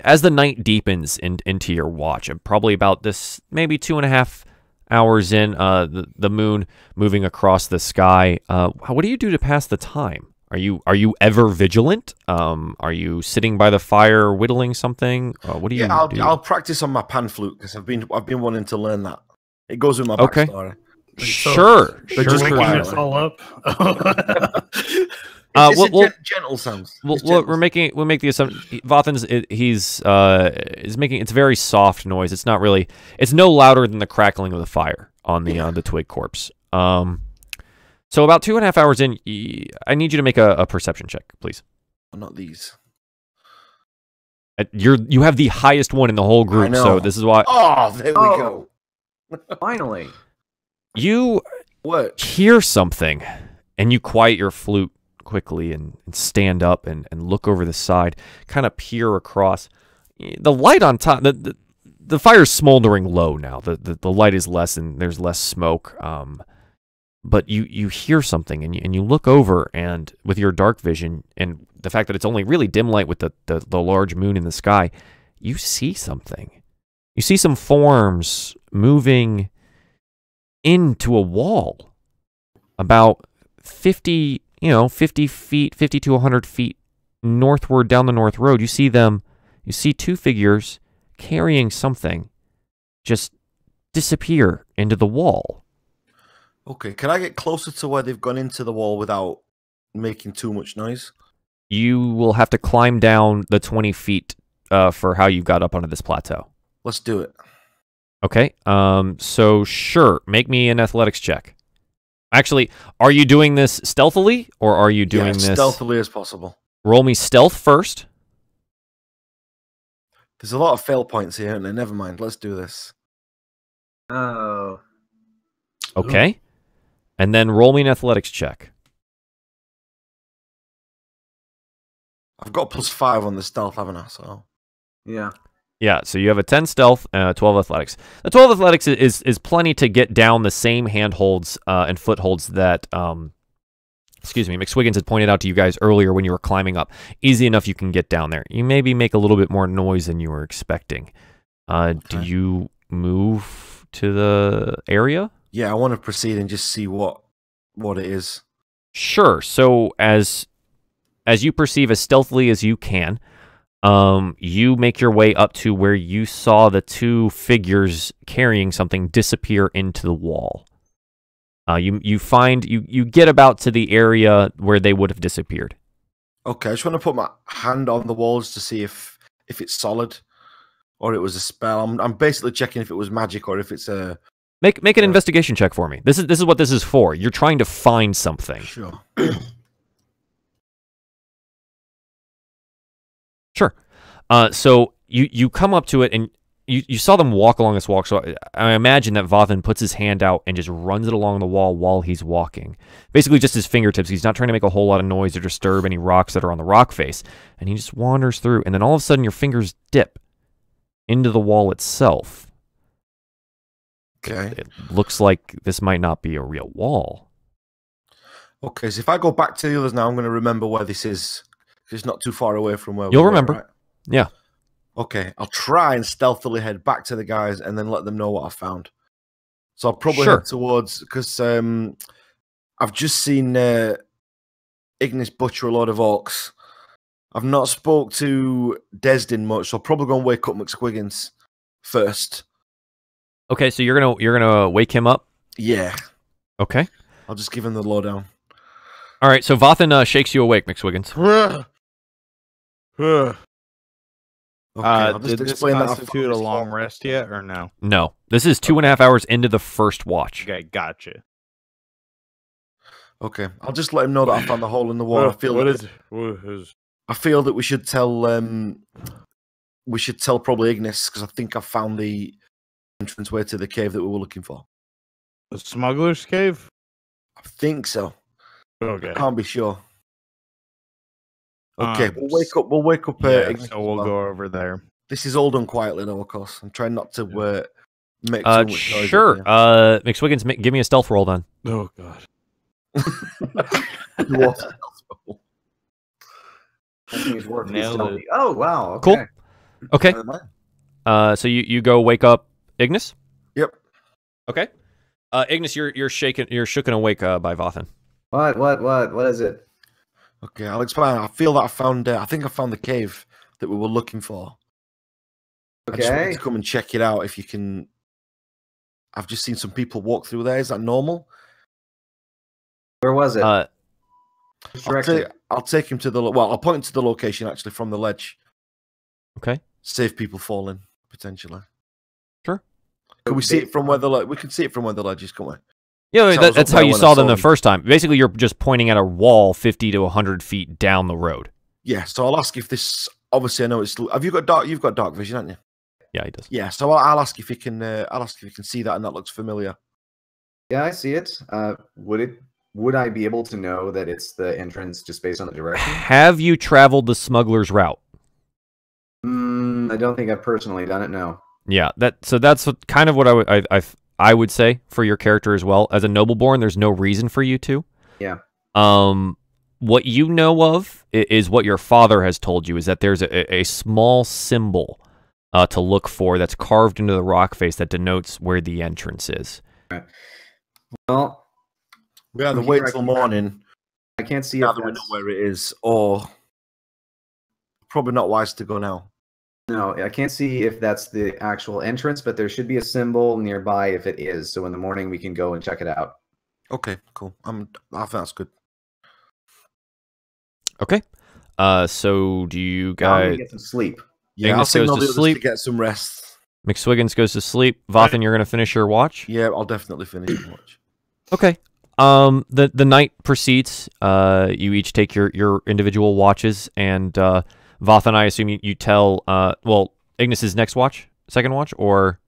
as the night deepens into your watch, probably about this maybe 2.5 hours in, the moon moving across the sky. What do you do to pass the time? Are you ever vigilant? Are you sitting by the fire whittling something? What do you do? I'll practice on my pan flute because I've been wanting to learn that. It goes with my backstory. Sure. You're waking us all up. Gentle sounds. We make the assumption Vathan's is making it's very soft noise. It's not really. It's no louder than the crackling of the fire on the twig corpse. So about 2.5 hours in, I need you to make a perception check, please. Not these. You have the highest one in the whole group, so this is why. Oh, there we go. Finally. You hear something, and you quiet your flute quickly and stand up and look over the side, kind of peer across. The light on top, the fire's smoldering low now. The light is less and there's less smoke. But you hear something and you look over, and with your dark vision and the fact that it's only really dim light with the large moon in the sky, you see something. You see some forms moving into a wall about 50 feet, 50 to 100 feet northward down the north road. You see two figures carrying something just disappear into the wall. Okay, can I get closer to where they've gone into the wall without making too much noise? You will have to climb down the 20 feet for how you got up onto this plateau. Let's do it. Okay, so sure, make me an athletics check. Actually, are you doing this stealthily, or are you doing this... stealthily as possible. Roll me stealth first. There's a lot of fail points here, and never mind, let's do this. Oh. Okay. Ooh. And then roll me an athletics check. I've got +5 on the stealth, haven't I? So yeah. Yeah, so you have a 10 stealth and 12 athletics. The 12 athletics is plenty to get down the same handholds and footholds that, McSwiggins had pointed out to you guys earlier when you were climbing up. Easy enough you can get down there. You maybe make a little bit more noise than you were expecting. Okay. Do you move to the area? Yeah, I want to proceed and just see what it is. Sure. So as you perceive as stealthily as you can, you make your way up to where you saw the two figures carrying something disappear into the wall. You get about to the area where they would have disappeared. Okay, I just want to put my hand on the walls to see if it's solid or it was a spell. I'm basically checking if it was magic or if it's a... Make an investigation check for me. This is what this is for. You're trying to find something. Sure. Sure. So you come up to it and you saw them walk along this walk. So I imagine that Vathan puts his hand out and just runs it along the wall while he's walking. Basically just his fingertips. He's not trying to make a whole lot of noise or disturb any rocks that are on the rock face. And he just wanders through. And then all of a sudden your fingers dip into the wall itself. Okay. It looks like this might not be a real wall. Okay, so if I go back to the others now, I'm going to remember where this is. It's not too far away from where you'll remember. Right? Yeah. Okay, I'll try and stealthily head back to the guys and then let them know what I found. So I'll probably head towards, because I've just seen Ignis butcher a load of orcs. I've not spoke to Desdin much, so I'll probably go and wake up McSwiggins first. Okay, so you're gonna wake him up? Yeah. Okay. I'll just give him the lowdown. All right, so Vathan shakes you awake, McSwiggins. Okay, did this constitute a long rest yet, or no? No. This is 2.5 hours into the first watch. Okay, gotcha. Okay, I'll just let him know that I found the hole in the wall. I feel that we should tell probably Ignis, because I think I found the entrance way to the cave that we were looking for. The Smuggler's Cave? I think so. Okay. I can't be sure. Okay, we'll wake up. Yeah, so we'll go over there. This is all done quietly, though, of course. I'm trying not to make too much noise. Sure. McSwiggins, give me a stealth roll then. Oh God. Oh wow. Okay. Cool. Okay. So you go wake up Ignis? Yep. Okay. Ignis, you're shooken awake by Vathan. What is it? Okay, I'll explain. I feel that I found. I think I found the cave that we were looking for. Okay. I just wanted to come and check it out. If you can, I've just seen some people walk through there. Is that normal? Where was it? I'll take him to the. Well, I'll point to the location actually from the ledge. Okay. Save people falling potentially. Sure. Can we see it from where the we can see it from where the ledge is, can't we? Yeah, that's how you saw them the first time. Basically, you're just pointing at a wall 50 to 100 feet down the road. Yeah, so I'll ask if this. Obviously, I know it's. Have you got dark? You've got dark vision, haven't you? Yeah, he does. Yeah, so I'll ask if you can. I'll ask if you can see that, and that looks familiar. Yeah, I see it. Would I be able to know that it's the entrance just based on the direction? Have you traveled the smuggler's route? I don't think I've personally done it. No. Yeah, that's kind of what I would say for your character as well. As a nobleborn, there's no reason for you to. Yeah. What you know of is what your father has told you, is that there's a small symbol to look for that's carved into the rock face that denotes where the entrance is. Right. Well, we either wait till morning. I can't see now that we know where it is, or probably not wise to go now. No, I can't see if that's the actual entrance, but there should be a symbol nearby if it is. So in the morning we can go and check it out. Okay, cool. I think that's good. Okay. So do you guys get some sleep? Yeah, I'll signal the others to get some rest. McSwiggins goes to sleep. Vathan, you're going to finish your watch? Yeah, I'll definitely finish the watch. Okay. The night proceeds. You each take your individual watches, and Vathan, I assume you tell, well, Ignis's next watch, second watch, or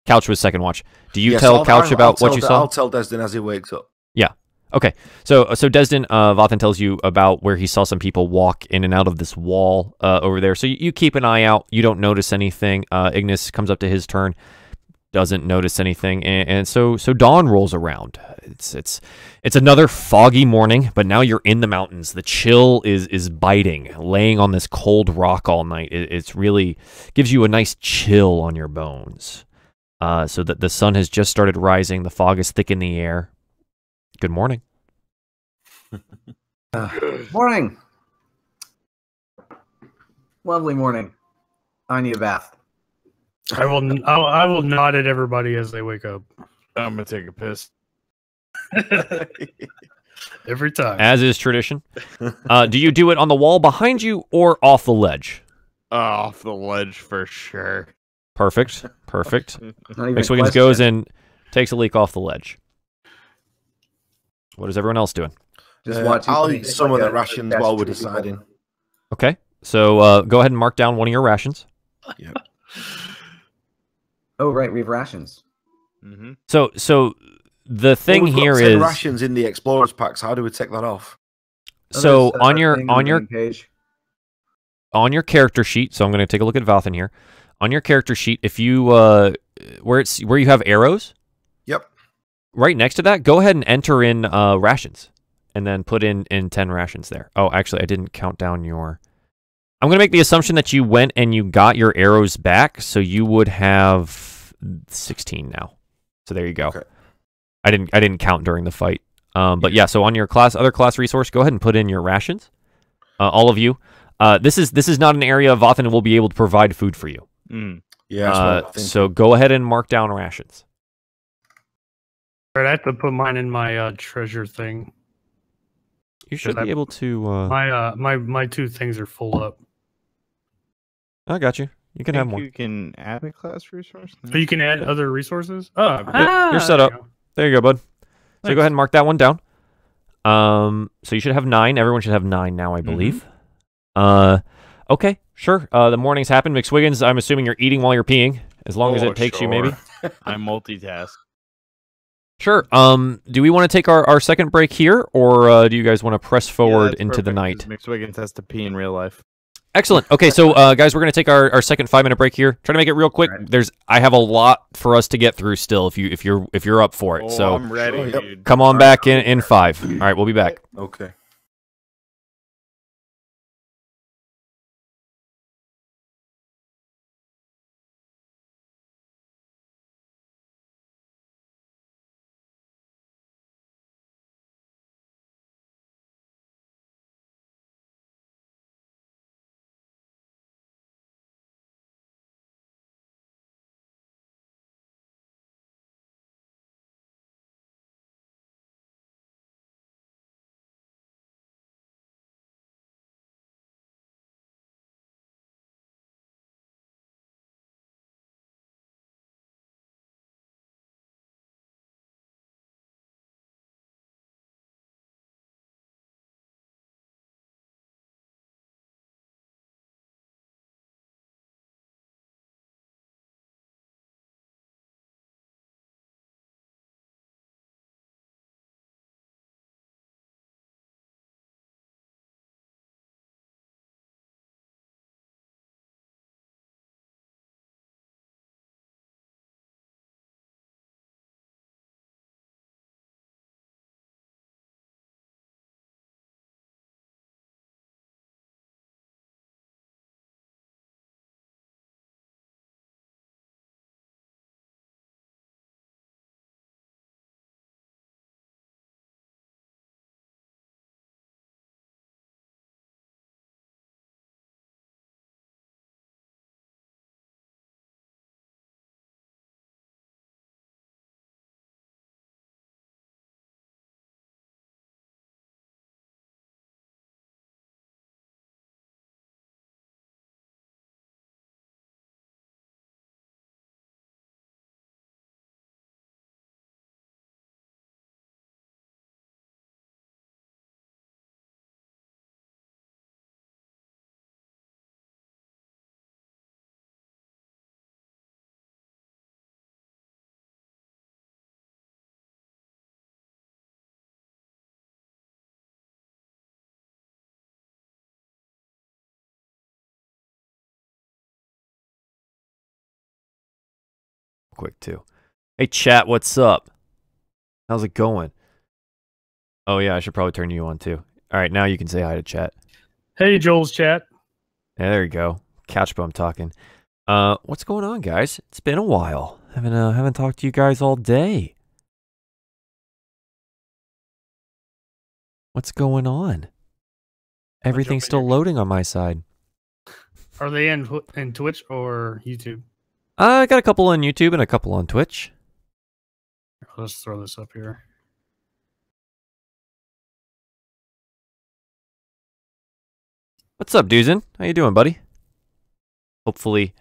Couch was second watch. Do you tell Couch about what you saw? I'll tell Desdin as he wakes up. Yeah. Okay. So Desdin, Vathan tells you about where he saw some people walk in and out of this wall over there. So you keep an eye out. You don't notice anything. Ignis comes up to his turn, doesn't notice anything, and so dawn rolls around. It's another foggy morning, but now you're in the mountains. The chill is biting. Laying on this cold rock all night, it's really gives you a nice chill on your bones. So that the sun has just started rising. The fog is thick in the air. Good morning. Morning. Lovely morning. I need a bath. I will nod at everybody as they wake up. I'm gonna take a piss. Every time. As is tradition. Do you do it on the wall behind you or off the ledge? Off the ledge for sure. Perfect. McSwiggins goes and takes a leak off the ledge. What is everyone else doing? Just watching. I'll eat some of the rations while we're deciding. Okay. So go ahead and mark down one of your rations. Yep. Oh, right. We have rations. Mm-hmm. So the thing here is rations in the explorers packs. How do we take that off? So on your page, on your character sheet. So I'm going to take a look at Vathan here. On your character sheet, if you where you have arrows. Yep. Right next to that, go ahead and enter in rations, and then put in 10 rations there. Oh, actually, I didn't count down your. I'm going to make the assumption that you went and you got your arrows back, so you would have 16 now. So there you go. Okay. I didn't count during the fight. But yeah, so on your other class resource, go ahead and put in your rations. All of you. This is not an area Vathan will be able to provide food for you. Mm. Yeah. So go ahead and mark down rations. All right, I have to put mine in my treasure thing. You should be able to. My two things are full up. I got you. You can have more. You can add a class resource. So you can add other resources. You're set up. There you go, bud. So go ahead and mark that one down. So you should have 9. Everyone should have 9 now, I believe. Okay, sure. The morning's happened. McSwiggins, I'm assuming you're eating while you're peeing, as long as it takes you, maybe. I multitask. Sure. Do we want to take our second break here, or do you guys want to press forward into the night? McSwiggins has to pee in real life. Excellent. Okay, so guys, we're going to take our second 5-minute break here. Try to make it real quick. Right. I have a lot for us to get through still. If you're up for it, so I'm ready, dude. Come on back in 5. All right, we'll be back. Okay. quick too. Hey, chat, what's up? How's it going? Oh yeah, I should probably turn you on too. All right, now you can say hi to chat. Hey, Joel's chat. Yeah, there you go. CouchBum talking. What's going on, guys? It's been a while. Haven't talked to you guys all day. What's going on? Everything's still loading on my side. Are they in Twitch or YouTube? I got a couple on YouTube and a couple on Twitch. Let's throw this up here. What's up, Duzin? How you doing, buddy? Hopefully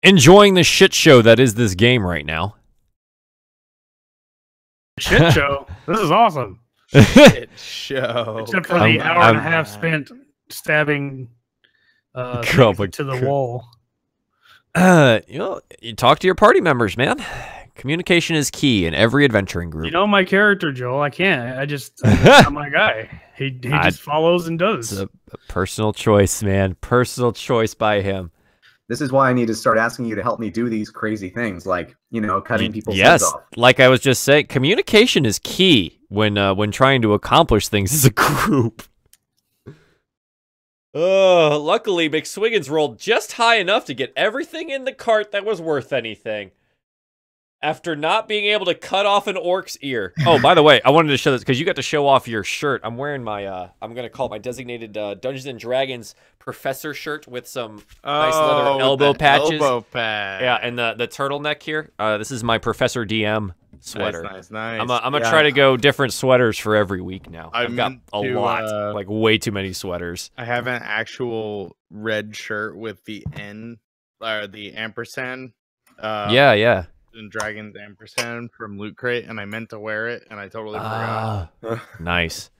enjoying the shit show that is this game right now. Shit show? This is awesome. Shit show. Except for the hour and a half spent stabbing to the wall. You talk to your party members, man. Communication is key in every adventuring group. You know my character, Joel. I can't. I'm my guy. He just follows and does. It's a personal choice, man. Personal choice by him. This is why I need to start asking you to help me do these crazy things, like, cutting people's heads off. Like I was just saying, communication is key when trying to accomplish things as a group. Oh, luckily McSwiggins rolled just high enough to get everything in the cart that was worth anything. After not being able to cut off an orc's ear. Oh, by the way, I wanted to show this because you got to show off your shirt. I'm wearing my, I'm going to call it my designated Dungeons & Dragons professor shirt with some nice leather elbow patches. Elbow pad. Yeah, and the turtleneck here. This is my Professor DM sweater. Nice. I'm going to try to go different sweaters for every week now. I've got a lot, like way too many sweaters. I have an actual red shirt with the N, or the ampersand. Yeah. And Dragon's ampersand from Loot Crate, and I meant to wear it, and I totally forgot. Nice.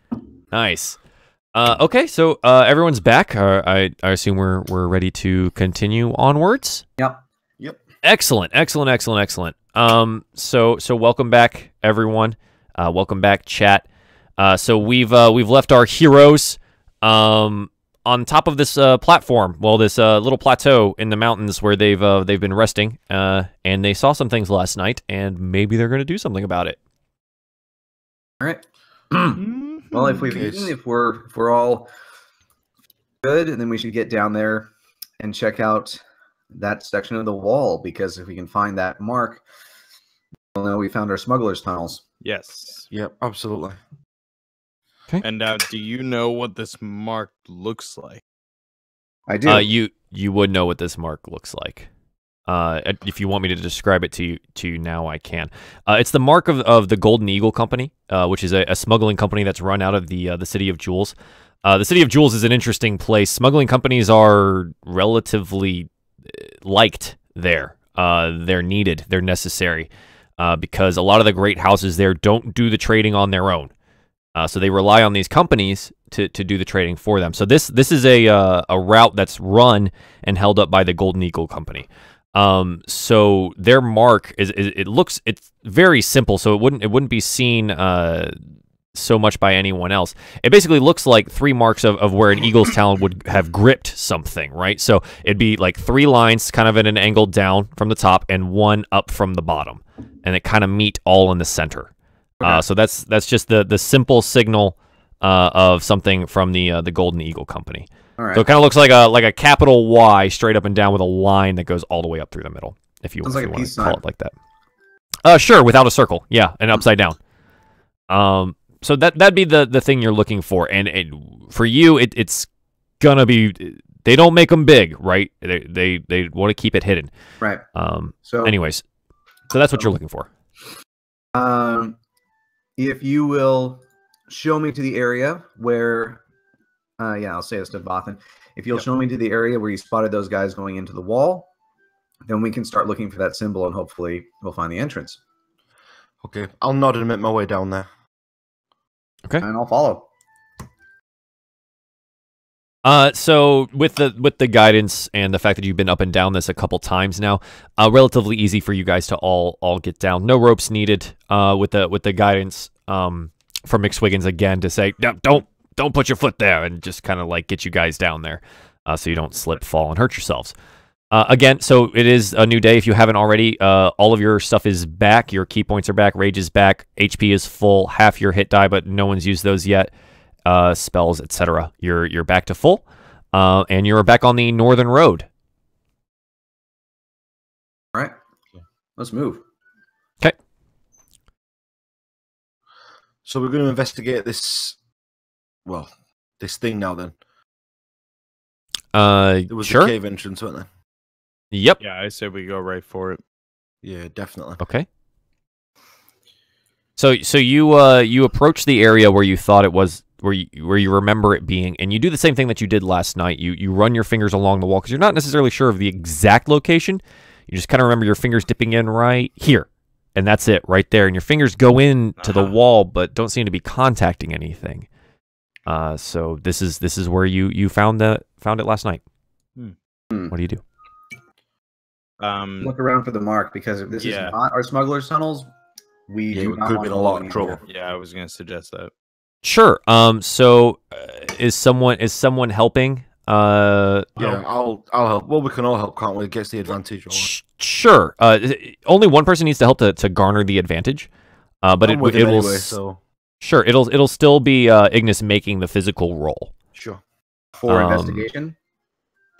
Okay, so everyone's back. I assume we're ready to continue onwards. Yep. Excellent. So welcome back, everyone. Welcome back, chat. So we've left our heroes on top of this platform, this little plateau in the mountains where they've been resting, and they saw some things last night, and maybe they're going to do something about it. All right. Well, if we're all good, then we should get down there and check out that section of the wall, because if we can find that mark, we'll know we found our Smugglers Tunnels. Yes. Yep, absolutely. Okay. And do you know what this mark looks like? I do. You would know what this mark looks like. If you want me to describe it to you now, I can. It's the mark of the Golden Eagle Company, which is a smuggling company that's run out of the City of Jewels. The City of Jewels is an interesting place. Smuggling companies are relatively liked there. They're needed. They're necessary because a lot of the great houses there don't do the trading on their own. So they rely on these companies to do the trading for them. So this is a route that's run and held up by the Golden Eagle Company. So their mark it's very simple. So it wouldn't be seen so much by anyone else. It basically looks like 3 marks of where an eagle's talon would have gripped something, right? So it'd be like 3 lines, kind of at an angle down from the top, and 1 up from the bottom, and it kind of meet all in the center. Okay. So that's just the simple signal of something from the Golden Eagle Company. All right. So it kind of looks like a capital Y straight up and down with a line that goes all the way up through the middle. If you want to call it like that. Sure, without a circle. Yeah, and upside down. So that'd be the thing you're looking for, and for you, it's gonna be. They don't make them big, right? They want to keep it hidden. Right. So anyways, so that's what you're looking for. If you will show me to the area where, I'll say this to Vathan. If you'll show me to the area where you spotted those guys going into the wall, then we can start looking for that symbol, and hopefully we'll find the entrance. Okay, I'll nod and make my way down there. Okay, and I'll follow. So with the guidance and the fact that you've been up and down this a couple times now, relatively easy for you guys to all get down. No ropes needed. With the guidance from McSwiggins again to say, no, don't put your foot there, and just kind of like get you guys down there, so you don't slip, fall, and hurt yourselves. Again, so it is a new day. If you haven't already, all of your stuff is back. Your key points are back. Rage is back. HP is full. Half your hit die, but no one's used those yet. Spells, etc. You're back to full, and you're back on the northern road. All right, let's move. Okay. So we're going to investigate this. Well, this thing now. Then. There was sure. a cave entrance, wasn't there? Yep. Yeah, I say we go right for it. Yeah, definitely. Okay. So you approach the area where you thought it was, where you remember it being, and you do the same thing that you did last night. You run your fingers along the wall because you're not necessarily sure of the exact location. You just kind of remember your fingers dipping in right here, and that's it, right there. And your fingers go in to the wall, but don't seem to be contacting anything. So this is where you found it last night. What do you do? Look around for the mark, because if this is not our Smugglers Tunnels, we could be in a lot of trouble. Yeah, I was going to suggest that. Sure. So is someone helping? Yeah, I'll help. Well, we can all help, can't we? It gets the advantage. Sure. Only one person needs to help to garner the advantage. But it will. Anyway, so sure. It'll still be Ignis making the physical roll. Sure. For investigation.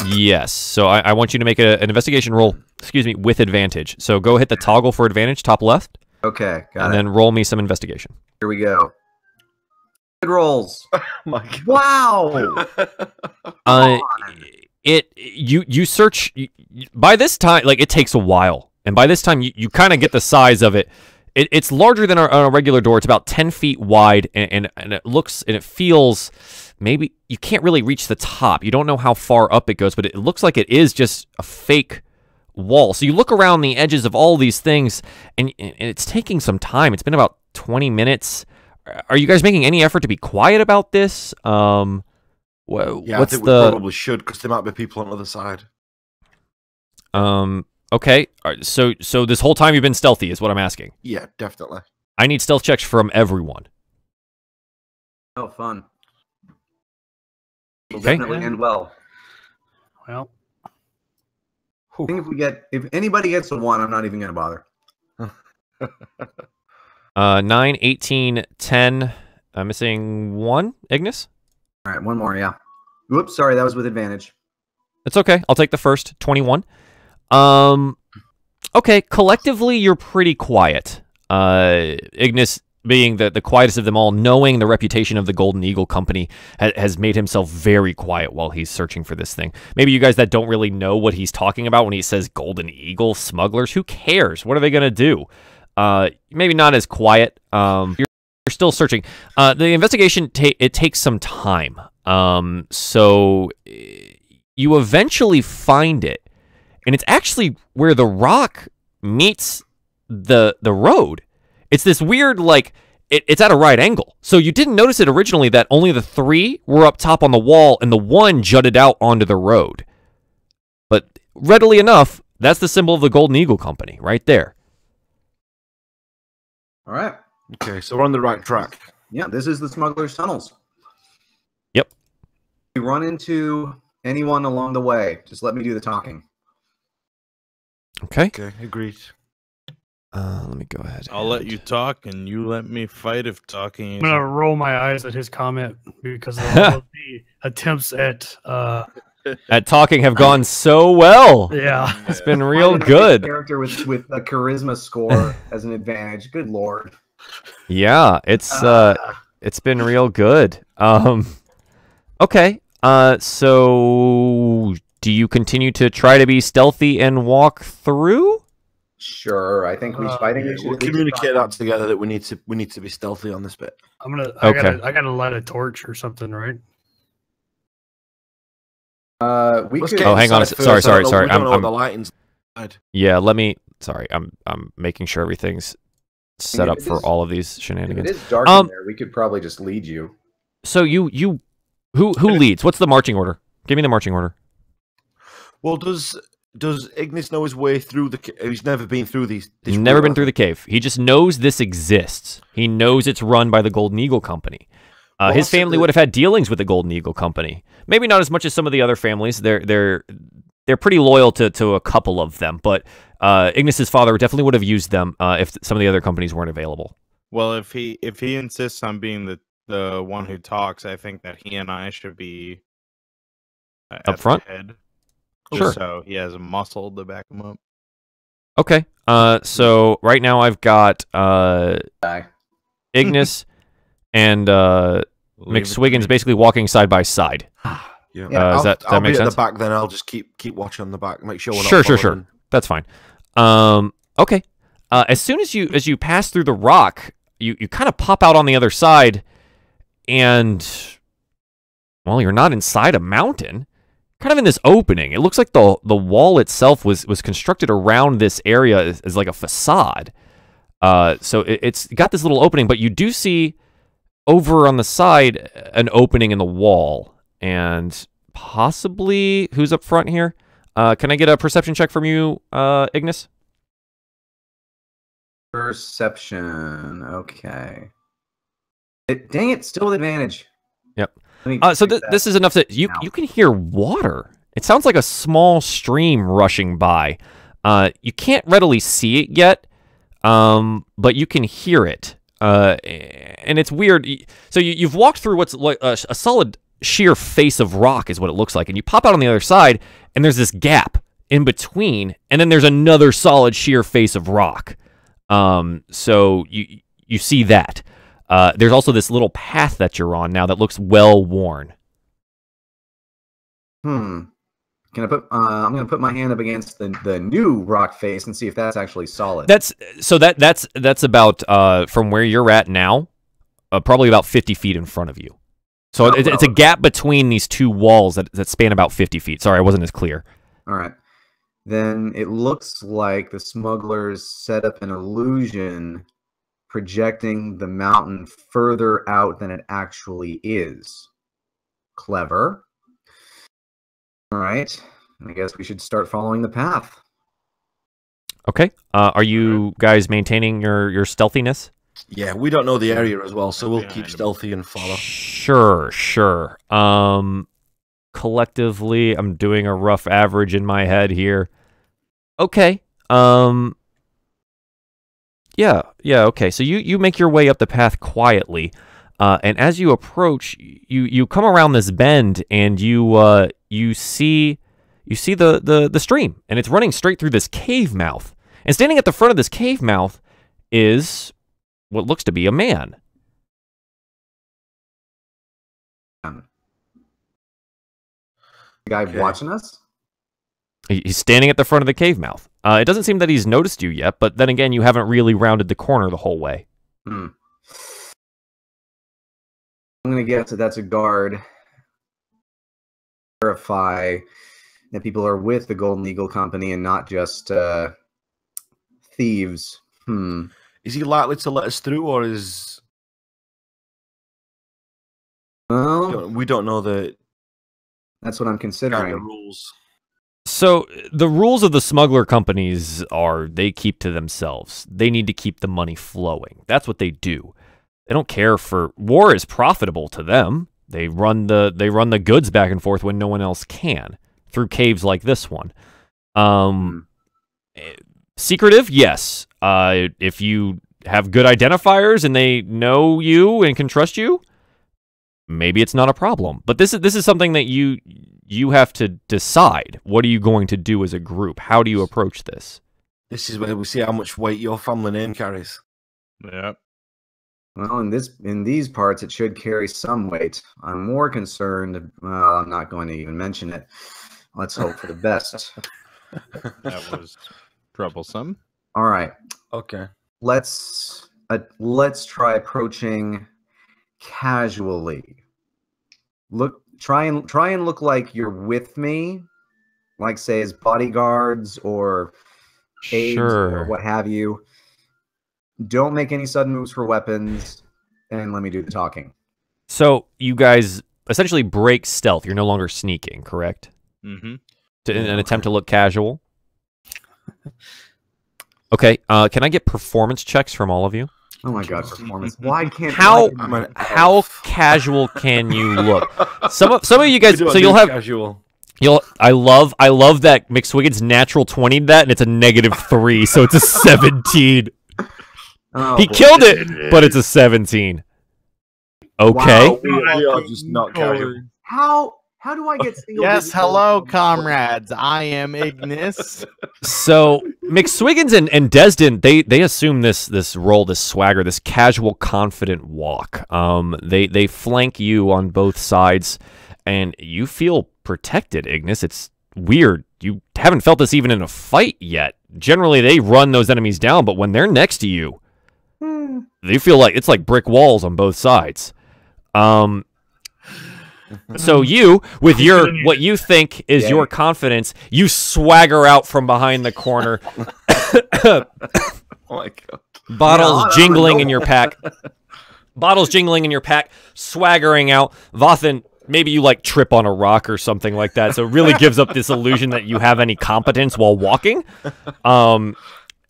Yes. So I want you to make an investigation roll. Excuse me, with advantage. So go hit the toggle for advantage, top left. Okay. Got it. And then roll me some investigation. Here we go. Good rolls. My God. Wow. You search by this time, like, it takes a while, and by this time you kind of get the size of it. It's larger than a regular door. It's about 10 feet wide, and it looks and it feels, maybe you can't really reach the top. You don't know how far up it goes, but it looks like it is just a fake wall. So you look around the edges of all these things, and it's taking some time. It's been about 20 minutes. Are you guys making any effort to be quiet about this? Yeah, I think we probably should, because there might be people on the other side. Okay. So this whole time you've been stealthy is what I'm asking. Yeah, definitely. I need stealth checks from everyone. Oh, fun. Will Okay. definitely end well. Well, I think if anybody gets a 1, I'm not even going to bother. 9, 18, 10. I'm missing 1. Ignis? All right, one more, yeah. Whoops, sorry, that was with advantage. It's okay. I'll take the first. 21. Okay, collectively, you're pretty quiet. Ignis, being the quietest of them all, knowing the reputation of the Golden Eagle Company, has made himself very quiet while he's searching for this thing. Maybe you guys that don't really know what he's talking about when he says Golden Eagle, smugglers, who cares? What are they going to do? Maybe not as quiet. You're still searching. The investigation, it takes some time. So you eventually find it. And it's actually where the rock meets the road. It's this weird, like, it's at a right angle. So you didn't notice it originally that only the 3 were up top on the wall and the 1 jutted out onto the road. But readily enough, that's the symbol of the Golden Eagle Company right there. All right. Okay, so we're on the right track. Yeah, this is the Smugglers Tunnels. Yep. If you run into anyone along the way, just let me do the talking. Okay. Okay, agreed. Let me go ahead. I'll let you talk, and you let me fight if talking. I'm gonna roll my eyes at his comment because of all of the attempts at talking have gone so well. Yeah, it's been real good. Character with a charisma score as an advantage. Good lord. Yeah, it's been real good. Okay. So do you continue to try to be stealthy and walk through? Sure, I think we should. We'll communicate that together that we need to be stealthy on this bit. I gotta light a torch or something, right? We could. Oh, hang on. Sorry. I'm the lighting's. Yeah, let me. Sorry, I'm making sure everything's set up for all of these shenanigans. If it is dark in there, we could probably just lead you. So who leads? What's the marching order? Give me the marching order. Well, does Ignis know his way through the? He's never been through these. He's never been through the cave. He just knows this exists. He knows it's run by the Golden Eagle Company. His family would have had dealings with the Golden Eagle Company. Maybe not as much as some of the other families. They're they're pretty loyal to a couple of them, but Ignas's father definitely would have used them if some of the other companies weren't available. Well, if he insists on being the one who talks, I think that he and I should be up front. Head, sure. So he has a muscle to back him up. Okay. So right now I've got Ignas and McSwiggins basically walking side by side. Yeah. Does that I'll make be sense? At the back, then I'll just keep watching on the back. Make sure we're not Sure. That's fine. Okay. As soon as you pass through the rock, you kind of pop out on the other side, and well, you're not inside a mountain. Kind of in this opening. It looks like the wall itself was constructed around this area as like a facade. So it's got this little opening, but you do see over on the side an opening in the wall. And possibly, who's up front here? Can I get a perception check from you, Ignas? Perception. Okay. Dang it! Still with advantage. Yep. So this is enough that you can hear water. It sounds like a small stream rushing by. You can't readily see it yet, but you can hear it. And it's weird. So you've walked through what's like a solid sheer face of rock is what it looks like, and you pop out on the other side, and there's this gap in between, and then there's another solid sheer face of rock. So you see that. There's also this little path that you're on now that looks well worn. Can I put? I'm going to put my hand up against the new rock face and see if that's actually solid. That's about from where you're at now, probably about 50 feet in front of you. So it's a gap between these two walls that span about 50 feet. Sorry, I wasn't as clear. All right. Then it looks like the smugglers set up an illusion projecting the mountain further out than it actually is. Clever. All right. I guess we should start following the path. Okay. Are you guys maintaining your stealthiness? Yeah, we don't know the area as well, so we'll keep stealthy and follow. Sure. Collectively, I'm doing a rough average in my head here. Okay. Yeah, okay. So you make your way up the path quietly, and as you approach, you come around this bend, and you see the stream, and it's running straight through this cave mouth. And standing at the front of this cave mouth is what looks to be a man. The guy watching us? He's standing at the front of the cave mouth. It doesn't seem that he's noticed you yet, but then again, you haven't really rounded the corner the whole way. I'm going to guess that that's a guard. Verify that people are with the Golden Eagle Company and not just thieves. Is he likely to let us through, or is... Well, we don't know the... That's what I'm considering. Kind of rules. So the rules of the smuggler companies are they keep to themselves. They need to keep the money flowing. That's what they do. They don't care for war is profitable to them. They run the goods back and forth when no one else can through caves like this one. Secretive, yes. If you have good identifiers and they know you and can trust you, maybe it's not a problem. But this is something that you have to decide. What are you going to do as a group? How do you approach this? This is where we see how much weight your family name carries. Yep. Well, in these parts, it should carry some weight. I'm more concerned. Well, I'm not going to even mention it. Let's hope for the best. That was troublesome. All right. Okay. Let's try approaching casually. Try and look like you're with me, like say as bodyguards or aides or what have you. Don't make any sudden moves for weapons, and let me do the talking. So you guys essentially break stealth. You're no longer sneaking, correct? Mm-hmm. In an attempt to look casual. Okay. Can I get performance checks from all of you? Oh my god, performance! Why can't how casual can you look? Some of you guys. So you'll have casual. I love that McSwiggins natural 20'd that, and it's a -3, so it's a 17. Oh, he killed it, but it's a 17. Okay. Wow, we are just not carrying. How do I get single? Yes, hello, comrades. I am Ignis. So McSwiggins and Desdin, they assume this role, this swagger, this casual, confident walk. They flank you on both sides, and you feel protected, Ignis. It's weird. You haven't felt this even in a fight yet. Generally, they run those enemies down, but when they're next to you, they feel like it's like brick walls on both sides. So you, with your what you think is your confidence, you swagger out from behind the corner. Oh my god! Bottles jingling in your pack. Bottles jingling in your pack, swaggering out. Vathan, maybe you like trip on a rock or something like that, so it really gives up this illusion that you have any competence while walking.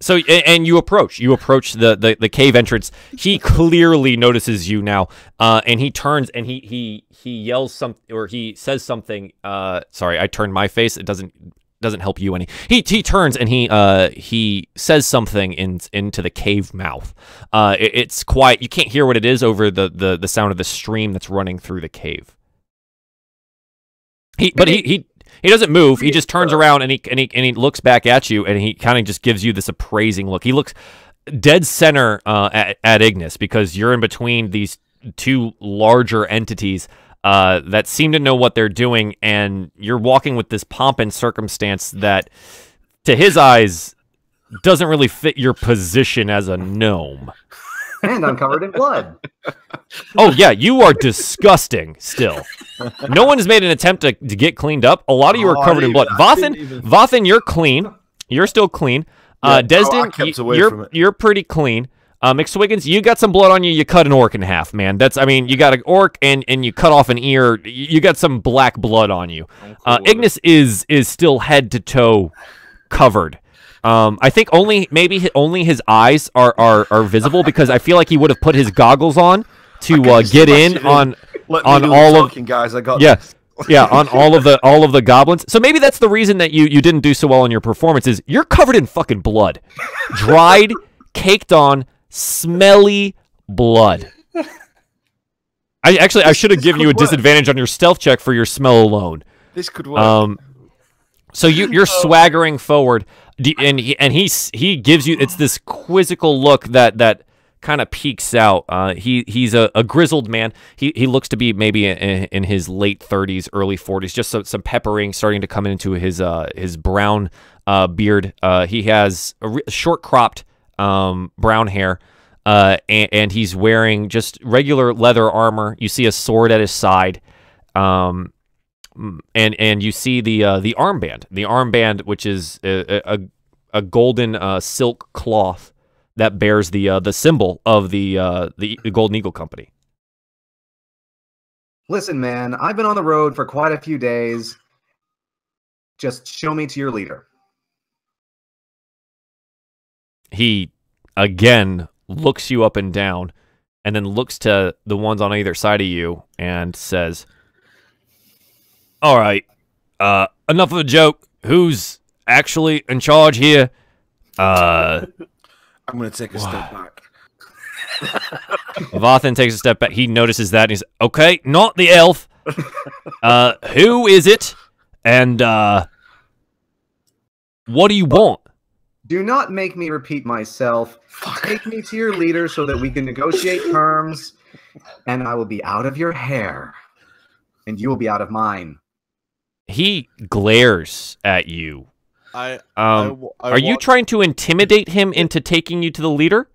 So and you approach the cave entrance. He clearly notices you now, and he turns and he yells something, or he says something. Sorry, I turned my face. It doesn't help you any. He turns and he says something into the cave mouth. It's quiet. You can't hear what it is over the sound of the stream that's running through the cave. He doesn't move. He just turns around and he looks back at you, and he kind of just gives you this appraising look. He looks dead center at Ignis, because you're in between these two larger entities that seem to know what they're doing, and you're walking with this pomp and circumstance that, to his eyes, doesn't really fit your position as a gnome. And I'm covered in blood. Oh, yeah, you are disgusting still. No one has made an attempt to get cleaned up. A lot of you are covered in blood. Vathan, you're clean. You're still clean. Yeah, Desdin, you're pretty clean. McSwiggins, you got some blood on you. You cut an orc in half, man. You got an orc and you cut off an ear. You got some black blood on you. Ignis is still head to toe covered. I think only his eyes are visible, because I feel like he would have put his goggles on to get in on all of guys. I got on all of the goblins. So maybe that's the reason that you didn't do so well in your performance. Is you're covered in fucking blood, dried, caked on, smelly blood. I should have given you a disadvantage on your stealth check for your smell alone. This could work. So you're swaggering forward. And he gives you, it's this quizzical look that kind of peeks out. He's a grizzled man. He looks to be maybe in his late 30s, early 40s. Just some peppering starting to come into his brown beard. He has a short cropped brown hair. And he's wearing just regular leather armor. You see a sword at his side. And you see the armband, which is a golden silk cloth that bears the symbol of the Golden Eagle Company. Listen, man, I've been on the road for quite a few days. Just show me to your leader. He again looks you up and down, and then looks to the ones on either side of you and says, all right, enough of a joke. Who's actually in charge here? I'm going to take a step back. Vathan takes a step back. He notices that, and he's, okay, not the elf. Who is it? And what do you want? Do not make me repeat myself. Take me to your leader so that we can negotiate terms, and I will be out of your hair, and you will be out of mine. He glares at you. I are you trying to intimidate him into taking you to the leader?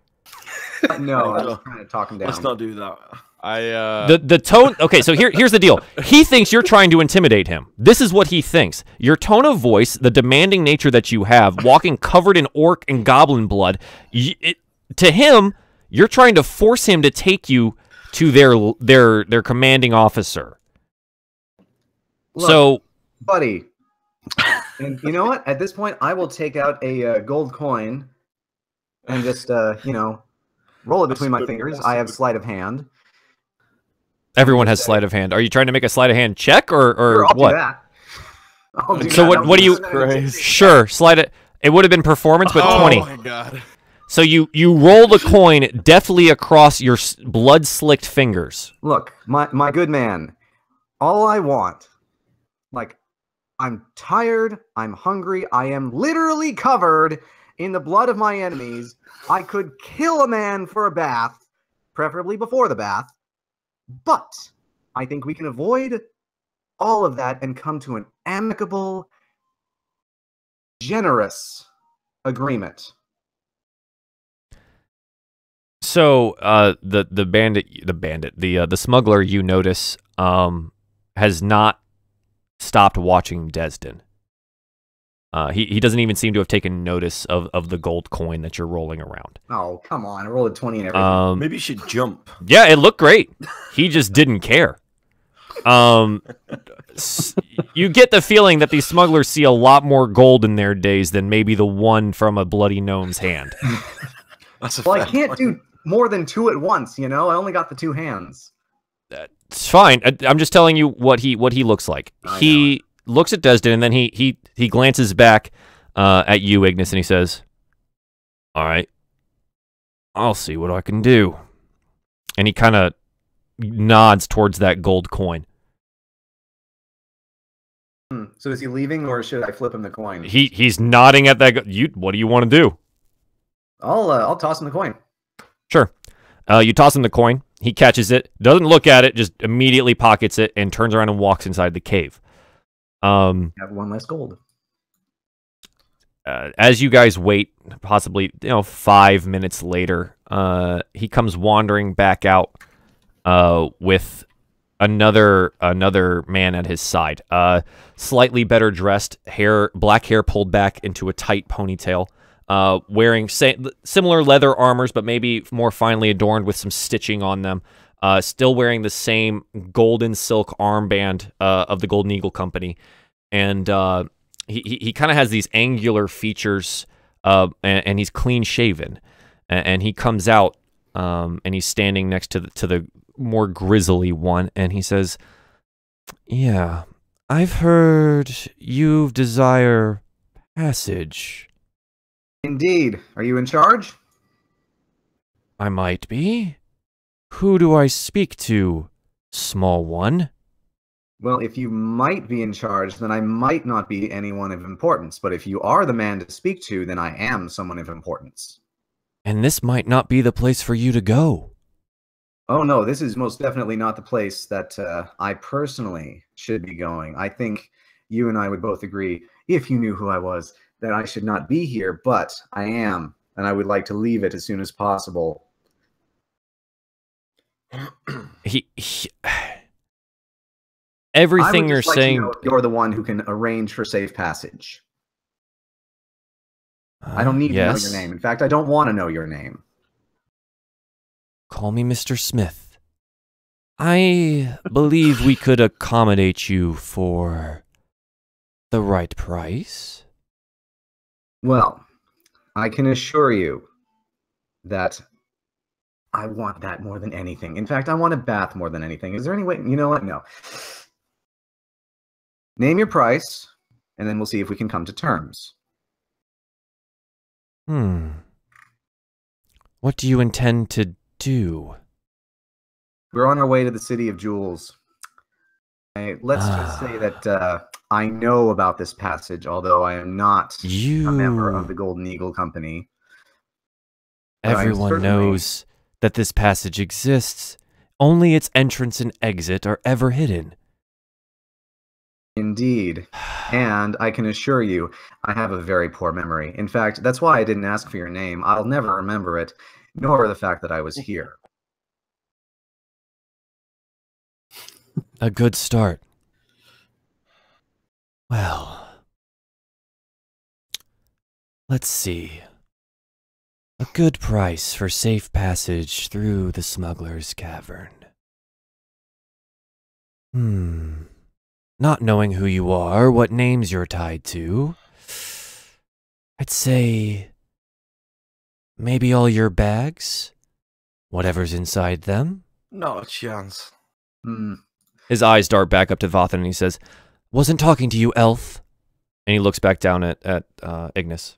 No, I'm just trying to talk him down. Let's not do that. The tone. Okay, so here's the deal. He thinks you're trying to intimidate him. This is what he thinks. Your tone of voice, the demanding nature that you have, walking covered in orc and goblin blood. To him, you're trying to force him to take you to their commanding officer. Look, so, buddy, and you know what? At this point, I will take out a gold coin and just roll it between my fingers. I have sleight of hand. Everyone has sleight of hand. Are you trying to make a sleight of hand check or Sure, I'll what? do that. So what do you... Sure, slide it. It would have been performance, but 20. Oh my god. So you roll the coin deftly across your blood-slicked fingers. Look, my good man, all I want, like, I'm tired, I'm hungry, I am literally covered in the blood of my enemies. I could kill a man for a bath, preferably before the bath, but I think we can avoid all of that and come to an amicable, generous agreement. So the smuggler, you notice, has not stopped watching Desdin. He doesn't even seem to have taken notice of the gold coin that you're rolling around. Oh, come on. I rolled a 20 and everything. Maybe you should jump. Yeah, it looked great. He just didn't care. You get the feeling that these smugglers see a lot more gold in their days than maybe the one from a bloody gnome's hand. Well, I can't do more than 2 at once, you know? I only got the 2 hands. It's fine. I'm just telling you what he looks like. He looks at Desdin, and then he glances back at you, Ignis, and he says, "All right, I'll see what I can do." And he kind of nods towards that gold coin. So is he leaving, or should I flip him the coin? He's nodding at that. What do you want to do? I'll toss him the coin. Sure. You toss him the coin. He catches it, doesn't look at it, just immediately pockets it, and turns around and walks inside the cave. Have 1 less gold. As you guys wait, possibly 5 minutes later, he comes wandering back out with another man at his side. Slightly better dressed, black hair pulled back into a tight ponytail. Wearing similar leather armors, but maybe more finely adorned with some stitching on them. Still wearing the same golden silk armband of the Golden Eagle Company. And he kind of has these angular features, and he's clean-shaven. And he comes out, and he's standing next to the more grisly one, and he says, "Yeah, I've heard you desire passage." Indeed. Are you in charge? I might be. Who do I speak to, small one? Well, if you might be in charge, then I might not be anyone of importance. But if you are the man to speak to, then I am someone of importance. And this might not be the place for you to go. Oh, no, this is most definitely not the place that I personally should be going. I think you and I would both agree, if you knew who I was, that I should not be here, but I am, and I would like to leave it as soon as possible. Everything you're saying... You're the one who can arrange for safe passage. I don't need to know your name. In fact, I don't want to know your name. Call me Mr. Smith. I believe we could accommodate you for the right price. Well, I can assure you that I want that more than anything. In fact, I want a bath more than anything. Is there any way? You know what? No. Name your price, and then we'll see if we can come to terms. What do you intend to do? We're on our way to the City of Jewels. Let's just say that I know about this passage, although I am not a member of the Golden Eagle Company. Everyone knows that this passage exists. Only its entrance and exit are ever hidden. Indeed. And I can assure you, I have a very poor memory. In fact, that's why I didn't ask for your name. I'll never remember it, nor the fact that I was here. A good start. Well, let's see. A good price for safe passage through the Smuggler's Cavern. Not knowing who you are, what names you're tied to, I'd say maybe all your bags? Whatever's inside them? Not a chance. His eyes dart back up to Vathan and he says, Wasn't talking to you, elf. And he looks back down at Ignas.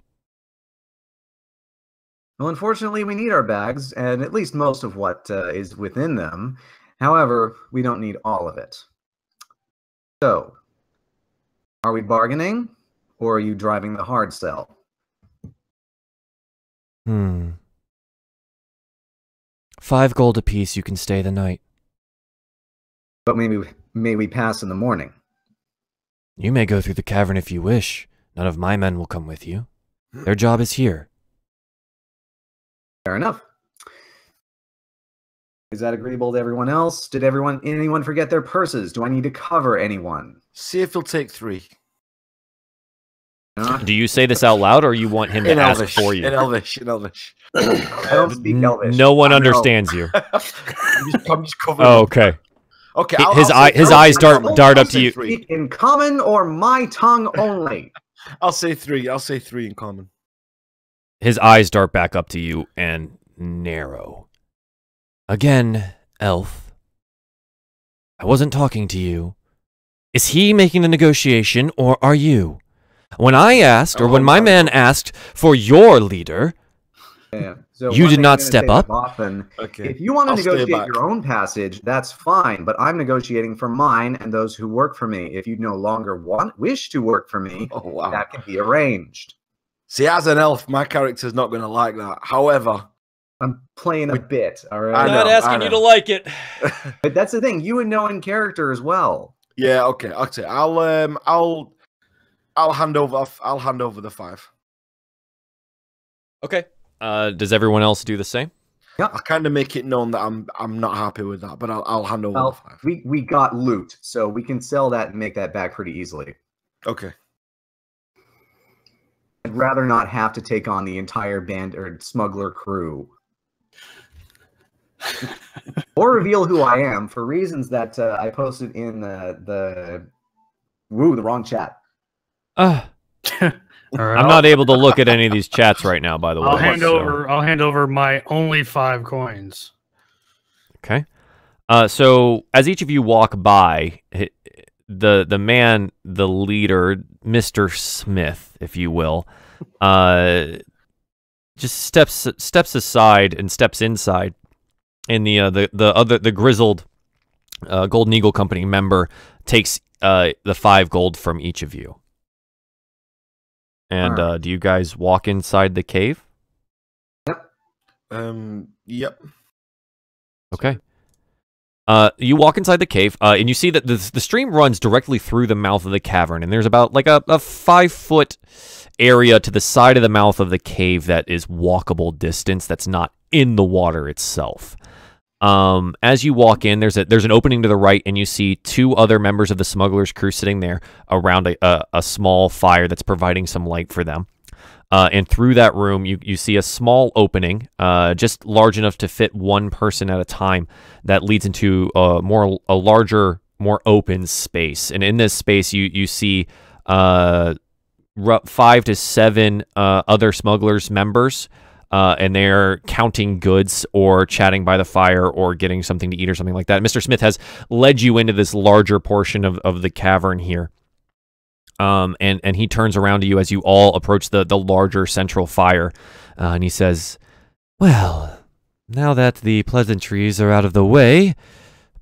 Well, unfortunately, we need our bags, and at least most of what is within them. However, we don't need all of it. So, are we bargaining, or are you driving the hard sell? 5 gold apiece, you can stay the night. But may we pass in the morning? You may go through the cavern if you wish. None of my men will come with you. Their job is here. Fair enough. Is that agreeable to everyone else? Did anyone forget their purses? Do I need to cover anyone? See if he'll take 3. Do you say this out loud, or you want him to ask for you? In Elvish. I don't speak Elvish. No one understands you. I'm just covering. Oh, okay. Okay. His eyes dart up to you. Speak in common or my tongue only? I'll say 3. I'll say 3 in common. His eyes dart back up to you and narrow. Again, elf. I wasn't talking to you. Is he making the negotiation, or are you? When I asked, or when my man asked for your leader, so you did not step up? Often, okay. If you want to negotiate your own passage, that's fine, but I'm negotiating for mine and those who work for me. If you no longer wish to work for me, that can be arranged. See, as an elf, my character's not going to like that. However, I'm playing a bit, all right? I'm not asking you to like it. But that's the thing. You would know in character as well. Yeah, okay. Okay. I'll hand over the 5. Okay. Does everyone else do the same? Yeah. I'll kind of make it known that I'm not happy with that, but I'll hand over the 5. We got loot, so we can sell that and make that back pretty easily. Okay. I'd rather not have to take on the entire band or smuggler crew. Or reveal who I am for reasons that I posted in the wrong chat. Right, I'm not able to look at any of these chats right now, by the way. I'll hand over my only 5 coins. Okay. So as each of you walk by, the man, the leader, Mr. Smith, if you will, just steps aside and steps inside, and the grizzled Golden Eagle Company member takes the 5 gold from each of you. And do you guys walk inside the cave? Yep. Yep. Okay. You walk inside the cave, and you see that the stream runs directly through the mouth of the cavern, and there's about like a 5-foot area to the side of the mouth of the cave that is walkable distance. That's not in the water itself. As you walk in, there's an opening to the right, and you see 2 other members of the smugglers' crew sitting there around a small fire that's providing some light for them. And through that room, you see a small opening, just large enough to fit 1 person at a time, that leads into a larger, more open space. And in this space, you see 5 to 7 other smugglers members. And they're counting goods or chatting by the fire or getting something to eat or something like that. Mr. Smith has led you into this larger portion of the cavern here. And he turns around to you as you all approach the larger central fire. And he says, well, now that the pleasantries are out of the way,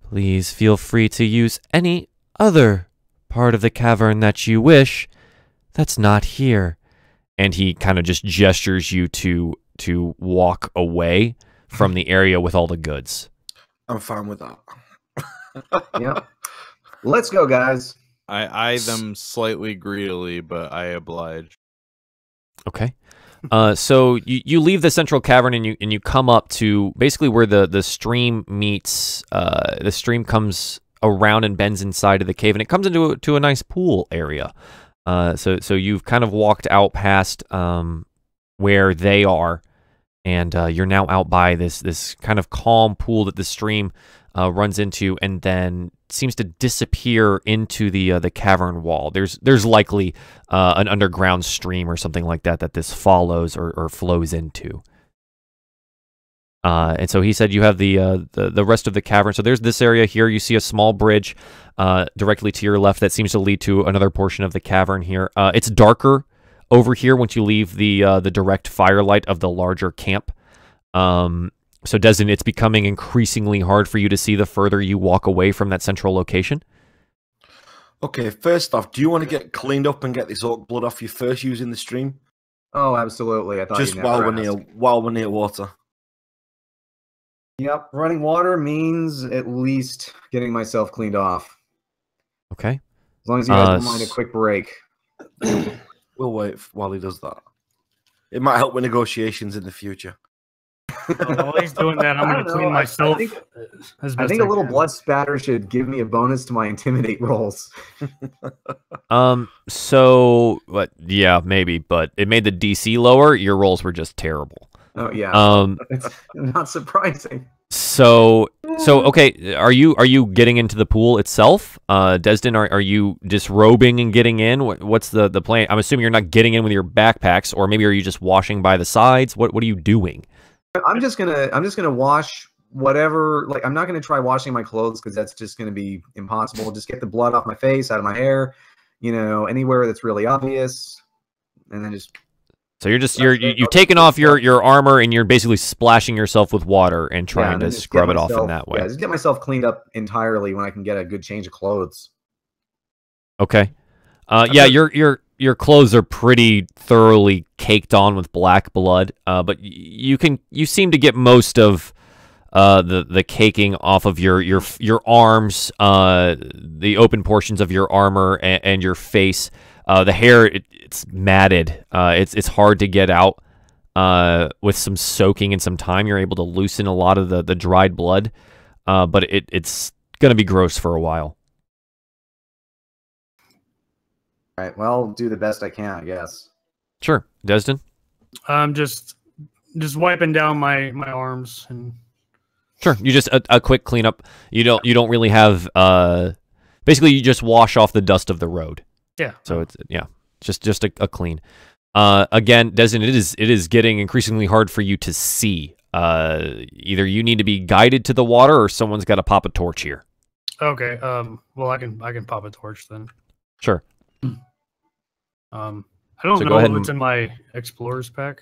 please feel free to use any other part of the cavern that you wish that's not here. And he kind of just gestures you to walk away from the area with all the goods. I'm fine with that. Yep. Let's go, guys. I eye them slightly greedily, but I oblige. Okay. So you leave the central cavern and you come up to basically where the stream meets. The stream comes around and bends inside of the cave, and it comes into a nice pool area. So you've kind of walked out past where they are, and you're now out by this kind of calm pool that the stream runs into, and then seems to disappear into the cavern wall. There's likely an underground stream or something like that this follows or flows into. And so he said you have the rest of the cavern. So there's this area here. You see a small bridge directly to your left that seems to lead to another portion of the cavern here. It's darker over here once you leave the direct firelight of the larger camp. So Desdin, it's becoming increasingly hard for you to see the further you walk away from that central location. Okay, first off, do you want to get cleaned up and get this orc blood off you first using the stream? Oh, absolutely. I thought just while we're near water. Yep, running water means at least getting myself cleaned off. Okay. As long as you guys don't mind a quick break. We'll wait while he does that. It might help with negotiations in the future. While he's doing that, I'm going to clean myself. I think a little blood spatter should give me a bonus to my intimidate rolls. So, yeah, maybe, but it made the DC lower. Your rolls were just terrible. Oh yeah. It's not surprising. So okay, are you getting into the pool itself? Desdin, are you disrobing and getting in? What's the plan? I'm assuming you're not getting in with your backpacks, or maybe are you just washing by the sides? What are you doing? I'm just gonna wash whatever. Like, I'm not gonna try washing my clothes because that's just gonna be impossible. Just get the blood off my face, out of my hair, anywhere that's really obvious, and then just. So you've taken off your armor and you're basically splashing yourself with water and trying to scrub it off in that way. Yeah, just get myself cleaned up entirely when I can get a good change of clothes. Okay. Yeah, your clothes are pretty thoroughly caked on with black blood. But you seem to get most of the caking off of your arms, the open portions of your armor and your face. The hair, it's matted. It's hard to get out. With some soaking and some time, you're able to loosen a lot of the dried blood. But it's going to be gross for a while. All right. Well, I'll do the best I can, I guess. Sure. Desdin? I'm just wiping down my arms and. Sure. You just a quick cleanup. You don't really have. Basically, you just wash off the dust of the road. Yeah. So it's just a clean. Again, Desdin, it is getting increasingly hard for you to see. Either you need to be guided to the water, or someone's got to pop a torch here. Okay. Well, I can pop a torch then. Sure. I don't know what's in my explorer's pack.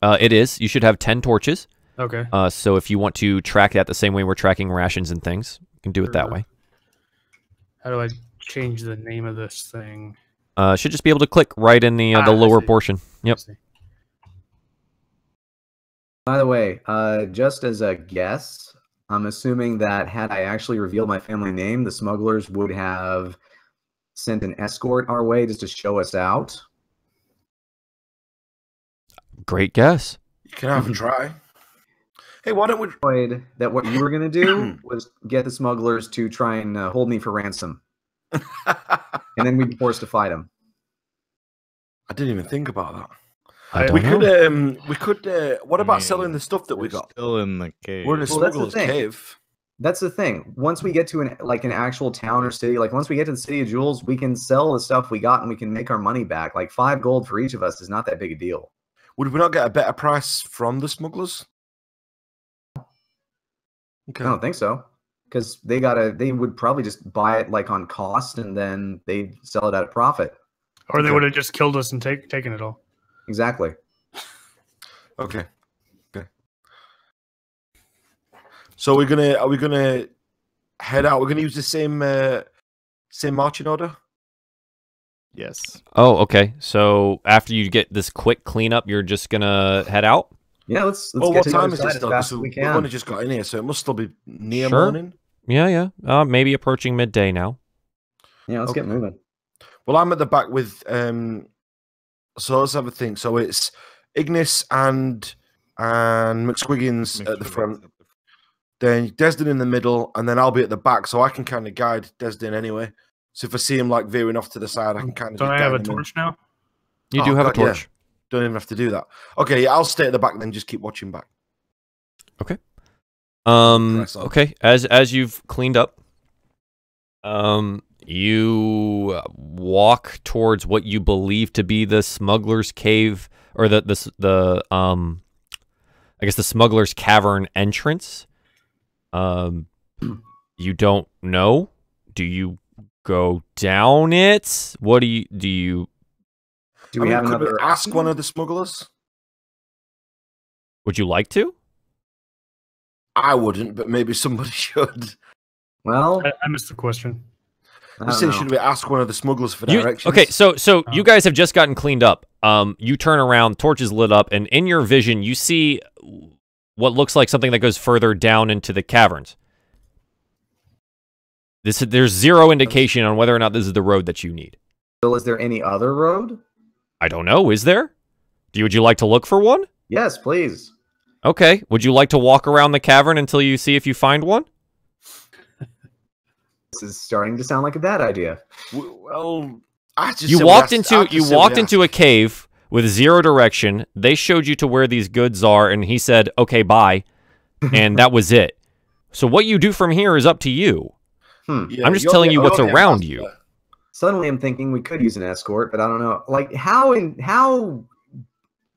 It is. You should have 10 torches. Okay. So if you want to track that the same way we're tracking rations and things, you can do it that way. How do I change the name of this thing? Should just be able to click right in the lower portion. Yep. By the way, just as a guess, I'm assuming that had I actually revealed my family name, the smugglers would have sent an escort our way just to show us out. Great guess. You can have a try. Hey, why don't we... That what you were going to do was get the smugglers to try and hold me for ransom. And then we'd be forced to fight them. I didn't even think about that. We could. What about selling the stuff that we got? Still in the cave. We're in a smuggler's cave. That's the thing. Once we get to an actual town or city, like once we get to the City of Jewels, we can sell the stuff we got and we can make our money back. Like 5 gold for each of us is not that big a deal. Would we not get a better price from the smugglers? Okay. I don't think so, because they would probably just buy it like on cost and then they'd sell it at a profit. Or they would have just killed us and taken it all. Exactly. Okay. So are we gonna head out? We're gonna use the same marching order? Yes. Oh, okay. So after you get this quick cleanup, you're just gonna head out? Yeah, let's well, get what time is it still? As we can. We've only just got in here, so it must still be near morning. Yeah. Maybe approaching midday now. Yeah, let's get moving. Well, I'm at the back with so let's have a think. So it's Ignis and McSwiggins at the front. Then Desdin in the middle, and then I'll be at the back, so I can kind of guide Desdin anyway. So if I see him like veering off to the side, I can kind of. Don't I have a torch now? You do have a torch. Yeah. Don't even have to do that. Okay, yeah, I'll stay at the back then. Just keep watching back. Okay. Okay. As you've cleaned up, you walk towards what you believe to be the smuggler's cave, or the I guess, the Smuggler's Cavern entrance. You don't know? Do you go down it? What do you... Do we have another... ask one of the smugglers? Would you like to? I wouldn't, but maybe somebody should. Well... I missed the question. Should we ask one of the smugglers for directions? Okay, so you guys have just gotten cleaned up. You turn around, torch is lit up, and in your vision, you see what looks like something that goes further down into the caverns. There's zero indication on whether or not this is the road that you need. Bill, is there any other road? I don't know. Is there? Would you like to look for one? Yes, please. Okay. Would you like to walk around the cavern until you see if you find one? This is starting to sound like a bad idea. Well, you walked into a cave with zero direction. They showed you to where these goods are, and he said, "Okay, bye," and that was it. So what you do from here is up to you. Yeah, I'm just telling you what's around you. Suddenly, I'm thinking we could use an escort, but I don't know. Like,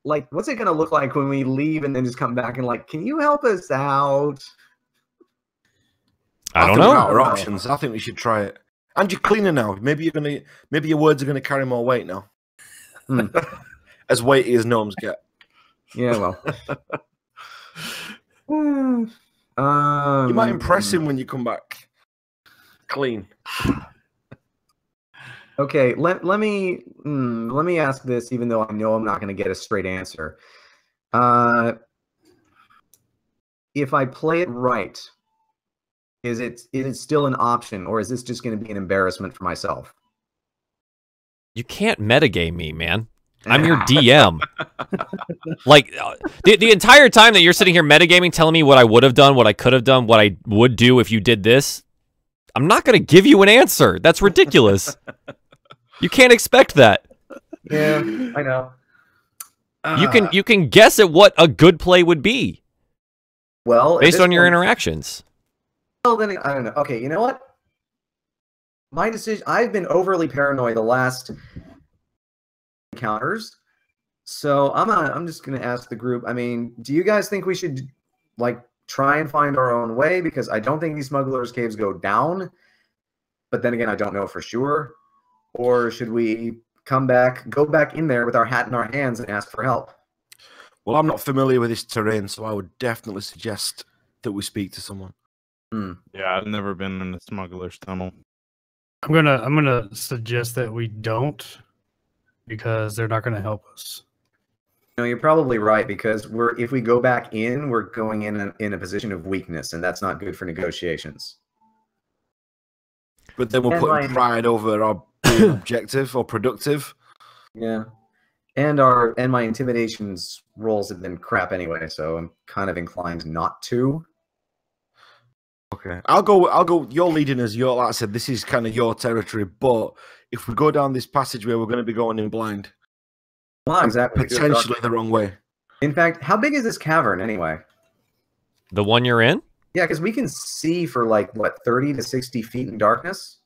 like, what's it going to look like when we leave and then just come back and like, can you help us out? I don't know. Our options. I think we should try it. And you're cleaner now. Maybe your words are gonna carry more weight now. As weighty as gnomes get. Yeah, well. You might impress him when you come back. Clean. Okay, let me ask this, even though I know I'm not going to get a straight answer. If I play it right, is it still an option, or is this just going to be an embarrassment for myself? You can't metagame me, man. I'm your DM. Like, the entire time that you're sitting here metagaming, telling me what I would have done, what I could have done, what I would do if you did this, I'm not going to give you an answer. That's ridiculous. You can't expect that. Yeah, I know. You can guess at what a good play would be. Well, based on your interactions. Well, then I don't know. Okay, you know what? My decision. I've been overly paranoid the last encounters, so I'm just gonna ask the group. I mean, do you guys think we should like try and find our own way? Because I don't think these smugglers' caves go down, but then again, I don't know for sure. Or should we go back in there with our hat in our hands and ask for help? Well, I'm not familiar with this terrain, so I would definitely suggest that we speak to someone. Yeah, I've never been in a Smugglers Tunnel. I'm gonna suggest that we don't, because they're not gonna help us. No, you're probably right, because if we go back in, we're going in a position of weakness, and that's not good for negotiations. But then we're putting pride over our objective or productive. Yeah. And my intimidations rolls have been crap anyway, so I'm kind of inclined not to. Okay. I'll go you're leading us, like I said, this is kind of your territory, but if we go down this passageway, we're going to be going in blind. Well, exactly. Potentially the wrong way. In fact, how big is this cavern anyway? The one you're in? Yeah, because we can see for like, what, 30 to 60 feet in darkness?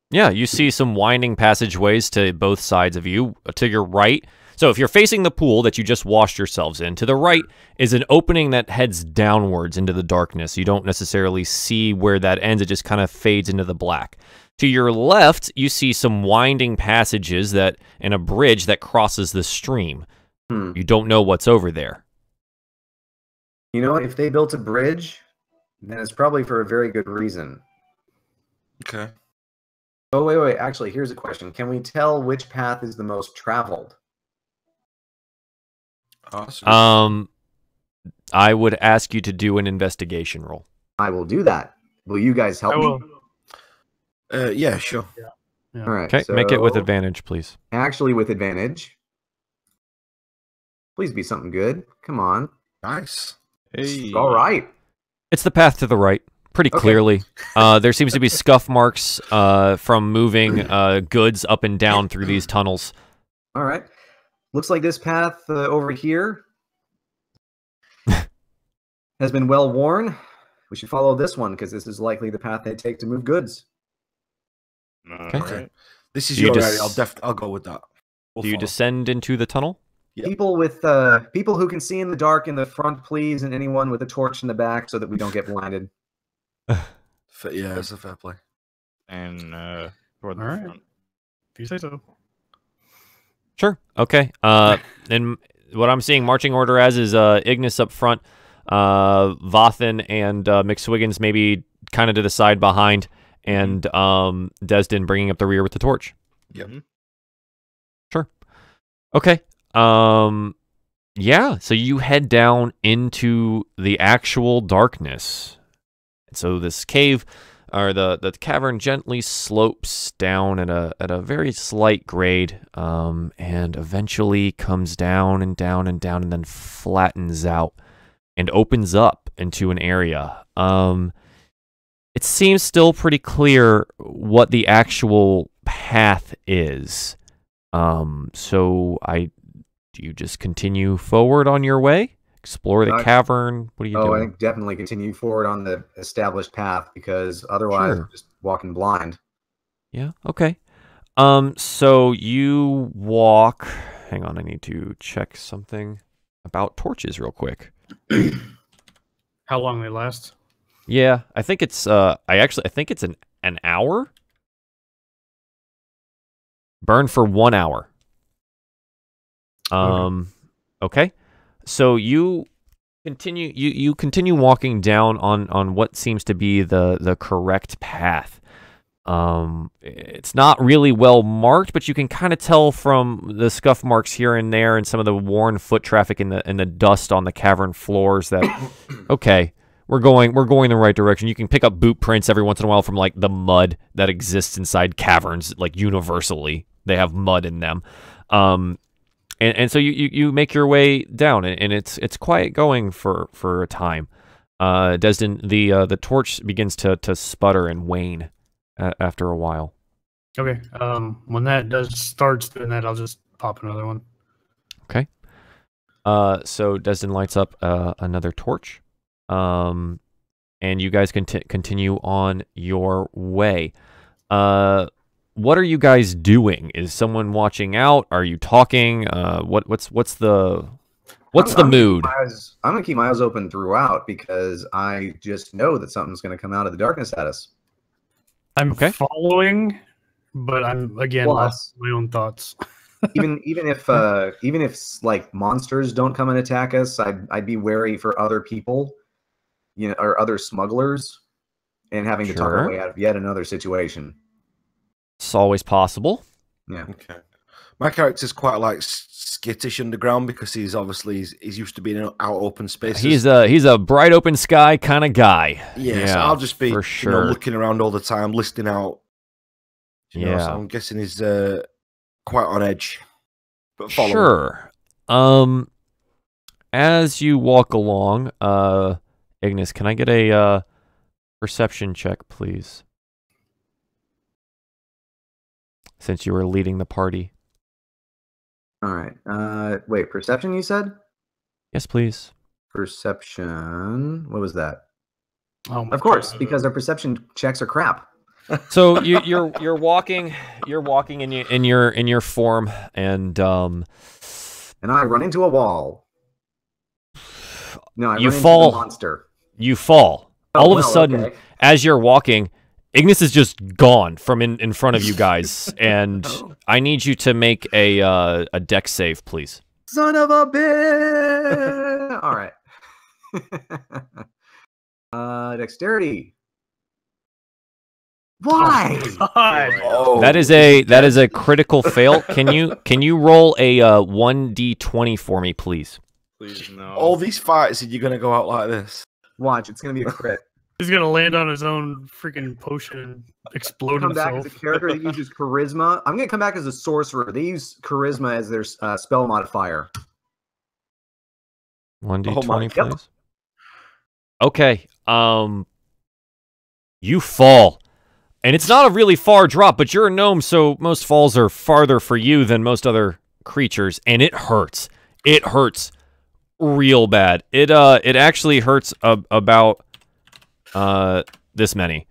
Yeah, you see some winding passageways to both sides of you. To your right, so if you're facing the pool that you just washed yourselves in, to the right is an opening that heads downwards into the darkness. You don't necessarily see where that ends. It just kind of fades into the black. To your left, you see some winding passages and a bridge that crosses the stream. You don't know what's over there. You know, if they built a bridge, then it's probably for a very good reason. Okay. Oh, wait. Actually, here's a question. Can we tell which path is the most traveled? Awesome. I would ask you to do an investigation roll. I will do that. Will you guys help me? Yeah, sure. Yeah. All right. Okay, so make it with advantage, please. Actually, with advantage. Please be something good. Come on. Nice. Hey. All right. It's the path to the right. Pretty clearly. There seems to be scuff marks from moving goods up and down through these tunnels. All right. Looks like this path over here has been well worn. We should follow this one because this is likely the path they take to move goods. Okay. This is your area. I'll go with that. Do you descend into the tunnel? People with people who can see in the dark in the front, please, and anyone with a torch in the back, so that we don't get blinded. Yeah, it's a fair play. And toward the All right. front. If you say so. Sure. Okay. And what I'm seeing marching order as is Ignis up front, Vathan and McSwiggins maybe kind of to the side behind, and Desdin bringing up the rear with the torch. Yep. Sure. Okay. Yeah, so you head down into the actual darkness. And so this cave, or the cavern, gently slopes down at a very slight grade, and eventually comes down and down and down, and then flattens out and opens up into an area. It seems still pretty clear what the actual path is. So do you just continue forward on your way? Explore the cavern? What are you doing? I think definitely continue forward on the established path, because otherwise we're just walking blind. Yeah, okay. So you walk... Hang on, I need to check something about torches real quick. How long they last? Yeah, I think it's I think it's an hour. Burn for 1 hour. Okay. So you continue walking down on what seems to be the correct path. It's not really well marked, but you can kind of tell from the scuff marks here and there and some of the worn foot traffic and the dust on the cavern floors that okay, we're going the right direction. You can pick up boot prints every once in a while from like the mud that exists inside caverns, like universally. They have mud in them. And so you make your way down, and it's quiet going for a time. Desdin, the torch begins to sputter and wane after a while. Okay. When that starts doing that, I'll just pop another one. Okay. So Desdin lights up another torch, and you guys continue on your way. What are you guys doing? Is someone watching out? Are you talking? What's the mood? I'm gonna keep my eyes open throughout, because I just know that something's gonna come out of the darkness at us. I'm following, but I'm again lost my own thoughts. even if like monsters don't come and attack us, I'd be wary for other people, or other smugglers, and having to talk our way out of yet another situation. It's always possible. Yeah. Okay. My character's quite like skittish underground, because he's used to being out open spaces. He's a bright open sky kind of guy. Yeah, so I'll just be for sure. Looking around all the time, listening out. So I'm guessing he's quite on edge. But sure. As you walk along, Ignis, can I get a perception check, please? Since you were leading the party. All right. Wait, perception, you said? Yes, please. Perception. What was that? Oh, of course, because our perception checks are crap. So you're walking in your form, and I run into a wall. No, you run fall. into a monster. You fall. All of a sudden, okay. As you're walking, Ignis is just gone from in front of you guys, and I need you to make a dex save, please. Son of a bitch! All right. Dexterity. Why? Oh. That is a critical fail. Can you roll a 1d20 for me, please? Please no. All these fights, and you're gonna go out like this? Watch, it's gonna be a crit. He's gonna land on his own freaking potion and explode come himself. Back as a character that uses charisma. I'm gonna come back as a sorcerer. They use charisma as their spell modifier. 1d20, please. Okay. You fall, and it's not a really far drop, but you're a gnome, so most falls are farther for you than most other creatures, and it hurts. It hurts real bad. It actually hurts about this many.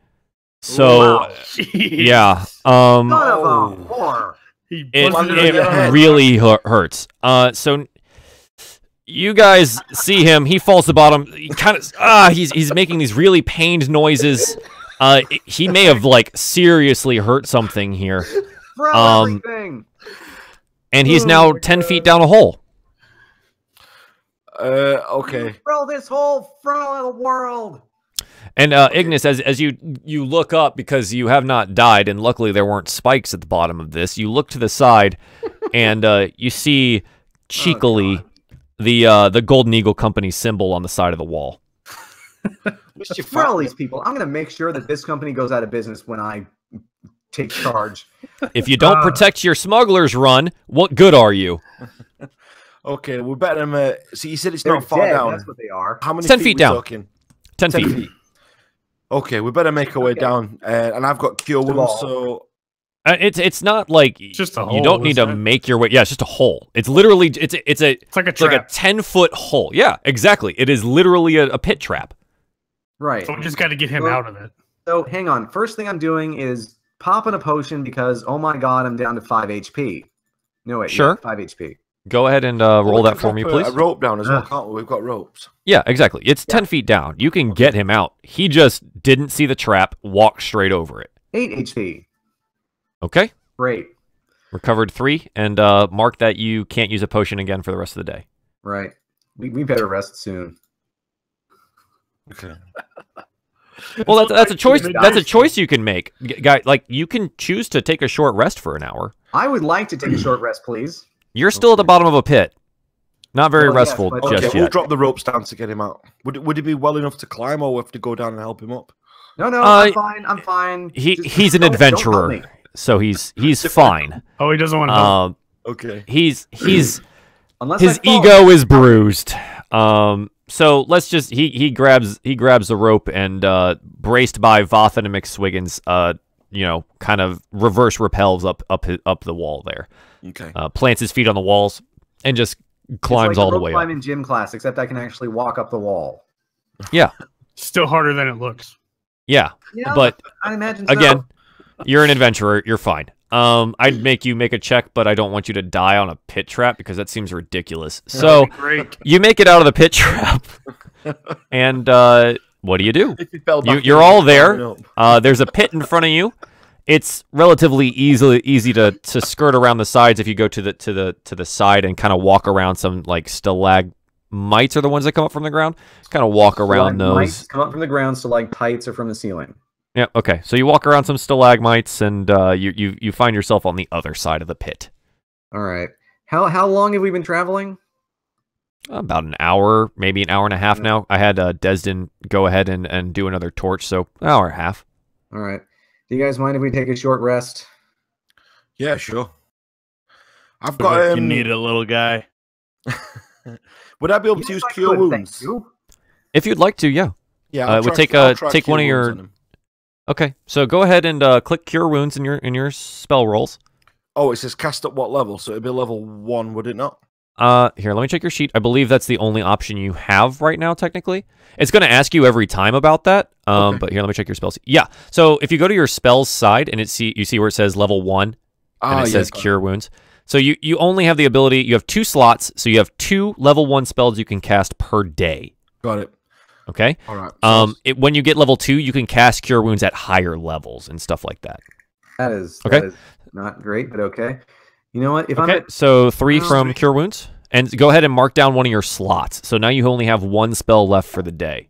So wow. Yeah, Son of a whore. It really hurts. So You guys see him. He falls to the bottom. He kind of he's making these really pained noises. He may have like seriously hurt something here. Everything. And he's now 10 feet down a hole. Okay. Throw this hole from the world. And Ignis, as you look up, because you have not died, and luckily there weren't spikes at the bottom of this, you look to the side, and you see cheekily the Golden Eagle Company symbol on the side of the wall. For all these people, I'm going to make sure that this company goes out of business when I take charge. If you don't protect your smugglers run, what good are you? Okay, we better. So you said it's They're not far dead, down. That's what they are. How many 10 feet feet we down. Talking? 10 feet. Okay, we better make our way down. And I've got cure wounds, so it's not like just a hole, you don't need to make your way. Yeah, it's just a hole. It's literally it's like a trap. like a 10-foot hole. Yeah, exactly. It is literally a pit trap. Right. So we just got to get him out of it. So hang on. First thing I'm doing is popping a potion because oh my god, I'm down to 5 HP. No wait, sure. Yeah, 5 HP. Go ahead and roll that for me, please. A rope down as well, can't we? We've got ropes. Yeah, exactly. It's 10 feet down. You can get him out. He just didn't see the trap, walked straight over it. 8 HP. Okay. Great. Recovered 3, and mark that you can't use a potion again for the rest of the day. Right. We better rest soon. Okay. Well, that's a choice. That's a choice you can make, guy. Like you can choose to take a short rest for an hour. I would like to take a short rest, please. You're still at the bottom of a pit. Not very restful yes, just Okay, yet. we'll drop the ropes down to get him out. Would it be well enough to climb, or we have to go down and help him up? No, I'm fine. I'm fine. He's an adventurer, so he's fine. Oh, he doesn't want to help. Okay. His Unless his ego is bruised. So let's just he grabs the rope and braced by Vathan and McSwiggins, kind of reverse repels up the wall there. Okay. Plants his feet on the walls and just climbs all the way up. I'm in gym class, except I can actually walk up the wall. Yeah. Still harder than it looks. Yeah. But I imagine so. again, you're an adventurer. You're fine. I'd make you make a check, but I don't want you to die on a pit trap because that seems ridiculous. So you make it out of the pit trap, and what do? You're all there. There's a pit in front of you. It's relatively easy to skirt around the sides if you go to the side and kind of walk around some like stalagmites are the ones that come up from the ground. Kind of walk around those. Come up from the ground, stalactites are from the ceiling. Yeah. Okay. So you walk around some stalagmites, and you find yourself on the other side of the pit. All right. How long have we been traveling? About an hour, maybe an hour and a half now. I had Desdin go ahead and do another torch, so an hour and a half. All right. Do you guys mind if we take a short rest? Yeah, sure. I've got. You need a little guy. Would I be able to use cure wounds? If you'd like to, yeah. Yeah. Would take one of your. Okay, so go ahead and click Cure Wounds in your spell rolls. Oh, it says cast at what level? So it'd be level 1, would it not? Here, let me check your sheet. I believe that's the only option you have right now, technically. It's going to ask you every time about that. Okay. But here, let me check your spells. Yeah, so if you go to your spells side and you see where it says level 1, and it says Cure Wounds. So you only have the ability, you have 2 slots, so you have 2 level 1 spells you can cast per day. Got it. Okay. All right. When you get level 2, you can cast Cure Wounds at higher levels and stuff like that. That is not great, but okay. You know what? So 3 from Cure Wounds, and go ahead and mark down one of your slots. So now you only have 1 spell left for the day.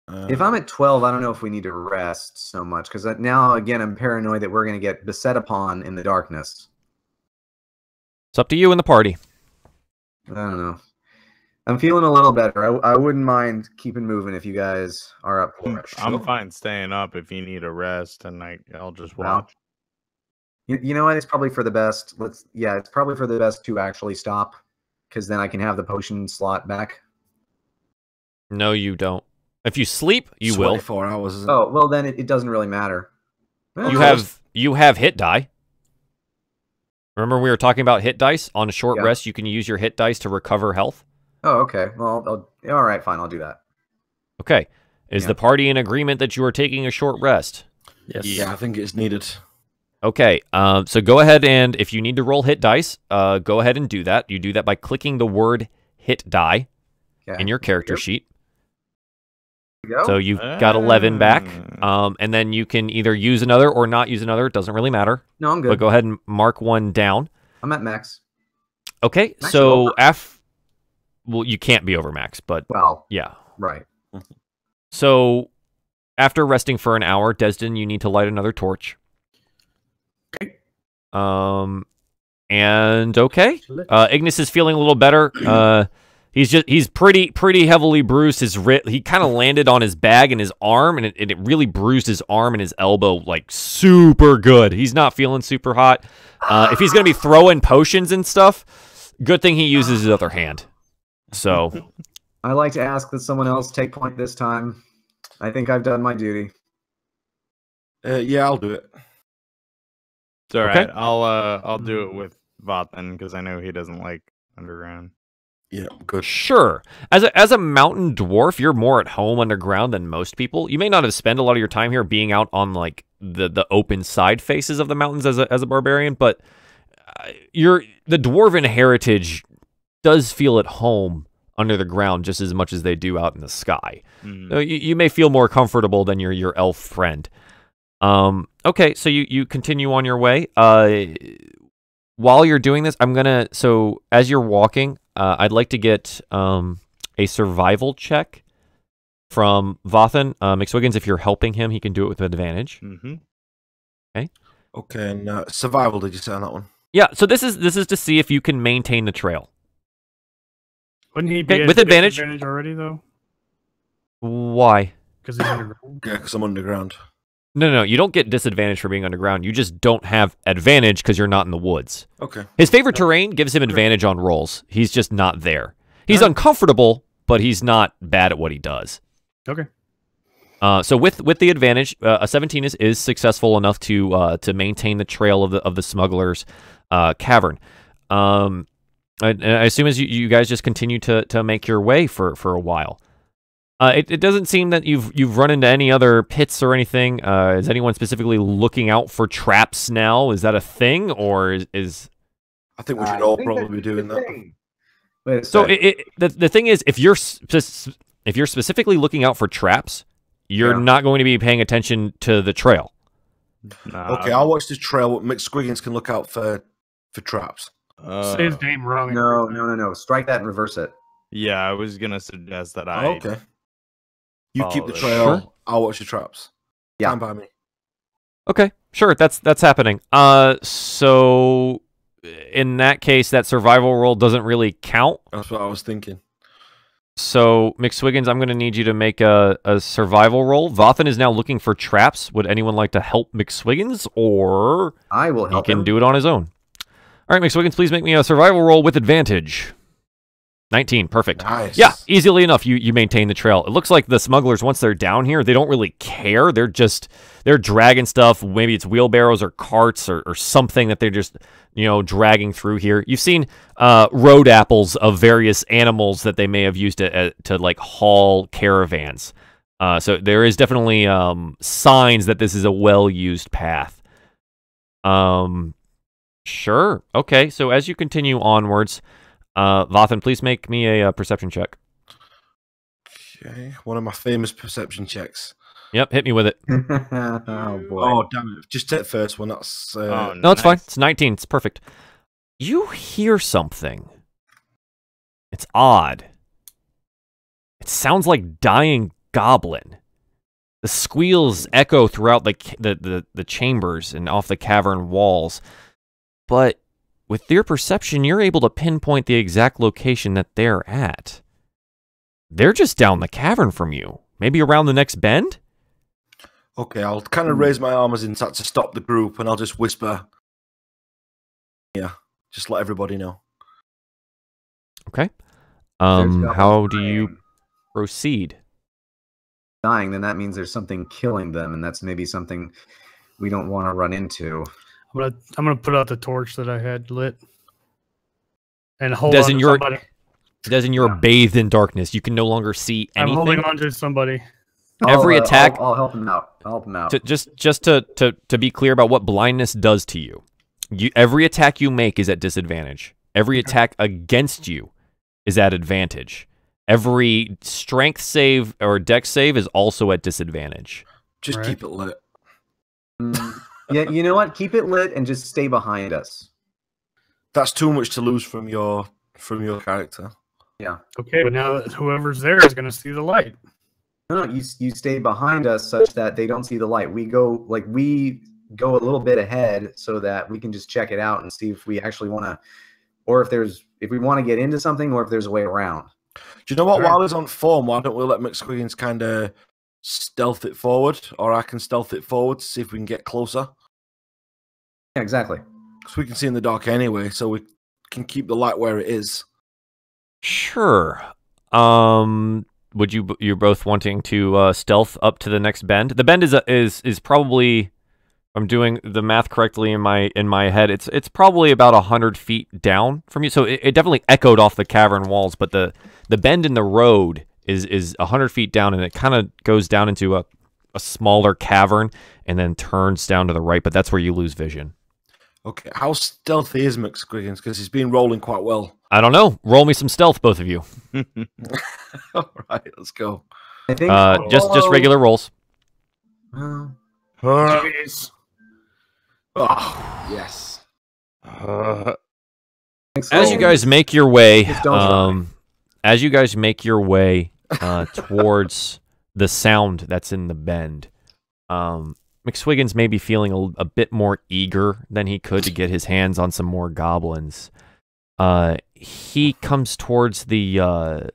If I'm at 12, I don't know if we need to rest so much because now again I'm paranoid that we're going to get beset upon in the darkness. It's up to you and the party. I don't know. I'm feeling a little better. I wouldn't mind keeping moving if you guys are up for it. I'm fine staying up if you need a rest, and I'll just watch. You know what? It's probably for the best. It's probably for the best to actually stop, because then I can have the potion slot back. No, you don't. If you sleep, you will. 24 hours. Isn't it? Oh well, then it doesn't really matter. You have hit die. Remember we were talking about hit dice on a short rest. You can use your hit dice to recover health. Oh, okay. Well, all right, fine. I'll do that. Okay. Is the party in agreement that you are taking a short rest? Yes. Yeah, I think it's needed. Okay. So go ahead and if you need to roll hit dice, go ahead and do that. You do that by clicking the word hit die in your character sheet. So you've got 11 back, and then you can either use another or not use another. It doesn't really matter. No, I'm good. But go ahead and mark one down. I'm at max. Okay, Max so well, you can't be over max, but yeah, right. So after resting for an hour, Desdin, you need to light another torch. Okay. And okay, Ignis is feeling a little better. He's pretty heavily bruised. He kind of landed on his bag and his arm, and it really bruised his arm and his elbow like super good. He's not feeling super hot. If he's gonna be throwing potions and stuff, good thing he uses his other hand. So I like to ask that someone else take point this time. I think I've done my duty. Yeah, I'll do it. It's all right. I'll do it with Vathan because I know he doesn't like underground. Yeah, good. Sure. As a mountain dwarf, you're more at home underground than most people. You may not have spent a lot of your time here being out on like the open side faces of the mountains as a barbarian, but the dwarven heritage does feel at home under the ground just as much as they do out in the sky. So you may feel more comfortable than your elf friend. Okay, so you continue on your way. While you're doing this, so as you're walking, I'd like to get a survival check from Vathan. McSwiggins, if you're helping him, he can do it with advantage. Okay. Okay, and survival, did you say on that one? Yeah, so this is to see if you can maintain the trail. Wouldn't he be with advantage already, though? Why? Because he's underground. Yeah, because I'm underground. No, you don't get disadvantage for being underground. You just don't have advantage because you're not in the woods. Okay. His favorite terrain gives him advantage on rolls. He's just not there. He's uncomfortable, but he's not bad at what he does. Okay. So with the advantage, a 17 is successful enough to maintain the trail of the smugglers' cavern. I assume as you guys just continue to make your way for a while. It doesn't seem that you've run into any other pits or anything. Is anyone specifically looking out for traps now? Is that a thing, or is? I think we should all probably be doing that. So the thing is, if you're specifically looking out for traps, you're not going to be paying attention to the trail. Okay, I'll watch the trail. McSwiggins can look out for traps. Say his name wrong. No. Strike that and reverse it. Yeah, I was gonna suggest that I. Okay. You keep the trail. Sure. I'll watch the traps. Yeah. Stand by me. Okay, sure. That's happening. So in that case, that survival roll doesn't really count. That's what I was thinking. So McSwiggins, I'm going to need you to make a survival roll. Vathan is now looking for traps. Would anyone like to help McSwiggins, or I will help him. He can do it on his own. All right, McSwiggins, please make me a survival roll with advantage. 19, perfect. Nice. Yeah, easily enough, you maintain the trail. It looks like the smugglers, once they're down here, they don't really care. They're dragging stuff. Maybe it's wheelbarrows or carts or something that they're just, dragging through here. You've seen road apples of various animals that they may have used to like haul caravans. So there is definitely signs that this is a well-used path. Sure. Okay, so as you continue onwards, Vathan, please make me a perception check. Okay, one of my famous perception checks. Yep, hit me with it. Oh, boy. Oh, damn it. Just take the first one. That's no, it's fine. It's 19. It's perfect. You hear something. It's odd. It sounds like dying goblin. The squeals echo throughout the chambers and off the cavern walls. But with your perception, you're able to pinpoint the exact location that they're at. They're just down the cavern from you. Maybe around the next bend? Okay, I'll kind of raise my arm as in to stop the group, and I'll just whisper. Yeah, just let everybody know. Okay. How do you proceed? Dying, then that means there's something killing them, and that's maybe something we don't want to run into. I'm gonna put out the torch that I had lit and hold on to somebody. Desdin, you're bathed in darkness. You can no longer see anything. I'm holding on to somebody. Every attack. I'll help him out. I'll help him out. Just to be clear about what blindness does to you. Every attack you make is at disadvantage. Every attack against you is at advantage. Every strength save or dex save is also at disadvantage. Just keep it lit. Yeah, you know what? Keep it lit and just stay behind us. That's too much to lose from your character. Yeah. Okay, but now whoever's there is going to see the light. No, you stay behind us such that they don't see the light. We go a little bit ahead so that we can just check it out and see if we actually want to, or if we want to get into something, or if there's a way around. Do you know what? While he's on form, why don't we let McSwiggins kind of stealth it forward, or I can stealth it forward to see if we can get closer? Yeah, exactly. Because we can see in the dark anyway, so we can keep the light where it is. Sure. You're both wanting to stealth up to the next bend? The bend is probably, if I'm doing the math correctly in my head, it's probably about 100 feet down from you. So it definitely echoed off the cavern walls, but the bend in the road is 100 feet down, and it kind of goes down into a smaller cavern and then turns down to the right, but that's where you lose vision. Okay, how stealthy is McSwiggins? Because he's been rolling quite well. I don't know. Roll me some stealth, both of you. All right, let's go. I think just regular rolls. Jeez. Oh, yes. As you guys make your way, towards the sound that's in the bend, McSwiggins may be feeling a bit more eager than he could to get his hands on some more goblins. He comes towards the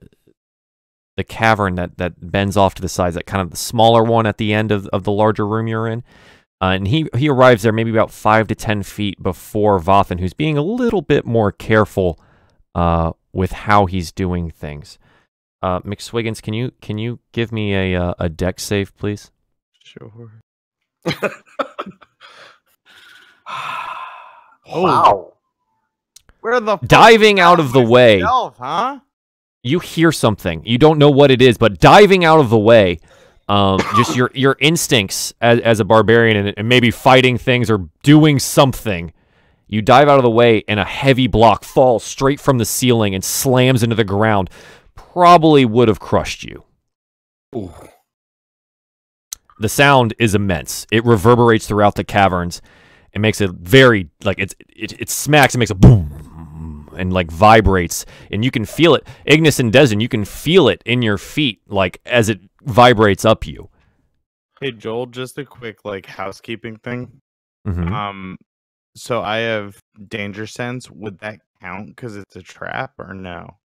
cavern that bends off to the sides, that kind of the smaller one at the end of the larger room you're in. And he arrives there maybe about 5 to 10 feet before Vathan, who's being a little bit more careful with how he's doing things. McSwiggins, can you give me a dex save, please? Sure. Wow. Where the diving out of the way, huh? You hear something. You don't know what it is, but diving out of the way, just your instincts as a barbarian and maybe fighting things or doing something. You dive out of the way, and a heavy block falls straight from the ceiling and slams into the ground. Probably would have crushed you. Ooh. The sound is immense. It reverberates throughout the caverns. It makes it very, like, it smacks and makes a boom and, like, vibrates. And you can feel it. Ignas and Desdin, you can feel it in your feet, like, as it vibrates up you. Hey, Joel, just a quick, like, housekeeping thing. Mm-hmm. So I have danger sense. Would that count because it's a trap or no?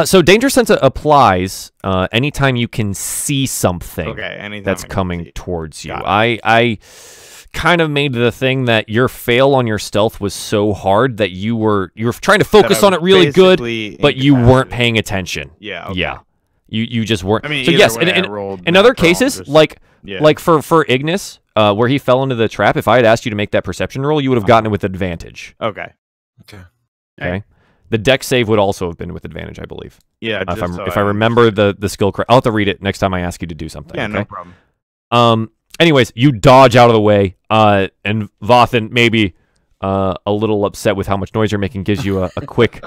So danger sense applies anytime you can see something that's coming towards you. I kind of made the thing that your fail on your stealth was so hard that you were trying to focus on it really good, but you weren't paying attention. Yeah. Okay. Yeah. You just weren't. I mean, so yes, in other cases, like for Ignas, where he fell into the trap, if I had asked you to make that perception roll, you would have gotten it with advantage. Okay. The dex save would also have been with advantage, I believe. Yeah, if I remember the skill correct. I'll have to read it next time I ask you to do something. Yeah, okay? No problem. Anyways, you dodge out of the way, and Vathan, maybe a little upset with how much noise you're making, gives you a quick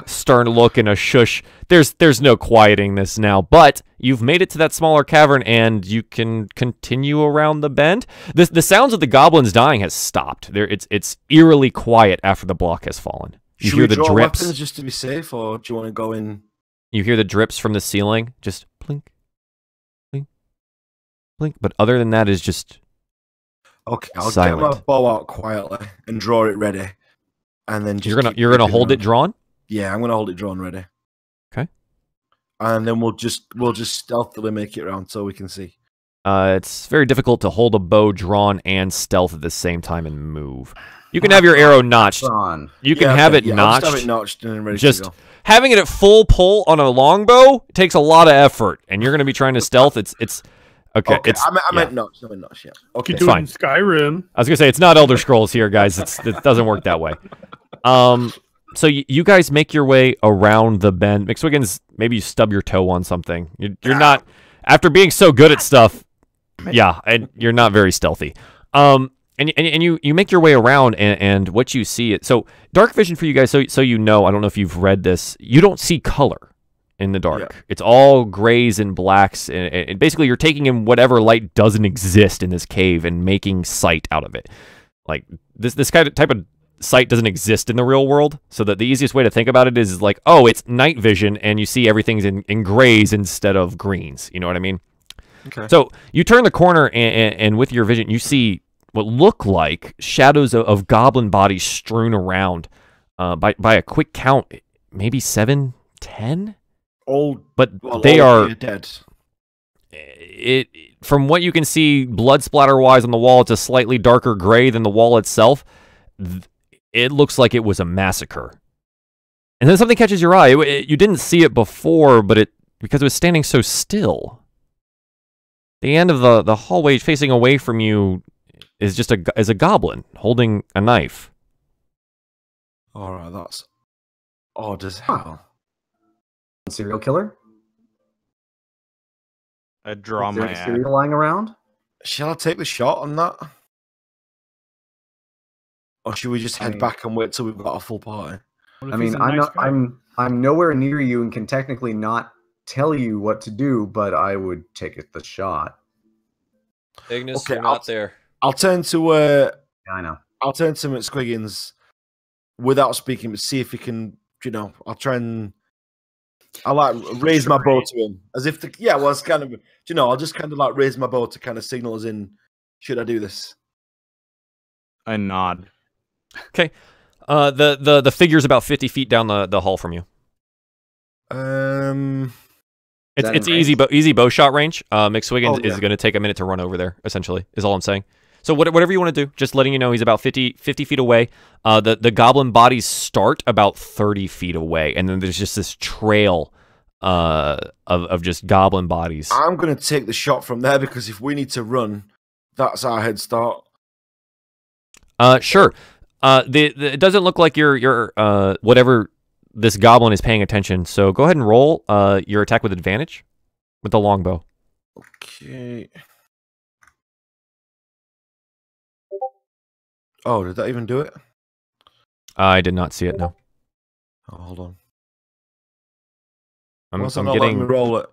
stern look and a shush. There's no quieting this now, but you've made it to that smaller cavern, and you can continue around the bend. The sounds of the goblins dying has stopped. It's eerily quiet after the block has fallen. You hear the drips weapons just to be safe, or do you want to go in? You hear the drips from the ceiling, just plink, plink, plink. But other than that, is just I'll silent. Get my bow out quietly and draw it ready, and then just you're gonna hold it drawn. Yeah, I'm gonna hold it drawn ready. Okay. And then we'll just stealthily make it around so we can see. It's very difficult to hold a bow drawn and stealth at the same time and move. You can have your arrow notched. You can have it notched. Just have it notched and ready just to go. Having it at full pull on a longbow takes a lot of effort, and you're going to be trying to stealth. It's okay. I meant notched. I meant notched. Yeah. Okay. It's fine. Skyrim. I was going to say it's not Elder Scrolls here, guys. It doesn't work that way. So you guys make your way around the bend. McSwiggins, maybe you stub your toe on something. You're not, after being so good at stuff. Yeah, and you're not very stealthy. And you make your way around, and what you see it. So dark vision for you guys. So you know, I don't know if you've read this. You don't see color in the dark. Yeah. It's all grays and blacks, and basically you're taking in whatever light doesn't exist in this cave and making sight out of it. Like this kind of type of sight doesn't exist in the real world. So that the easiest way to think about it is like, oh, it's night vision, and you see everything's in grays instead of greens. You know what I mean? Okay. So you turn the corner, and with your vision, you see what look like shadows of goblin bodies strewn around. By a quick count, maybe 7, 10. But they are dead. From what you can see, blood splatter wise on the wall, it's a slightly darker gray than the wall itself. It looks like it was a massacre. And then something catches your eye. You didn't see it before, but because it was standing so still. The end of the hallway facing away from you is just a goblin holding a knife. All right, that's odd as hell. Serial killer? I draw my serial lying around. Shall I take the shot on that, or should we just head back and wait till we've got a full party? I mean, I'm nowhere near you and can technically not tell you what to do, but I would take the shot. Ignis, you're not there. I'll turn to yeah, I know. I'll turn to McSwiggins without speaking, but see if he can. You know, I'll try and raise my bow to him as if well, it's kind of. You know, I'll just kind of like raise my bow to kind of signal as in, should I do this? I nod. Okay. The figure's about 50 feet down the hall from you. It's easy bow shot range. McSwiggins is going to take a minute to run over there. Essentially, is all I'm saying. So whatever you want to do, just letting you know he's about 50 feet away. The goblin bodies start about 30 feet away, and then there's just this trail of just goblin bodies. I'm going to take the shot from there because if we need to run, that's our head start. Sure. It doesn't look like you're whatever this goblin is paying attention. So go ahead and roll your attack with advantage with the longbow. Okay. Oh, did that even do it? I did not see it. No. Oh, hold on. I'm getting roll it.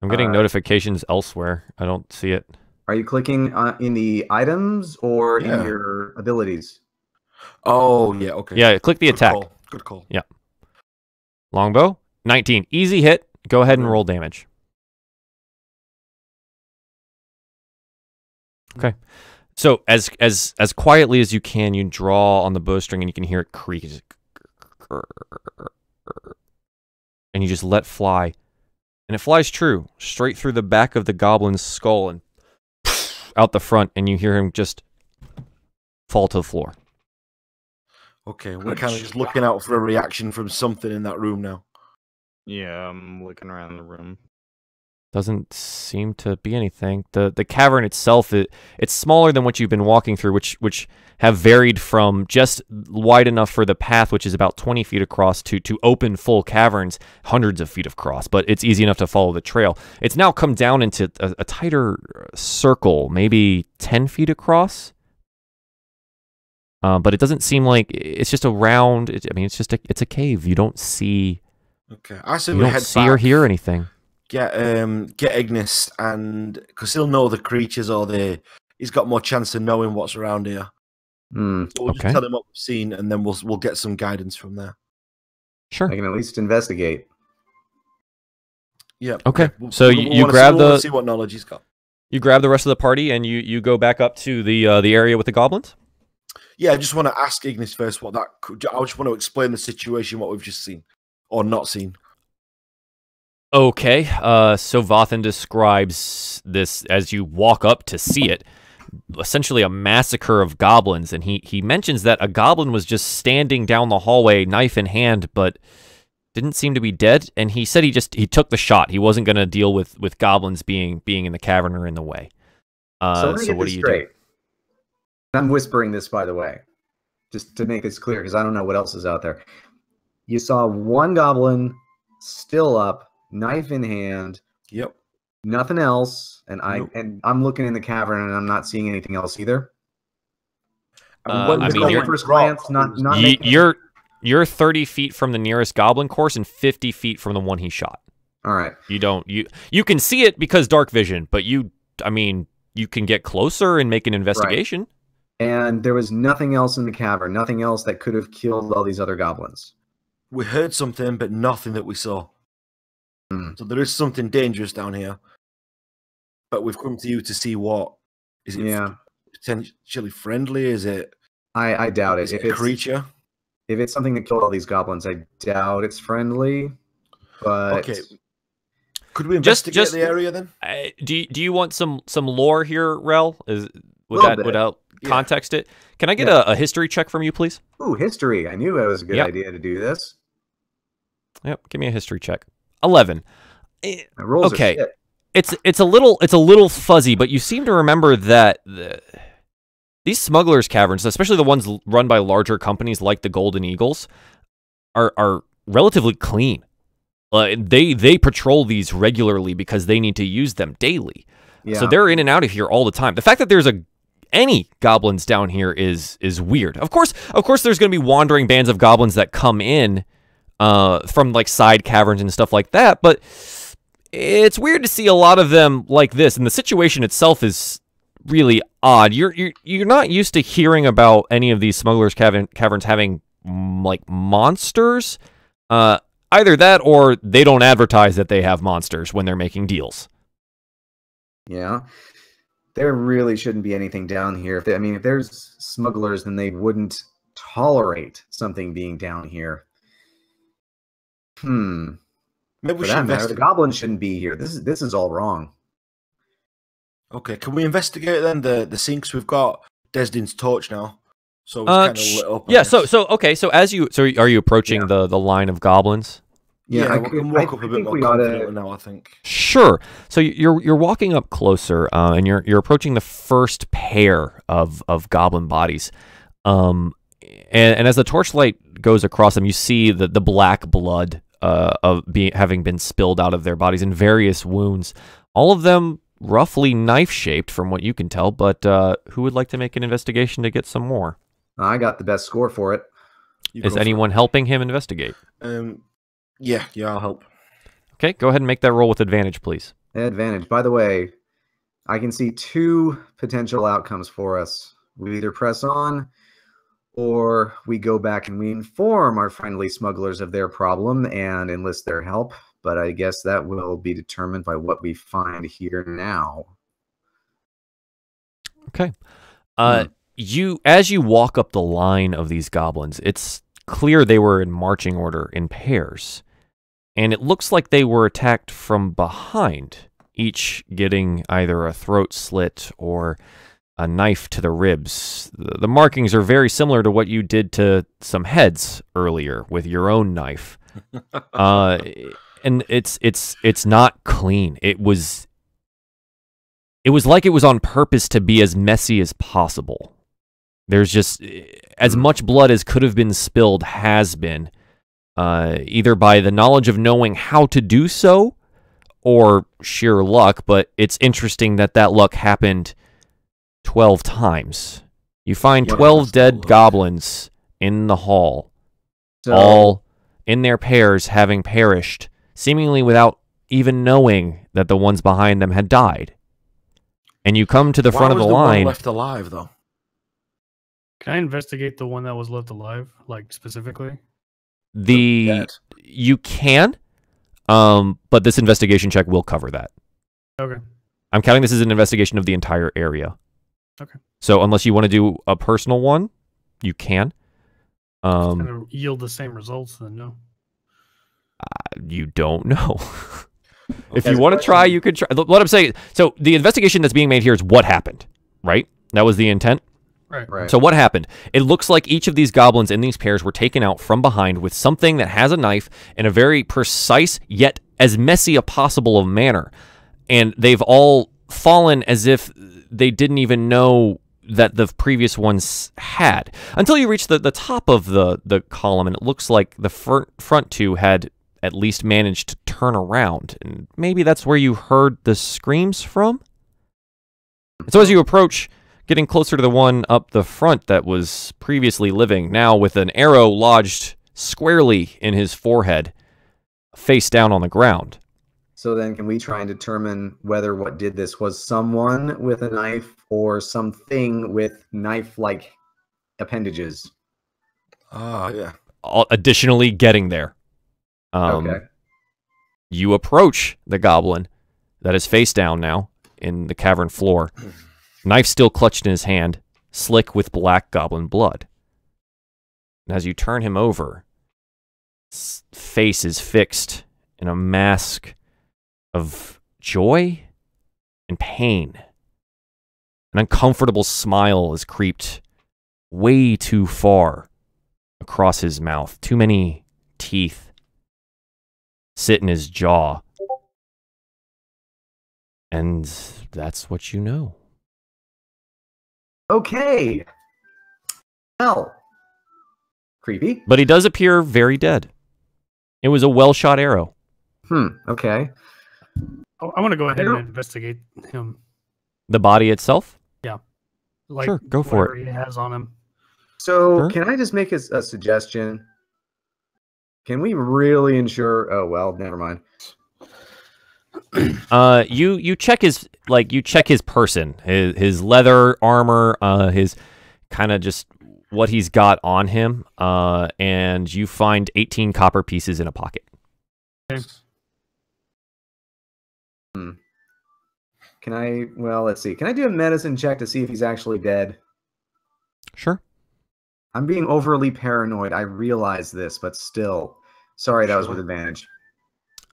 I'm getting notifications elsewhere. I don't see it. Are you clicking in the items or in your abilities? Oh, yeah, okay. Yeah, click the attack. Good call. Yeah. Longbow, 19. Easy hit. Go ahead and roll damage. Okay. So as quietly as you can, you draw on the bowstring and you can hear it creak. And you just let fly. And it flies true, straight through the back of the goblin's skull and out the front, and you hear him just fall to the floor. Okay, we're kind of just looking out for a reaction from something in that room now. Yeah, I'm looking around the room. Doesn't seem to be anything. The cavern itself, it's smaller than what you've been walking through, which have varied from just wide enough for the path, which is about 20 feet across, to open full caverns, hundreds of feet across. But it's easy enough to follow the trail. It's now come down into a tighter circle, maybe 10 feet across. But it doesn't seem like it's just a round. It's a cave. You don't see. Okay, I say you we don't head see back. Or hear anything. Get Ignis, and because he'll know the creatures, or he's got more chance of knowing what's around here. So we'll just tell him what we've seen, and then we'll get some guidance from there. Sure, I can at least investigate. Yeah. Okay. So you grab see what knowledge he's got. You grab the rest of the party, and you go back up to the area with the goblins. Yeah, I just want to ask Ignis first what that. I just want to explain the situation, what we've just seen or not seen. Okay, so Vathan describes this as you walk up to see it, essentially a massacre of goblins, and he mentions that a goblin was just standing down the hallway, knife in hand, but didn't seem to be dead, and he said he took the shot. He wasn't going to deal with goblins being in the cavern or in the way. So what do you do? I'm whispering this, by the way, just to make this clear, because I don't know what else is out there. You saw one goblin still up, knife in hand. Yep. Nothing else, and I'm looking in the cavern and I'm not seeing anything else either. I mean, first glance, not you're 30 feet from the nearest goblin course and 50 feet from the one he shot. All right. You can see it because dark vision, but you can get closer and make an investigation. Right. And there was nothing else in the cavern, nothing else that could have killed all these other goblins. We heard something, but nothing that we saw. So there is something dangerous down here. But we've come to you to see what. Is it potentially friendly? Is it... I doubt it. If it's a creature? If it's something that killed all these goblins, I doubt it's friendly. But... Okay. Could we investigate the area then? Do you want some lore here, Rel? Would help context it? Can I get a history check from you, please? Ooh, history. I knew it was a good idea to do this. Yep, give me a history check. 11. My rolls are shit. It's a little fuzzy, but you seem to remember that these smugglers' caverns, especially the ones run by larger companies like the Golden Eagles, are relatively clean. They patrol these regularly because they need to use them daily. Yeah. So they're in and out of here all the time. The fact that there's any goblins down here is weird. Of course there's going to be wandering bands of goblins that come in from like side caverns and stuff like that, but it's weird to see a lot of them like this, and the situation itself is really odd. You're not used to hearing about any of these smugglers' caverns having like monsters. Either that or they don't advertise that they have monsters when they're making deals. Yeah. There really shouldn't be anything down here. If there's smugglers, then they wouldn't tolerate something being down here. Maybe we should investigate. The goblins shouldn't be here. This is all wrong. Okay, can we investigate then the sinks? We've got Desdin's torch now, so it's kind of lit up. Yeah. So are you approaching the line of goblins? Yeah, we can walk up a bit more confidently now, I think. Sure. So you're walking up closer, and you're approaching the first pair of goblin bodies, and as the torchlight goes across them, you see the black blood having been spilled out of their bodies in various wounds. All of them roughly knife-shaped, from what you can tell. But who would like to make an investigation to get some more? I got the best score for it. Is anyone helping him investigate? Yeah, I'll help. Okay, go ahead and make that roll with advantage, please. Advantage. By the way, I can see two potential outcomes for us. We either press on, or we go back and we inform our friendly smugglers of their problem and enlist their help. But I guess that will be determined by what we find here now. Okay. As you walk up the line of these goblins, it's clear they were in marching order in pairs. And it looks like they were attacked from behind, each getting either a throat slit or a knife to the ribs. The markings are very similar to what you did to some heads earlier with your own knife. And it's not clean. It was like it was on purpose to be as messy as possible. There's just as much blood as could have been spilled has been, either by the knowledge of knowing how to do so or sheer luck, but it's interesting that luck happened 12 times. You find 12 dead goblins in the hall, all in their pairs having perished, seemingly without even knowing that the ones behind them had died. And you come to the front of the line. One left alive, though? Can I investigate the one that was left alive, like specifically? You can, but this investigation check will cover that. Okay. I'm counting this as an investigation of the entire area. Okay. So unless you want to do a personal one, you can. It's going to yield the same results, then no. You don't know. If you want to try, you could try. What I'm saying, so the investigation that's being made here is what happened, right? That was the intent. Right. So what happened? It looks like each of these goblins in these pairs were taken out from behind with something that has a knife in a very precise yet as messy a possible manner. And they've all fallen as if they didn't even know that the previous ones had. Until you reach the top of the column, and it looks like the front two had at least managed to turn around. And maybe that's where you heard the screams from? And so as you approach, getting closer to the one up the front that was previously living, now with an arrow lodged squarely in his forehead, face down on the ground. So then can we try and determine whether what did this was someone with a knife or something with knife-like appendages? Oh, yeah. Additionally, getting there. Okay. You approach the goblin that is face down now in the cavern floor. Knife still clutched in his hand, slick with black goblin blood. And as you turn him over, his face is fixed in a mask of joy and pain. An uncomfortable smile has creeped way too far across his mouth. Too many teeth sit in his jaw. And that's what you know. Okay. Well, creepy. But he does appear very dead. It was a well-shot arrow. Okay. I want to go ahead and investigate him. The body itself? Yeah. Like sure, go for it. He has on him. So, sure. Can I just make a suggestion? Can we really ensure? Oh well, never mind. You check his person, his leather armor, his kind of just what he's got on him, and you find 18 copper pieces in a pocket. Okay. Can I? Well, let's see. Can I do a medicine check to see if he's actually dead? Sure. I'm being overly paranoid. I realize this, but still. Sorry, that was with advantage.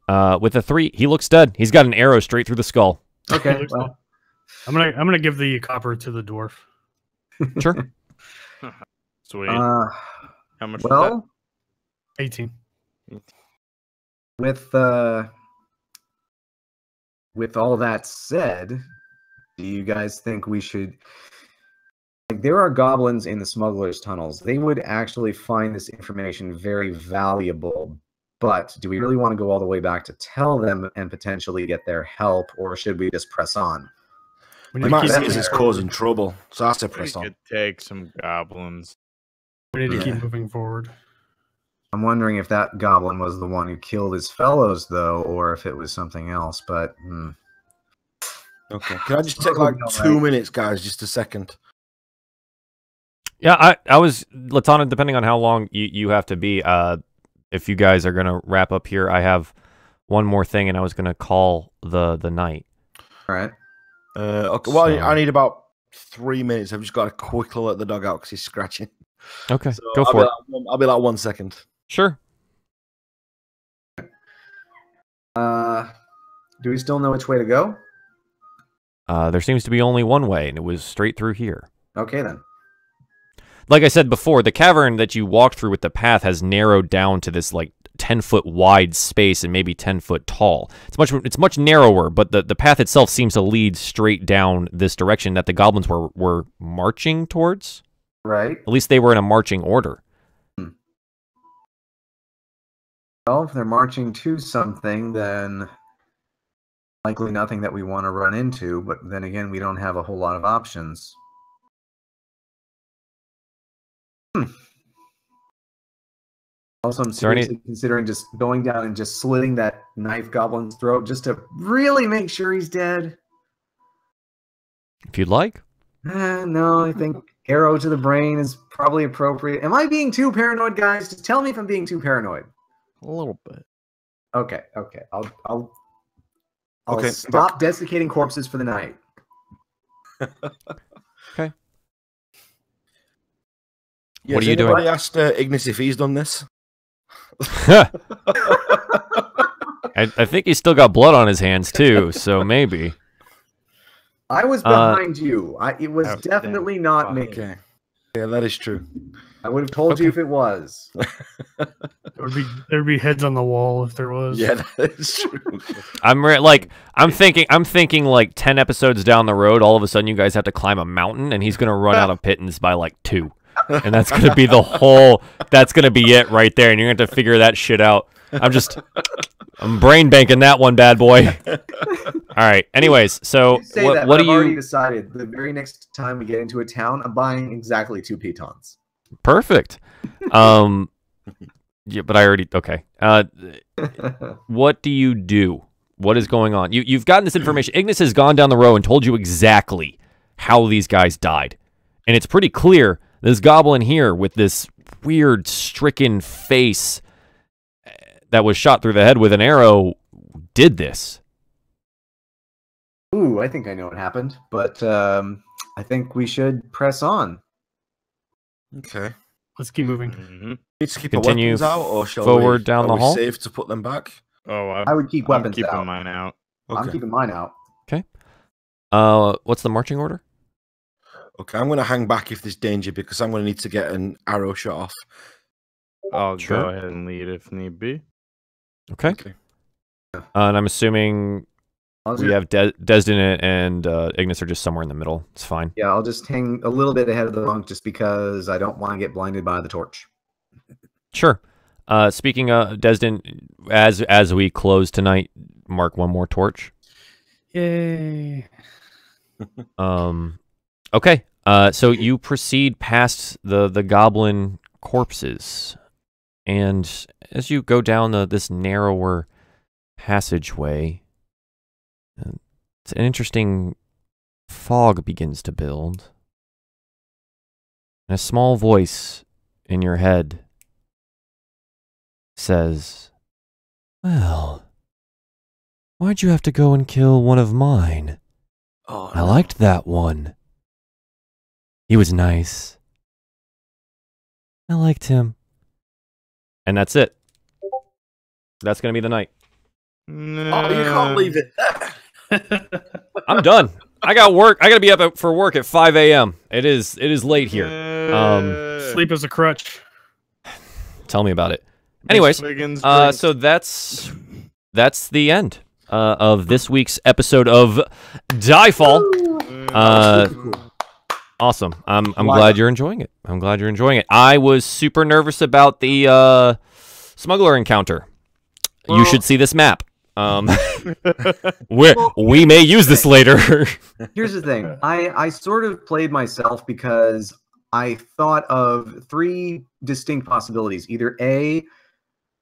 With a 3, he looks dead. He's got an arrow straight through the skull. Okay, well, I'm gonna give the copper to the dwarf. Sure. Sweet. How much? Well, 18. With all that said, do you guys think we should? Like, there are goblins in the Smugglers Tunnels. They would actually find this information very valuable. But do we really want to go all the way back to tell them and potentially get their help, or should we just press on? We might see this is causing trouble, so I have to press on. We could take some goblins. We need to keep moving forward. I'm wondering if that goblin was the one who killed his fellows, though, or if it was something else. But okay, can I just take like 2 minutes, guys? Just a second. Yeah, I was Latana. Depending on how long you have to be, if you guys are gonna wrap up here, I have one more thing, and I was gonna call the night. All right. Okay. Well, so, I need about 3 minutes. I've just got to quickly let the dog out because he's scratching. Okay, so go for it. I'll be like 1 second. Sure. Do we still know which way to go? There seems to be only one way, and it was straight through here. Okay, then. Like I said before, the cavern that you walked through with the path has narrowed down to this, like, 10-foot wide space and maybe 10-foot tall. It's much narrower, but the path itself seems to lead straight down this direction that the goblins were marching towards. Right. At least they were in a marching order. Well, if they're marching to something, then likely nothing that we want to run into, but then again, we don't have a whole lot of options. Also, I'm seriously considering just going down and just slitting that knife goblin's throat just to really make sure he's dead. If you'd like. No, I think arrow to the brain is probably appropriate. Am I being too paranoid, guys? Just tell me if I'm being too paranoid. A little bit. Okay. I'll stop desiccating corpses for the night. Okay. Yeah, what are you doing? I asked Ignis if he's done this. I think he's still got blood on his hands too, so maybe. I was behind you. It was definitely not me. Okay. Yeah, that is true. I would have told you if it was. There'd be heads on the wall if there was. Yeah, that is true. I'm thinking like 10 episodes down the road, all of a sudden you guys have to climb a mountain, and he's gonna run out of pittance by like 2. And that's gonna be that's gonna be it right there, and you're gonna have to figure that shit out. I'm brain banking that one, bad boy. All right. Anyways, so what do you? I've already decided. The very next time we get into a town, I'm buying exactly 2 pitons. Perfect. Yeah, but I already okay. What do you do? What is going on? You've gotten this information. Ignas has gone down the row and told you exactly how these guys died, and it's pretty clear. This goblin here with this weird stricken face that was shot through the head with an arrow did this. Ooh, I think I know what happened, but I think we should press on. Okay. Let's keep moving. Let's keep Continue our weapons out, or shall forward we, down the hall. Safe to put them back. Oh, I would keep weapons keeping out. mine out. Okay. I'm keeping mine out. Okay. What's the marching order? Okay, I'm going to hang back if there's danger because I'm going to need to get an arrow shot off. I'll go ahead and lead if need be. Okay. And I'm assuming we have Desdin and Ignas are just somewhere in the middle. It's fine. Yeah, I'll just hang a little bit ahead of the monk just because I don't want to get blinded by the torch. Sure. Speaking of Desdin, as we close tonight, mark one more torch. Yay. Okay. So you proceed past the goblin corpses, and as you go down this narrower passageway, it's an interesting fog begins to build, and a small voice in your head says, "Well, why'd you have to go and kill one of mine? Oh, I liked that one. He was nice. I liked him." And that's it. That's going to be the night. Oh, you can't leave it there. I'm done. I got work. I got to be up for work at 5 a.m. It is late here. Sleep is a crutch. Tell me about it. Anyways, so that's the end of this week's episode of DieFall. Awesome. I'm glad you're enjoying it. I'm glad you're enjoying it. I was super nervous about the smuggler encounter. Well, you should see this map. We may use this later. Here's the thing. I sort of played myself because I thought of 3 distinct possibilities. Either A,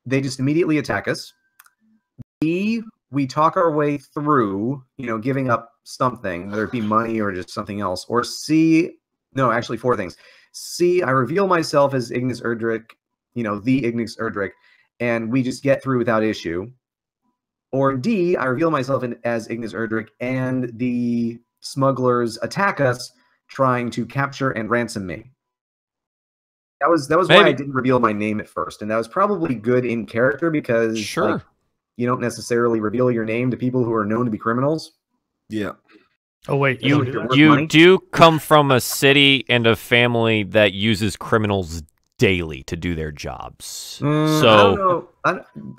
they just immediately attack us. B, we talk our way through, giving up something, whether it be money or just something else. Or C, no, actually 4 things. C, I reveal myself as Ignas Erdrick, the Ignas Erdrick, and we just get through without issue. Or D, I reveal myself as Ignas Erdrick, and the smugglers attack us, trying to capture and ransom me. That was why I didn't reveal my name at first, and that was probably good in character because you don't necessarily reveal your name to people who are known to be criminals. Yeah. Oh wait, you do come from a city and a family that uses criminals daily to do their jobs. So I don't know.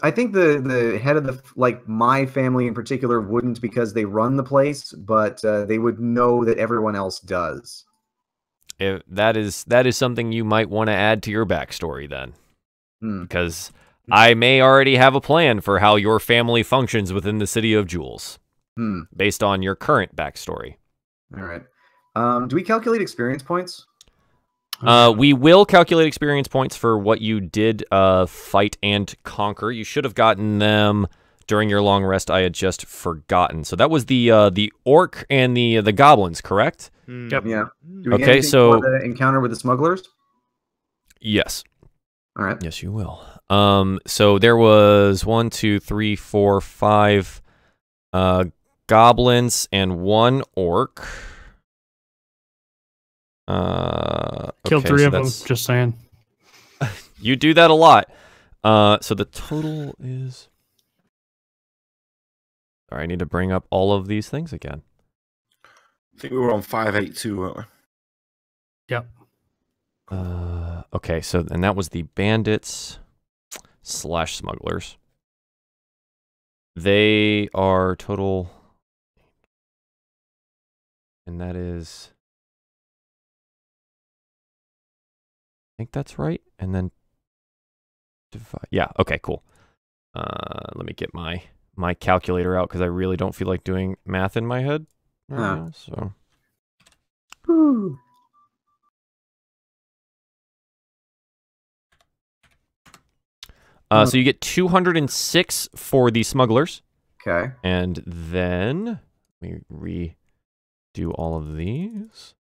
I think the head of my family in particular wouldn't because they run the place, but they would know that everyone else does. That is something you might want to add to your backstory then, because I may already have a plan for how your family functions within the City of Jewels, based on your current backstory. All right. Do we calculate experience points? We will calculate experience points for what you did fight and conquer. You should have gotten them during your long rest. I had just forgotten. So that was the orc and the goblins, correct? Yep. Yeah. Do we get anything for the encounter with the smugglers? Yes. All right. Yes, you will. So there was 1, 2, 3, 4, 5 goblins and 1 orc. Killed 3 of them, just saying. You do that a lot. So the total is... All right, I need to bring up all of these things again. I think we were on 582, weren't we? Yep. Okay, so and that was the bandits / smugglers. They are total, and that is, I think that's right. And then divide. Yeah. Okay. Cool. Let me get my calculator out because I really don't feel like doing math in my head right now, so. Whew. So you get 206 for the smugglers. Okay. And then let me redo all of these.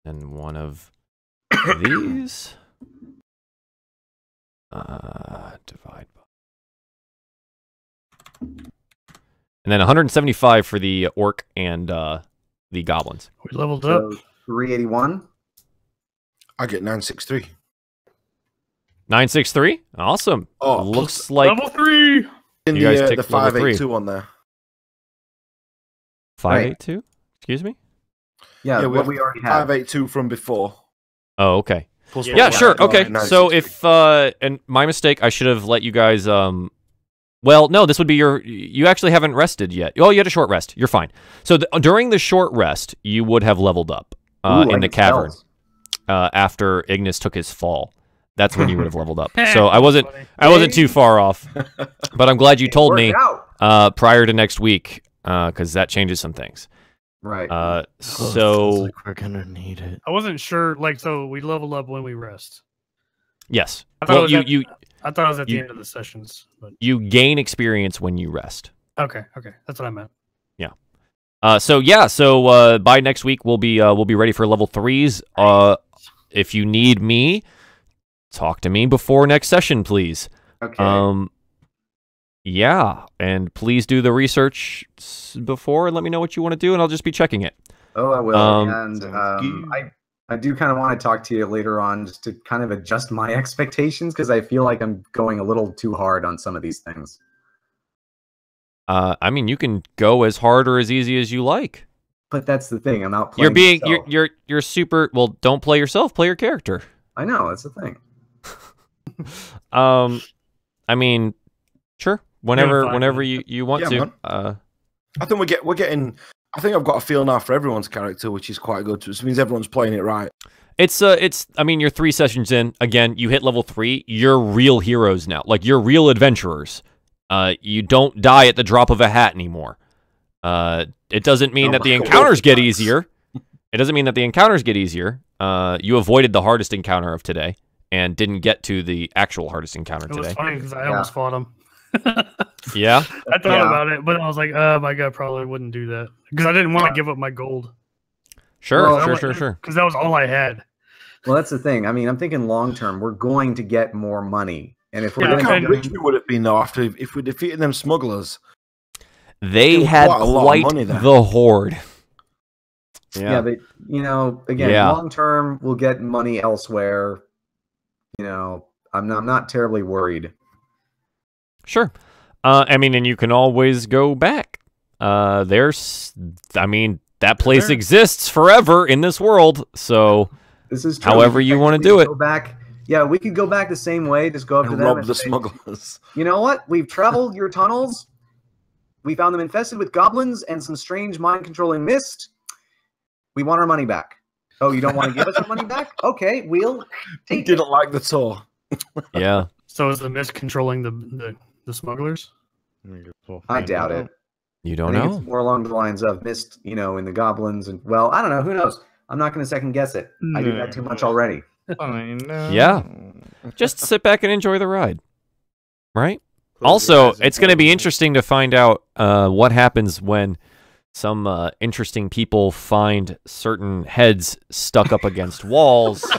And one of these. Divide by. And then 175 for the orc and the goblins. We leveled up. 381. I get 963. 963? Awesome. Oh, looks like level 3. In you guys the 582 on there. 582? Excuse me? Yeah, we already have. 582 from before. Oh, okay. Plus Yeah, sure. Okay. 963. So if and my mistake, I should have let you guys well, no, this would be you actually haven't rested yet. Oh, you had a short rest. You're fine. So during the short rest, you would have leveled up in the cavern after Ignis took his fall. That's when you would have leveled up. So I wasn't too far off. But I'm glad you told me prior to next week because that changes some things. Right. So like we're gonna need it. I wasn't sure. Like, so we level up when we rest. yes. I thought Well, I thought it was at the end of the sessions. But you gain experience when you rest. okay, that's what I meant. Yeah. So by next week we'll be ready for level 3s. If you need me, talk to me before next session, please. Okay. Yeah, and please do the research before and let me know what you want to do, and I'll just be checking it. Oh, I will. And I do kind of want to talk to you later on just to kind of adjust my expectations because I feel like I'm going a little too hard on some of these things. I mean, you can go as hard or as easy as you like. But that's the thing. I'm out playing myself. You're super. Well, don't play yourself. Play your character. I know that's the thing. I mean, sure. Whenever you want to. I think we're getting. I think I've got a feel now for everyone's character, which is quite good. Which means everyone's playing it right. It's. I mean, you're 3 sessions in. Again, you hit level 3. You're real heroes now. Like you're real adventurers. You don't die at the drop of a hat anymore. It doesn't mean that the encounters get easier. It doesn't mean that the encounters get easier. You avoided the hardest encounter of today and didn't get to the actual hardest encounter today. It was funny because I almost fought him. Yeah? I thought about it, but I was like, my God, probably wouldn't do that. Because I didn't want to give up my gold. Sure. Because that was all I had. Well, that's the thing. I mean, I'm thinking long term, we're going to get more money. And if we're look how rich we would have been though after if we defeated them smugglers. They had quite the horde. Yeah, they, again, long term, we'll get money elsewhere. I'm not terribly worried. Sure. I mean, and you can always go back. That place exists forever in this world. So, this is true. However you want to do it. Go back. Yeah, we could go back the same way. Just go up to them rob and the say, smugglers. You know what? We've traveled your tunnels. We found them infested with goblins and some strange mind-controlling mist. We want our money back. Oh, you don't want to give us our money back? Okay, we'll take it. Didn't like the tour. Yeah. So is the mist controlling the smugglers? I doubt it. You don't know? It's more along the lines of mist, in the goblins. And, well, I don't know. Who knows? I'm not going to second guess it. I do that too much already. I know. Yeah. Just sit back and enjoy the ride. Right? Also, it's going to be interesting to find out what happens when some interesting people find certain heads stuck up against walls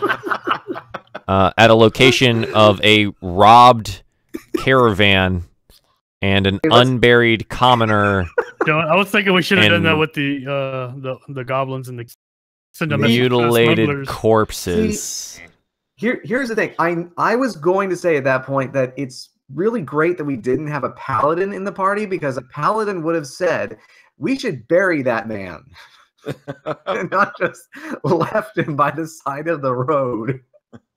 at a location of a robbed caravan and an unburied commoner. I was thinking we should have done that with the goblins and the mutilated corpses. Here's the thing. I was going to say at that point that it's really great that we didn't have a paladin in the party because a paladin would have said, we should bury that man and not just left him by the side of the road.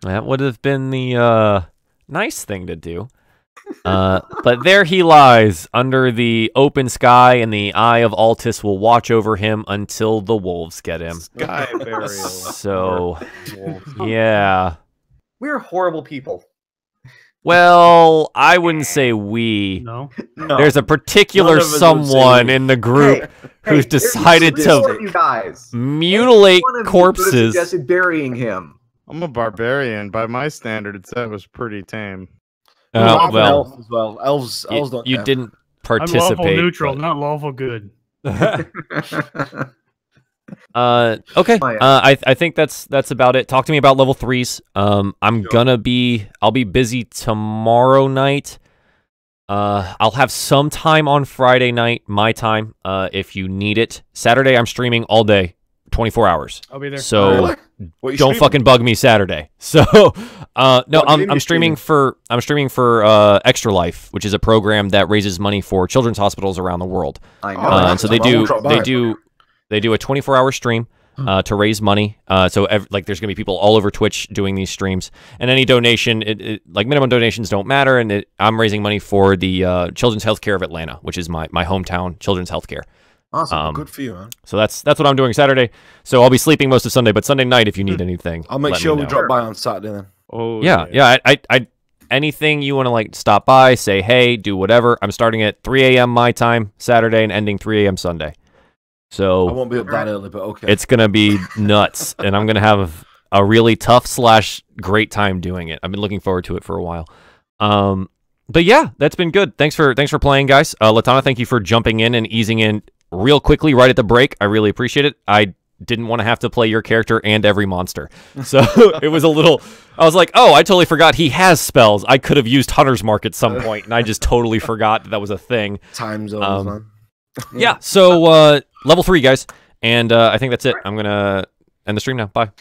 That would have been the nice thing to do. But there he lies under the open sky, and the eye of Altus will watch over him until the wolves get him. Sky burial. So, yeah. We're horrible people. Well, I wouldn't say we. No. There's a particular someone in the group who's decided to mutilate corpses. Suggested burying him. I'm a barbarian. By my standards, that was pretty tame. Well, elves as well. Elves don't. You didn't participate. I'm lawful neutral, not lawful good. Okay. I think that's about it. Talk to me about level 3s. I'll be busy tomorrow night. I'll have some time on Friday night, my time, if you need it. Saturday I'm streaming all day, 24 hours. I'll be there. So don't fucking bug me Saturday. So no, I'm streaming for Extra Life, which is a program that raises money for children's hospitals around the world. I know. And so they do a 24-hour stream to raise money. So there's gonna be people all over Twitch doing these streams, and any donation, like minimum donations don't matter. And I'm raising money for the Children's Healthcare of Atlanta, which is my hometown Children's Healthcare. Awesome, good for you, man. So that's what I'm doing Saturday. So I'll be sleeping most of Sunday, but Sunday night, if you need anything, I'll make sure we drop by on Saturday then. Oh yeah. I anything you want to like stop by, say hey, do whatever. I'm starting at 3 a.m. my time Saturday and ending 3 a.m. Sunday. So I won't be up that early, but okay. It's gonna be nuts, and I'm gonna have a really tough / great time doing it. I've been looking forward to it for a while. But yeah, that's been good. Thanks for playing, guys. Latana, thank you for jumping in and easing in real quickly right at the break. I really appreciate it. I didn't want to have to play your character and every monster, so it was a little. I was like, oh, I totally forgot he has spells. I could have used Hunter's Mark at some point, and I just totally forgot that was a thing. Time zones, man. Yeah. So level 3, guys, and I think that's it. I'm gonna end the stream now. Bye.